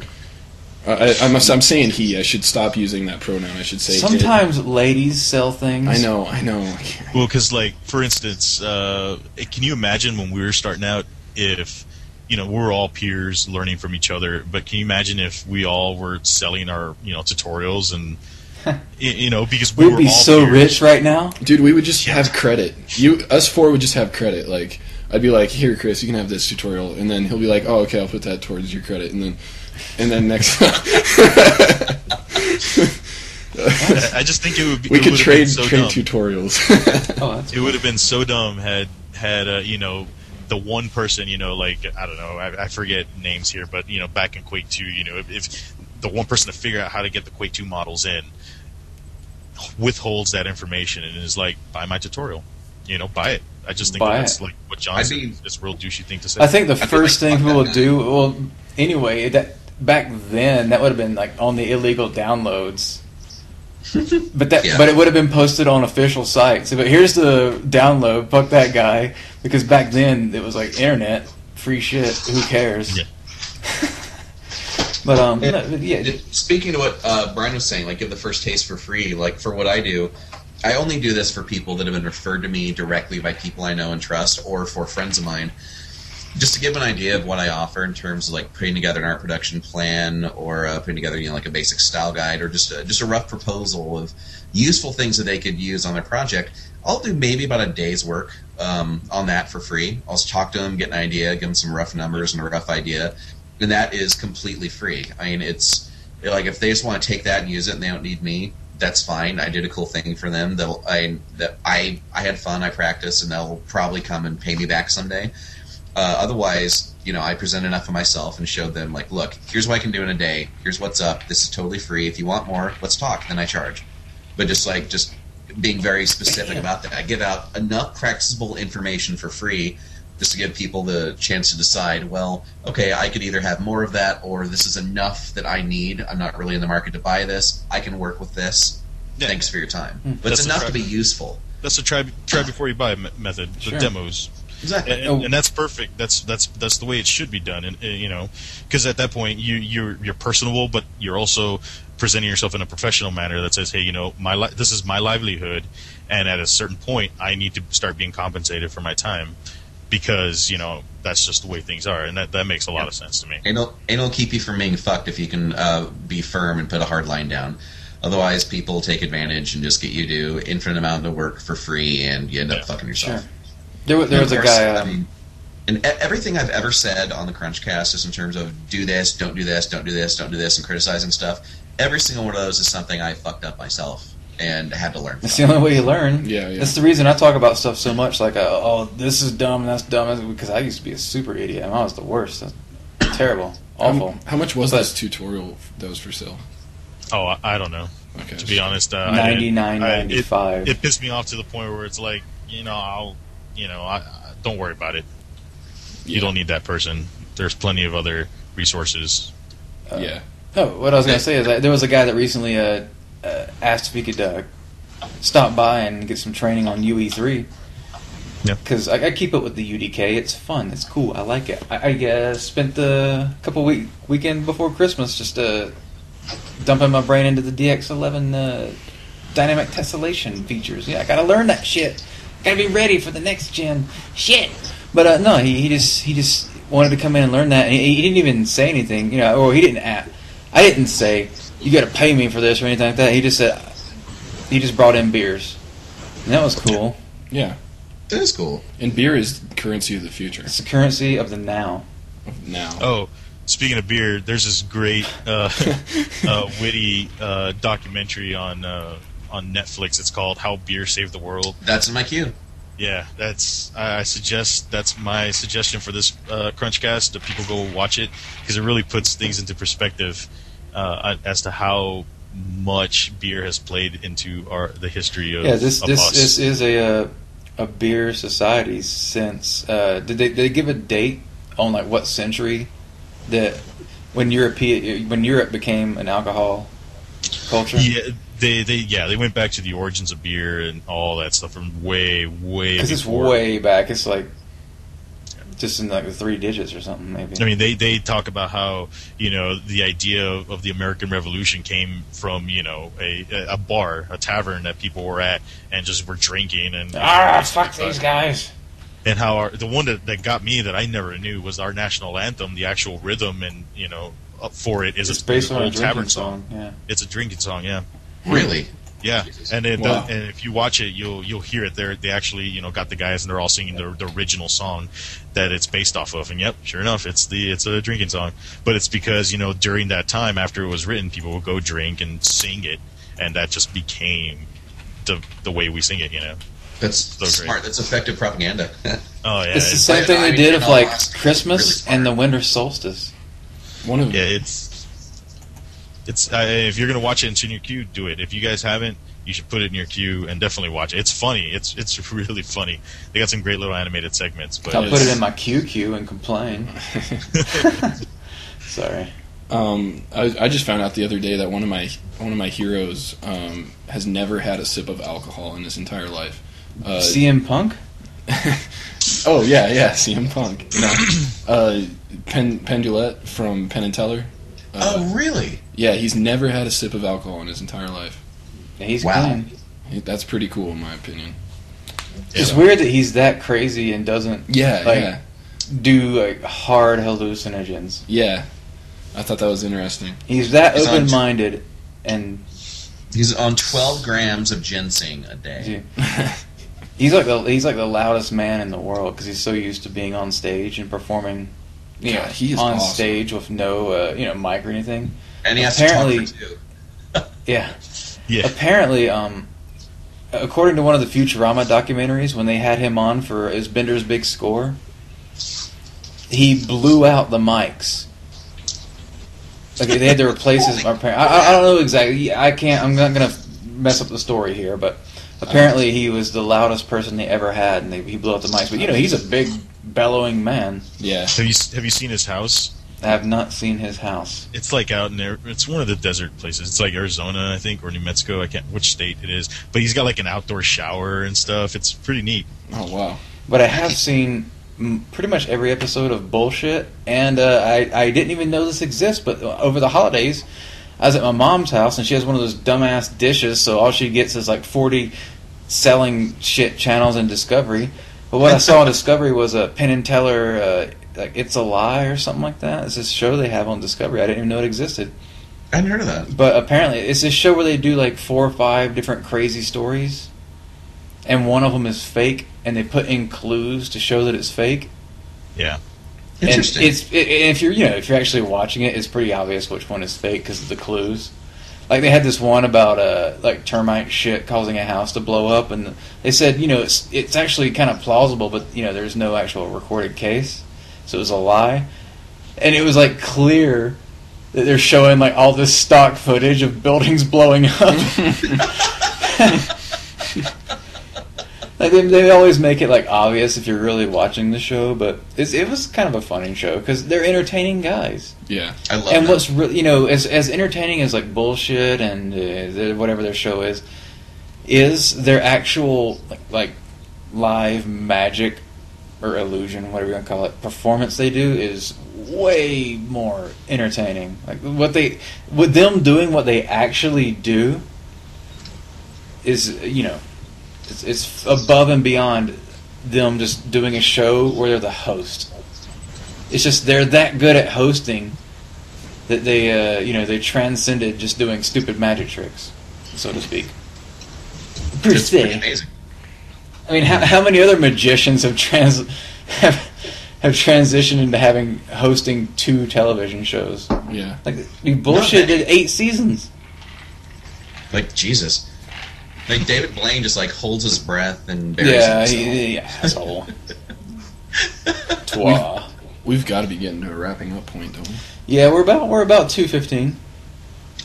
I'm saying he. I should stop using that pronoun. I should say Sometimes ladies sell things. I know. Well, because, like, for instance, can you imagine when we were starting out, if, we're all peers learning from each other, but can you imagine if we all were selling our, tutorials and, because We'd be all so peers. rich right now. Dude, we would just have credit. Us four would just have credit. Like, I'd be like, here, Chris, you can have this tutorial, and then he'll be like, oh, okay, I'll put that towards your credit, and then next. I just think it would be. We could trade so tutorials. Oh, that's It would have been so dumb had the one person, like, I don't know, I forget names here, but back in Quake 2, if the one person to figure out how to get the Quake 2 models in withholds that information and is like, buy my tutorial, buy it. I just think that's like what John said. It's a real douchey thing to say. I think the first thing people would do. Well, anyway, that back then that would have been like on the illegal downloads. But it would have been posted on official sites. But here's the download. Fuck that guy. Because back then it was like internet, free shit. Who cares? Yeah. But Speaking to what Brian was saying, like, give the first taste for free. Like, for what I do, I only do this for people that have been referred to me directly by people I know and trust, or for friends of mine. Just to give an idea of what I offer in terms of, like, putting together an art production plan, or putting together, like, a basic style guide, or just a rough proposal of useful things that they could use on their project. I'll do maybe about a day's work on that for free. I'll just talk to them, get an idea, give them some rough numbers and a rough idea, and that is completely free. I mean, it's like, if they just want to take that and use it and they don't need me, that's fine. I did a cool thing for them. I had fun. I practiced, and they'll probably come and pay me back someday. Otherwise, I present enough of myself and showed them, like, look, here's what I can do in a day. Here's what's up. This is totally free. If you want more, let's talk. Then I charge. But just being very specific about that. I give out enough practicable information for free just to give people the chance to decide, well, okay, I could either have more of that, or this is enough that I need. I'm not really in the market to buy this. I can work with this. Yeah. Thanks for your time. But it's enough to be useful. That's a try before you buy method. The demos. Exactly. And that's perfect. That's the way it should be done. And you know, because at that point you're personable, but you're also presenting yourself in a professional manner that says, hey, you know, this is my livelihood, and at a certain point, I need to start being compensated for my time, because you know that's just the way things are, and that makes a lot of sense to me. It'll keep you from being fucked if you can be firm and put a hard line down. Otherwise, people take advantage and just get you to do infinite amount of work for free, and you end up fucking yourself. Sure. There was a guy. I mean, and everything I've ever said on the CrunchCast is in terms of do this, don't do this, don't do this, don't do this, and criticizing stuff. Every single one of those is something I fucked up myself and had to learn from. It's the only way you learn. Yeah. That's the reason I talk about stuff so much. Like, oh, this is dumb, and that's dumb, because I used to be a super idiot. I was the worst. That's terrible, awful. How much was this tutorial that was for sale? Oh, I don't know. Okay. To be honest, $99.95. It pissed me off to the point where it's like, you know, I don't worry about it. You don't need that person. There's plenty of other resources. Yeah. Oh, what I was going to say is that there was a guy that recently asked if he could stop by and get some training on UE3. Yeah. Because I keep up with the UDK. It's fun. It's cool. I like it. I spent the couple weekend before Christmas just dumping my brain into the DX11 dynamic tessellation features. Yeah, I got to learn that shit. Got to be ready for the next gen shit. But no, he just wanted to come in and learn that. And he didn't even say anything, you know, or he didn't I didn't say, you got to pay me for this or anything like that. He just said, he just brought in beers. And that was cool. Yeah. That is cool. And beer is currency of the future. It's the currency of the now. Now. Oh, speaking of beer, there's this great, witty documentary on Netflix. It's called "How Beer Saved the World." That's in my queue. Yeah, that's my suggestion for this CrunchCast, that people go watch it, because it really puts things into perspective as to how much beer has played into the history of this us. is a beer society since did they give a date on like what century that when Europe became an alcohol culture? Yeah, they went back to the origins of beer and all that stuff from way because it's before. way back. It's like just in like the 3 digits or something maybe. I mean, they talk about how, you know, the idea of the American Revolution came from, you know, a bar, a tavern that people were at and just were drinking and fuck these guys. And how the one that got me that I never knew was our national anthem. The actual rhythm and, you know, up for it is it's based on a old drinking tavern song. Yeah, it's a drinking song. Yeah. Really? Yeah, Jesus. and Wow. and if you watch it, you'll hear it. They actually, you know, got the guys and they're all singing the original song that it's based off of. And yep, sure enough, it's a drinking song. But it's because, you know, during that time after it was written, people would go drink and sing it, and that just became the way we sing it. You know, That's So great. smart. That's effective propaganda. oh yeah, it's the same thing they I mean, did in of all like honesty, Christmas really and the smart. winter solstice. One of yeah, it's if you're gonna watch it and it's in your queue, do it. If you guys haven't, you should put it in your queue and definitely watch it. It's funny. It's really funny. They got some great little animated segments. But I'll put it in my QQ and complain. Sorry. I just found out the other day that one of my heroes has never had a sip of alcohol in his entire life. CM Punk? Oh yeah, CM Punk. No, Pendulette from Penn and Teller. Oh, really? Yeah, he's never had a sip of alcohol in his entire life. He's Wow. clean. That's pretty cool in my opinion. It's weird that he's that crazy and doesn't Yeah. do like hard hallucinogens. Yeah. I thought that was interesting. He's that He's on- open-minded and He's on 12 grams of ginseng a day. he's like the loudest man in the world because he's so used to being on stage and performing, you know, God, he is on awesome. stage with no mic or anything. And he has Apparently- to talk for 2. Yeah. yeah, Apparently, according to one of the Futurama documentaries, when they had him on for his Bender's Big Score, he blew out the mics. Okay, they had to replace his. I don't know exactly. I can't. I'm not gonna mess up the story here, but apparently he was the loudest person they ever had, and he blew out the mics. But you know, he's a big bellowing man. Yeah. have you seen his house? I have not seen his house. It's like out in there. It's one of the desert places. It's like Arizona, I think, or New Mexico. I can't which state it is. But he's got like an outdoor shower and stuff. It's pretty neat. Oh wow. but I have seen pretty much every episode of Bullshit, and I didn't even know this exists, but over the holidays, I was at my mom's house, and she has one of those dumbass dishes, so all she gets is like 40 selling shit channels in Discovery. But what I saw on Discovery was a Penn and Teller, like It's a Lie or something like that. It's this show they have on Discovery. I didn't even know it existed. I hadn't heard of that. But apparently, it's this show where they do like 4 or 5 different crazy stories, and one of them is fake, and they put in clues to show that it's fake. Yeah. Interesting. And if you're actually watching it, it's pretty obvious which one is fake because of the clues. Like they had this one about like termite shit causing a house to blow up, and they said it's actually kind of plausible, but there's no actual recorded case, so it was a lie. And it was like clear that they're showing like all this stock footage of buildings blowing up. Like they always make it like obvious if you're really watching the show, but it was kind of a funny show because they're entertaining guys. Yeah, I love And that. what's really as entertaining as like Bullshit and whatever their show is their actual like live magic or illusion, whatever you want to call it, performance they do is way more entertaining. Like with them doing what they actually do is it's above and beyond them just doing a show where they're the host. It's just they're that good at hosting that they transcended just doing stupid magic tricks, so to speak. Per It's pretty se. amazing. I mean, how many other magicians have transitioned into hosting 2 television shows? yeah. Like Bullshit many. did 8 seasons. Like, Jesus. Like, David Blaine just, like, holds his breath and buries himself. Asshole. Twa. We've got to be getting to a wrapping up point, don't we? Yeah, we're about 2:15.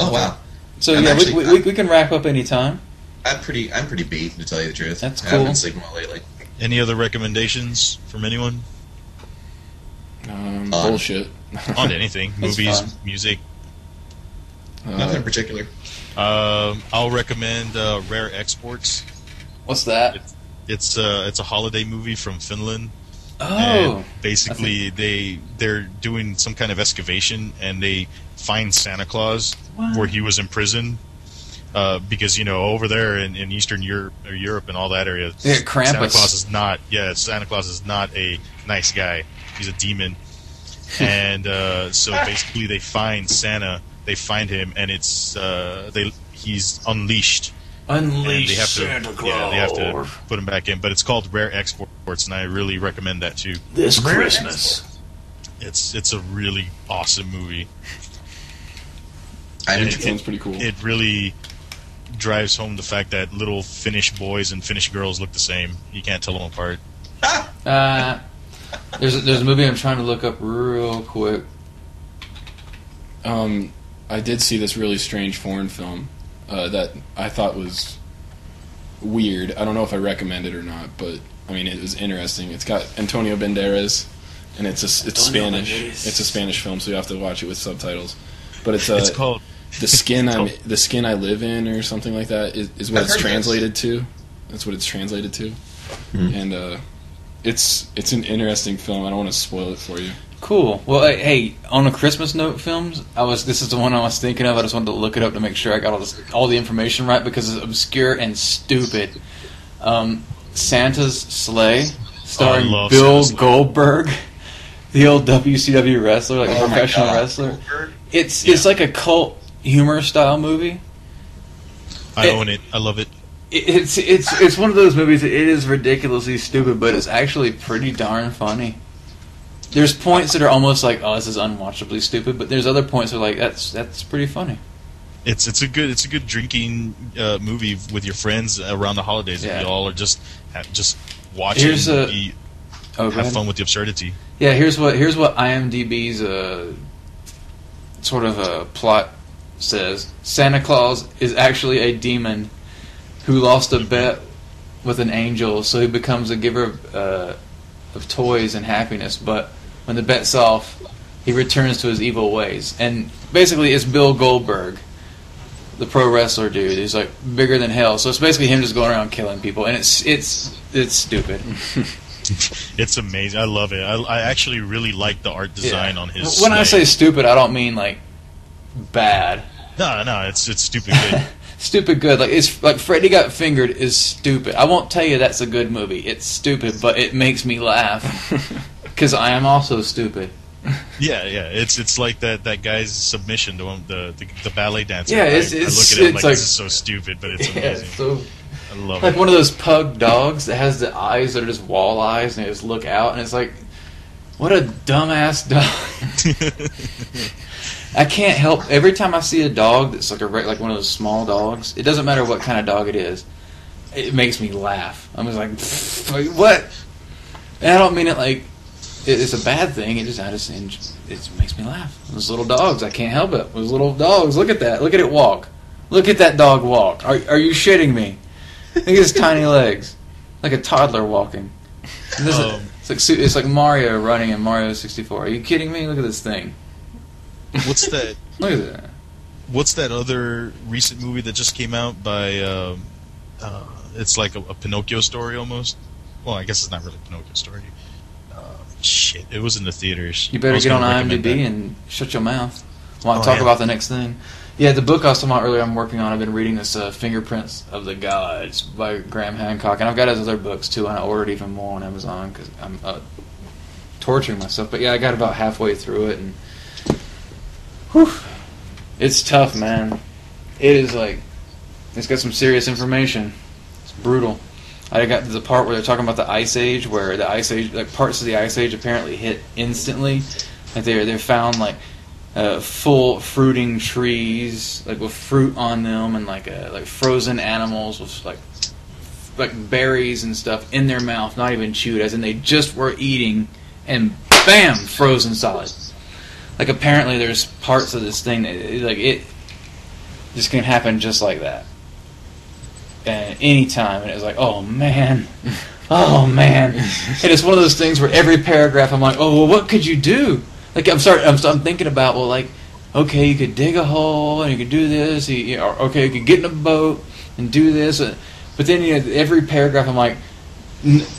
Oh, wow. So I'm yeah, actually- we can wrap up any time. I'm pretty beat, to tell you the truth. That's I haven't cool. been sleeping well lately. Any other recommendations from anyone Bullshit. on anything? It's Movies, fun. music. Nothing in particular. I'll recommend Rare Exports. What's that? It's a holiday movie from Finland. Oh, And basically they're doing some kind of excavation and they find Santa Claus What? where he was in prison. Because over there in Eastern Europe and all that area, Yeah, Krampus. Santa Claus is not a nice guy. He's a demon. And so basically they find Santa, they find him, and he's unleashed. And they have to, Santa Claus. yeah, they have to put him back in. But it's called Rare Exports, and I really recommend that too. This Christmas. It's a really awesome movie. I'm And interested. Sounds pretty cool. It really drives home the fact that little Finnish boys and Finnish girls look the same. You can't tell them apart. There's a movie I'm trying to look up real quick. I did see this really strange foreign film that I thought was weird. I don't know if I recommend it or not, but I mean it was interesting. It's got Antonio Banderas, and it's Spanish. Banderas. It's a Spanish film, so you have to watch it with subtitles. But It's called the skin I live in, or something like that, is what I've it's heard of translated to. That's what it's translated to, and it's an interesting film. I don't want to spoil it for you. Cool. Well, hey, on a Christmas note, films. This is the one I was thinking of. I just wanted to look it up to make sure I got all the information right because it's obscure and stupid. Santa's Sleigh, starring love Bill Santa's Sleigh. Goldberg, the old WCW wrestler, like a Oh my professional God. wrestler. Goldberg? It's like a cult humor style movie. I own it. I love it. It's one of those movies that it is ridiculously stupid, but it's actually pretty darn funny. There's points that are almost like, oh, this is unwatchably stupid, but there's other points that are like, that's pretty funny. It's a good drinking movie with your friends around the holidays. Yeah. If you all are just watching. Here's a- Oh, go have ahead. fun with the absurdity. Yeah, here's what IMDb's sort of a plot says. Santa Claus is actually a demon who lost a bet with an angel, so he becomes a giver of toys and happiness. But when the bet's off, he returns to his evil ways. And basically, it's Bill Goldberg, the pro wrestler dude. He's like bigger than hell. So it's basically him just going around killing people, and it's stupid. It's amazing. I love it. I actually really like the art design on his. When I say stupid, I don't mean like bad. No, it's stupid good. Stupid good. Like it's like Freddy Got Fingered is stupid. I won't tell you that's a good movie. It's stupid, but it makes me laugh because I am also stupid. Yeah. It's like that guy's submission to him, the ballet dancer. Yeah, I look at him like this is so stupid, but it's amazing. So, I love like it. one of those pug dogs that has the eyes that are just wall eyes and they just look out, and it's like, what a dumbass dog. I can't help every time I see a dog that's like one of those small dogs. It doesn't matter what kind of dog it is. It makes me laugh. I'm just like what? And I don't mean it like it's a bad thing. It makes me laugh. Those little dogs, I can't help it. Those little dogs, look at that. Look at it walk. Look at that dog walk. Are you shitting me? Look at his tiny legs, like a toddler walking. It's like Mario running in Mario 64. Are you kidding me? Look at this thing. What's that? Look at that. What's that other recent movie that just came out by? It's like a Pinocchio story almost. Well, I guess it's not really a Pinocchio story. Shit, it was in the theaters. You better get on IMDb and shut your mouth. Want to talk about the next thing? Yeah, the book I was talking about earlier I'm working on, I've been reading this Fingerprints of the Gods by Graham Hancock, and I've got his other books too, and I ordered even more on Amazon because I'm torturing myself. But yeah, I got about halfway through it, and whew, it's tough, man. It is like, it's got some serious information. It's brutal. I got to the part where they're talking about the Ice Age, where the Ice Age, like parts of the Ice Age apparently hit instantly. Like they found like full fruiting trees, like with fruit on them, and like frozen animals with like berries and stuff in their mouth, not even chewed, as in they just were eating, and bam, frozen solid. Like apparently there's parts of this thing that it just can happen just like that. And anytime, and it was like, oh man. And it's one of those things where every paragraph I'm like, oh well, what could you do? Like I'm thinking about, well, like, okay, you could dig a hole and you could do this, or okay, you could get in a boat and do this, but then every paragraph I'm like,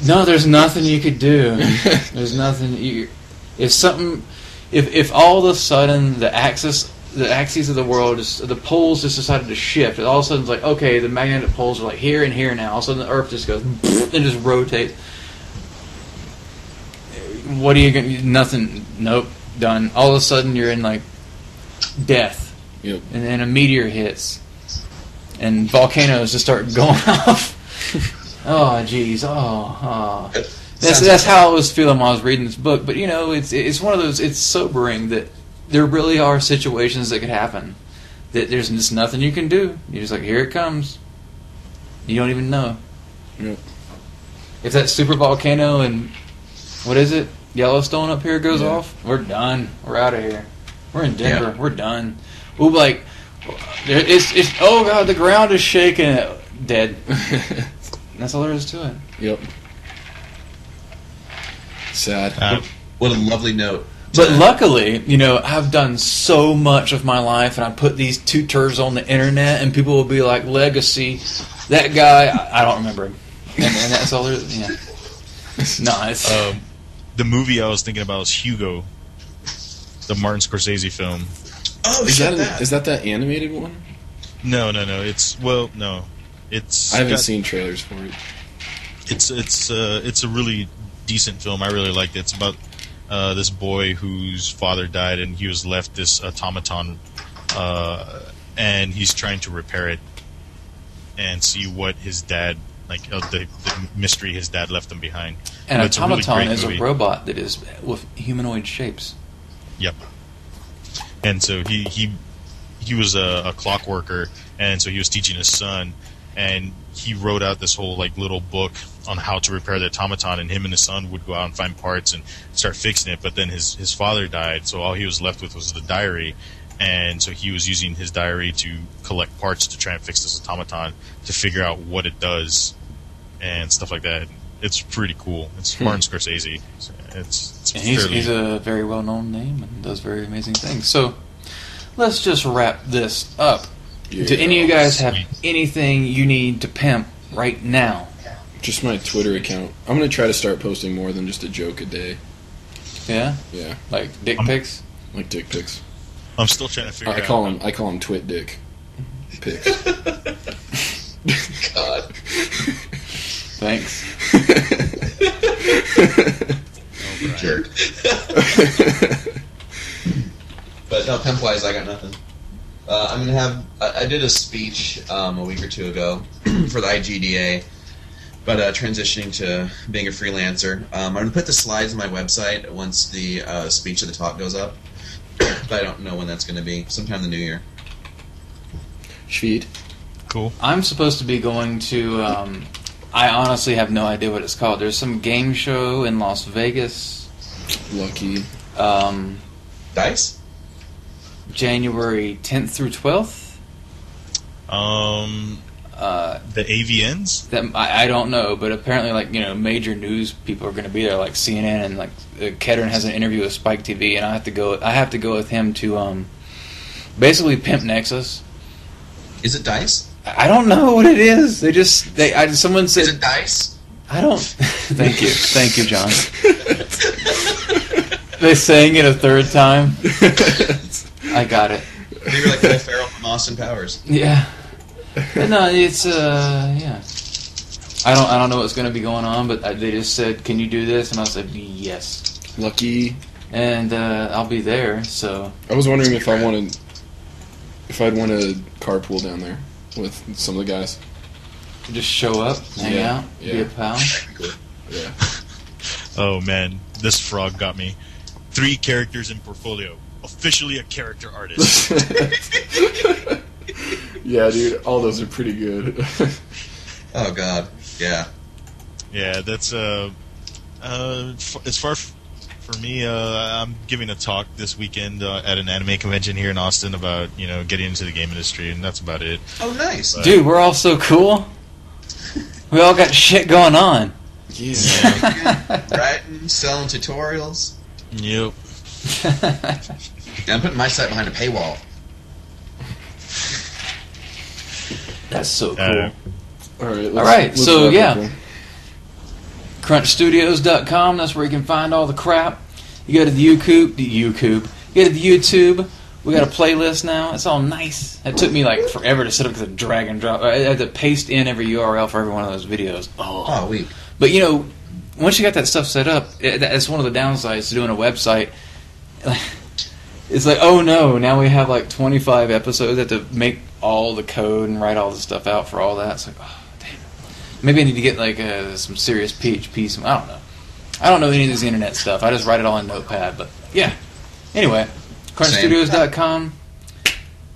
no, there's nothing you could do. There's nothing. If all of a sudden the axes of the world, the poles just decided to shift. All of a sudden it's like, okay, the magnetic poles are like here and here now. All of a sudden the Earth just goes and just rotates. What are you going to... Nothing. Nope. Done. All of a sudden you're in like death. Yep. And then a meteor hits. And volcanoes just start going off. Oh, jeez. Oh. That's how I was feeling while I was reading this book. But, it's one of those... It's sobering that there really are situations that could happen. That there's just nothing you can do. You're just like, here it comes. You don't even know. Yep. If that super volcano and... What is it? Yellowstone up here goes off. We're done. We're out of here. We're in Denver. Yeah. We're done. We'll be like, it's oh god, the ground is shaking. Dead. That's all there is to it. Yep. Sad. What a lovely note. But luckily, I've done so much of my life, and I put these two turds on the internet, and people will be like, legacy, that guy, I don't remember him. And that's all there is. Yeah. No, it's... the movie I was thinking about was Hugo, the Martin Scorsese film. Oh, is that animated one? No. It's I haven't seen trailers for it. It's a really decent film. I really liked it. It's about this boy whose father died, and he was left this automaton, and he's trying to repair it and see what his dad, the mystery his dad left him behind. An automaton is a robot that is with humanoid shapes. Yep. And so he was a clock worker, and so he was teaching his son, and he wrote out this whole little book on how to repair the automaton, and him and his son would go out and find parts and start fixing it. But then his father died, so all he was left with was the diary, and so he was using his diary to collect parts to try and fix this automaton, to figure out what it does and stuff like that. It's pretty cool. It's Martin Scorsese. He's a very well-known name and does very amazing things. So let's just wrap this up. Yeah. Do any of you guys have anything you need to pimp right now? Just my Twitter account. I'm gonna try to start posting more than just a joke a day. Yeah? Yeah, Like dick pics? like dick pics. I'm still trying to figure I out. call them twit dick pics. God. Thanks. Jerk. But no, pimp-wise, I got nothing. I'm gonna have. I did a speech a week or two ago for the IGDA, but transitioning to being a freelancer. I'm gonna put the slides on my website once the speech of the talk goes up, but I don't know when that's gonna be. Sometime in the new year. Sweet. Cool. I'm supposed to be going to. I honestly have no idea what it's called. There's some game show in Las Vegas. Lucky. Dice? January 10th through 12th. The AVNs? That I don't know, but apparently, like, you know, major news people are going to be there, like CNN, and like Kedron has an interview with Spike TV, and I have to go with him to basically pimp Nexus. Is it dice? I don't know what it is. Someone said Is it dice? I don't. Thank you, John. They sang it a third time. I got it. You were like Will Ferrell from Austin Powers. Yeah. But no, it's yeah. I don't know what's going to be going on, but they just said, "Can you do this?" And I said, "Yes." Lucky. And I'll be there. So I was wondering if I'd want to carpool down there with some of the guys. just show up, hang out, be a pal. Yeah. Oh man, this frog got me. 3 characters in portfolio. Officially a character artist. Yeah, dude, all those are pretty good. Oh god, yeah. Yeah, that's as far for me. I'm giving a talk this weekend at an anime convention here in Austin about getting into the game industry, and that's about it. Oh, nice, dude. We're all so cool. We all got shit going on. Yeah. Writing, selling tutorials. Yep. Yeah, I'm putting my site behind a paywall. That's so cool. All right. So yeah, CrunchStudios.com. That's where you can find all the crap. You go to the YouTube. You go to the YouTube. We got a playlist now. It's all nice. It took me like forever to set up because of drag and drop. I had to paste in every URL for every one of those videos. Oh, weak. But once you got that stuff set up, that's one of the downsides to doing a website. It's like, oh no, now we have like 25 episodes. I have to make all the code and write all the stuff out for all that. It's like, oh, damn. Maybe I need to get like some serious PHP. I don't know. I don't know any of this internet stuff. I just write it all in Notepad. But yeah. Anyway, CrunchStudios.com,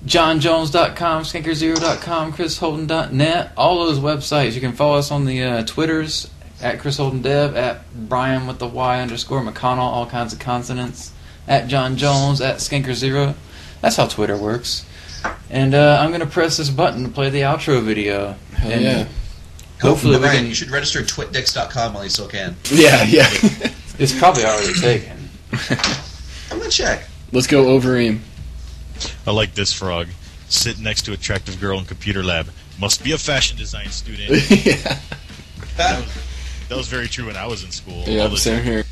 JohnJones.com, SkankerZero.com, ChrisHolden.net. All those websites. You can follow us on the Twitters at ChrisHoldenDev, at Brian with the Y_McConnell, all kinds of consonants. At John Jones, at Skanker0. That's how Twitter works. And I'm going to press this button to play the outro video. Hell yeah. Hopefully we Brian, can... you should register twitdicks.com while you still can. Yeah. It's probably already taken. I'm going to check. Let's go Overeem. I like this frog. Sit next to attractive girl in computer lab. Must be a fashion design student. Yeah. That was very true when I was in school. Yeah, same here.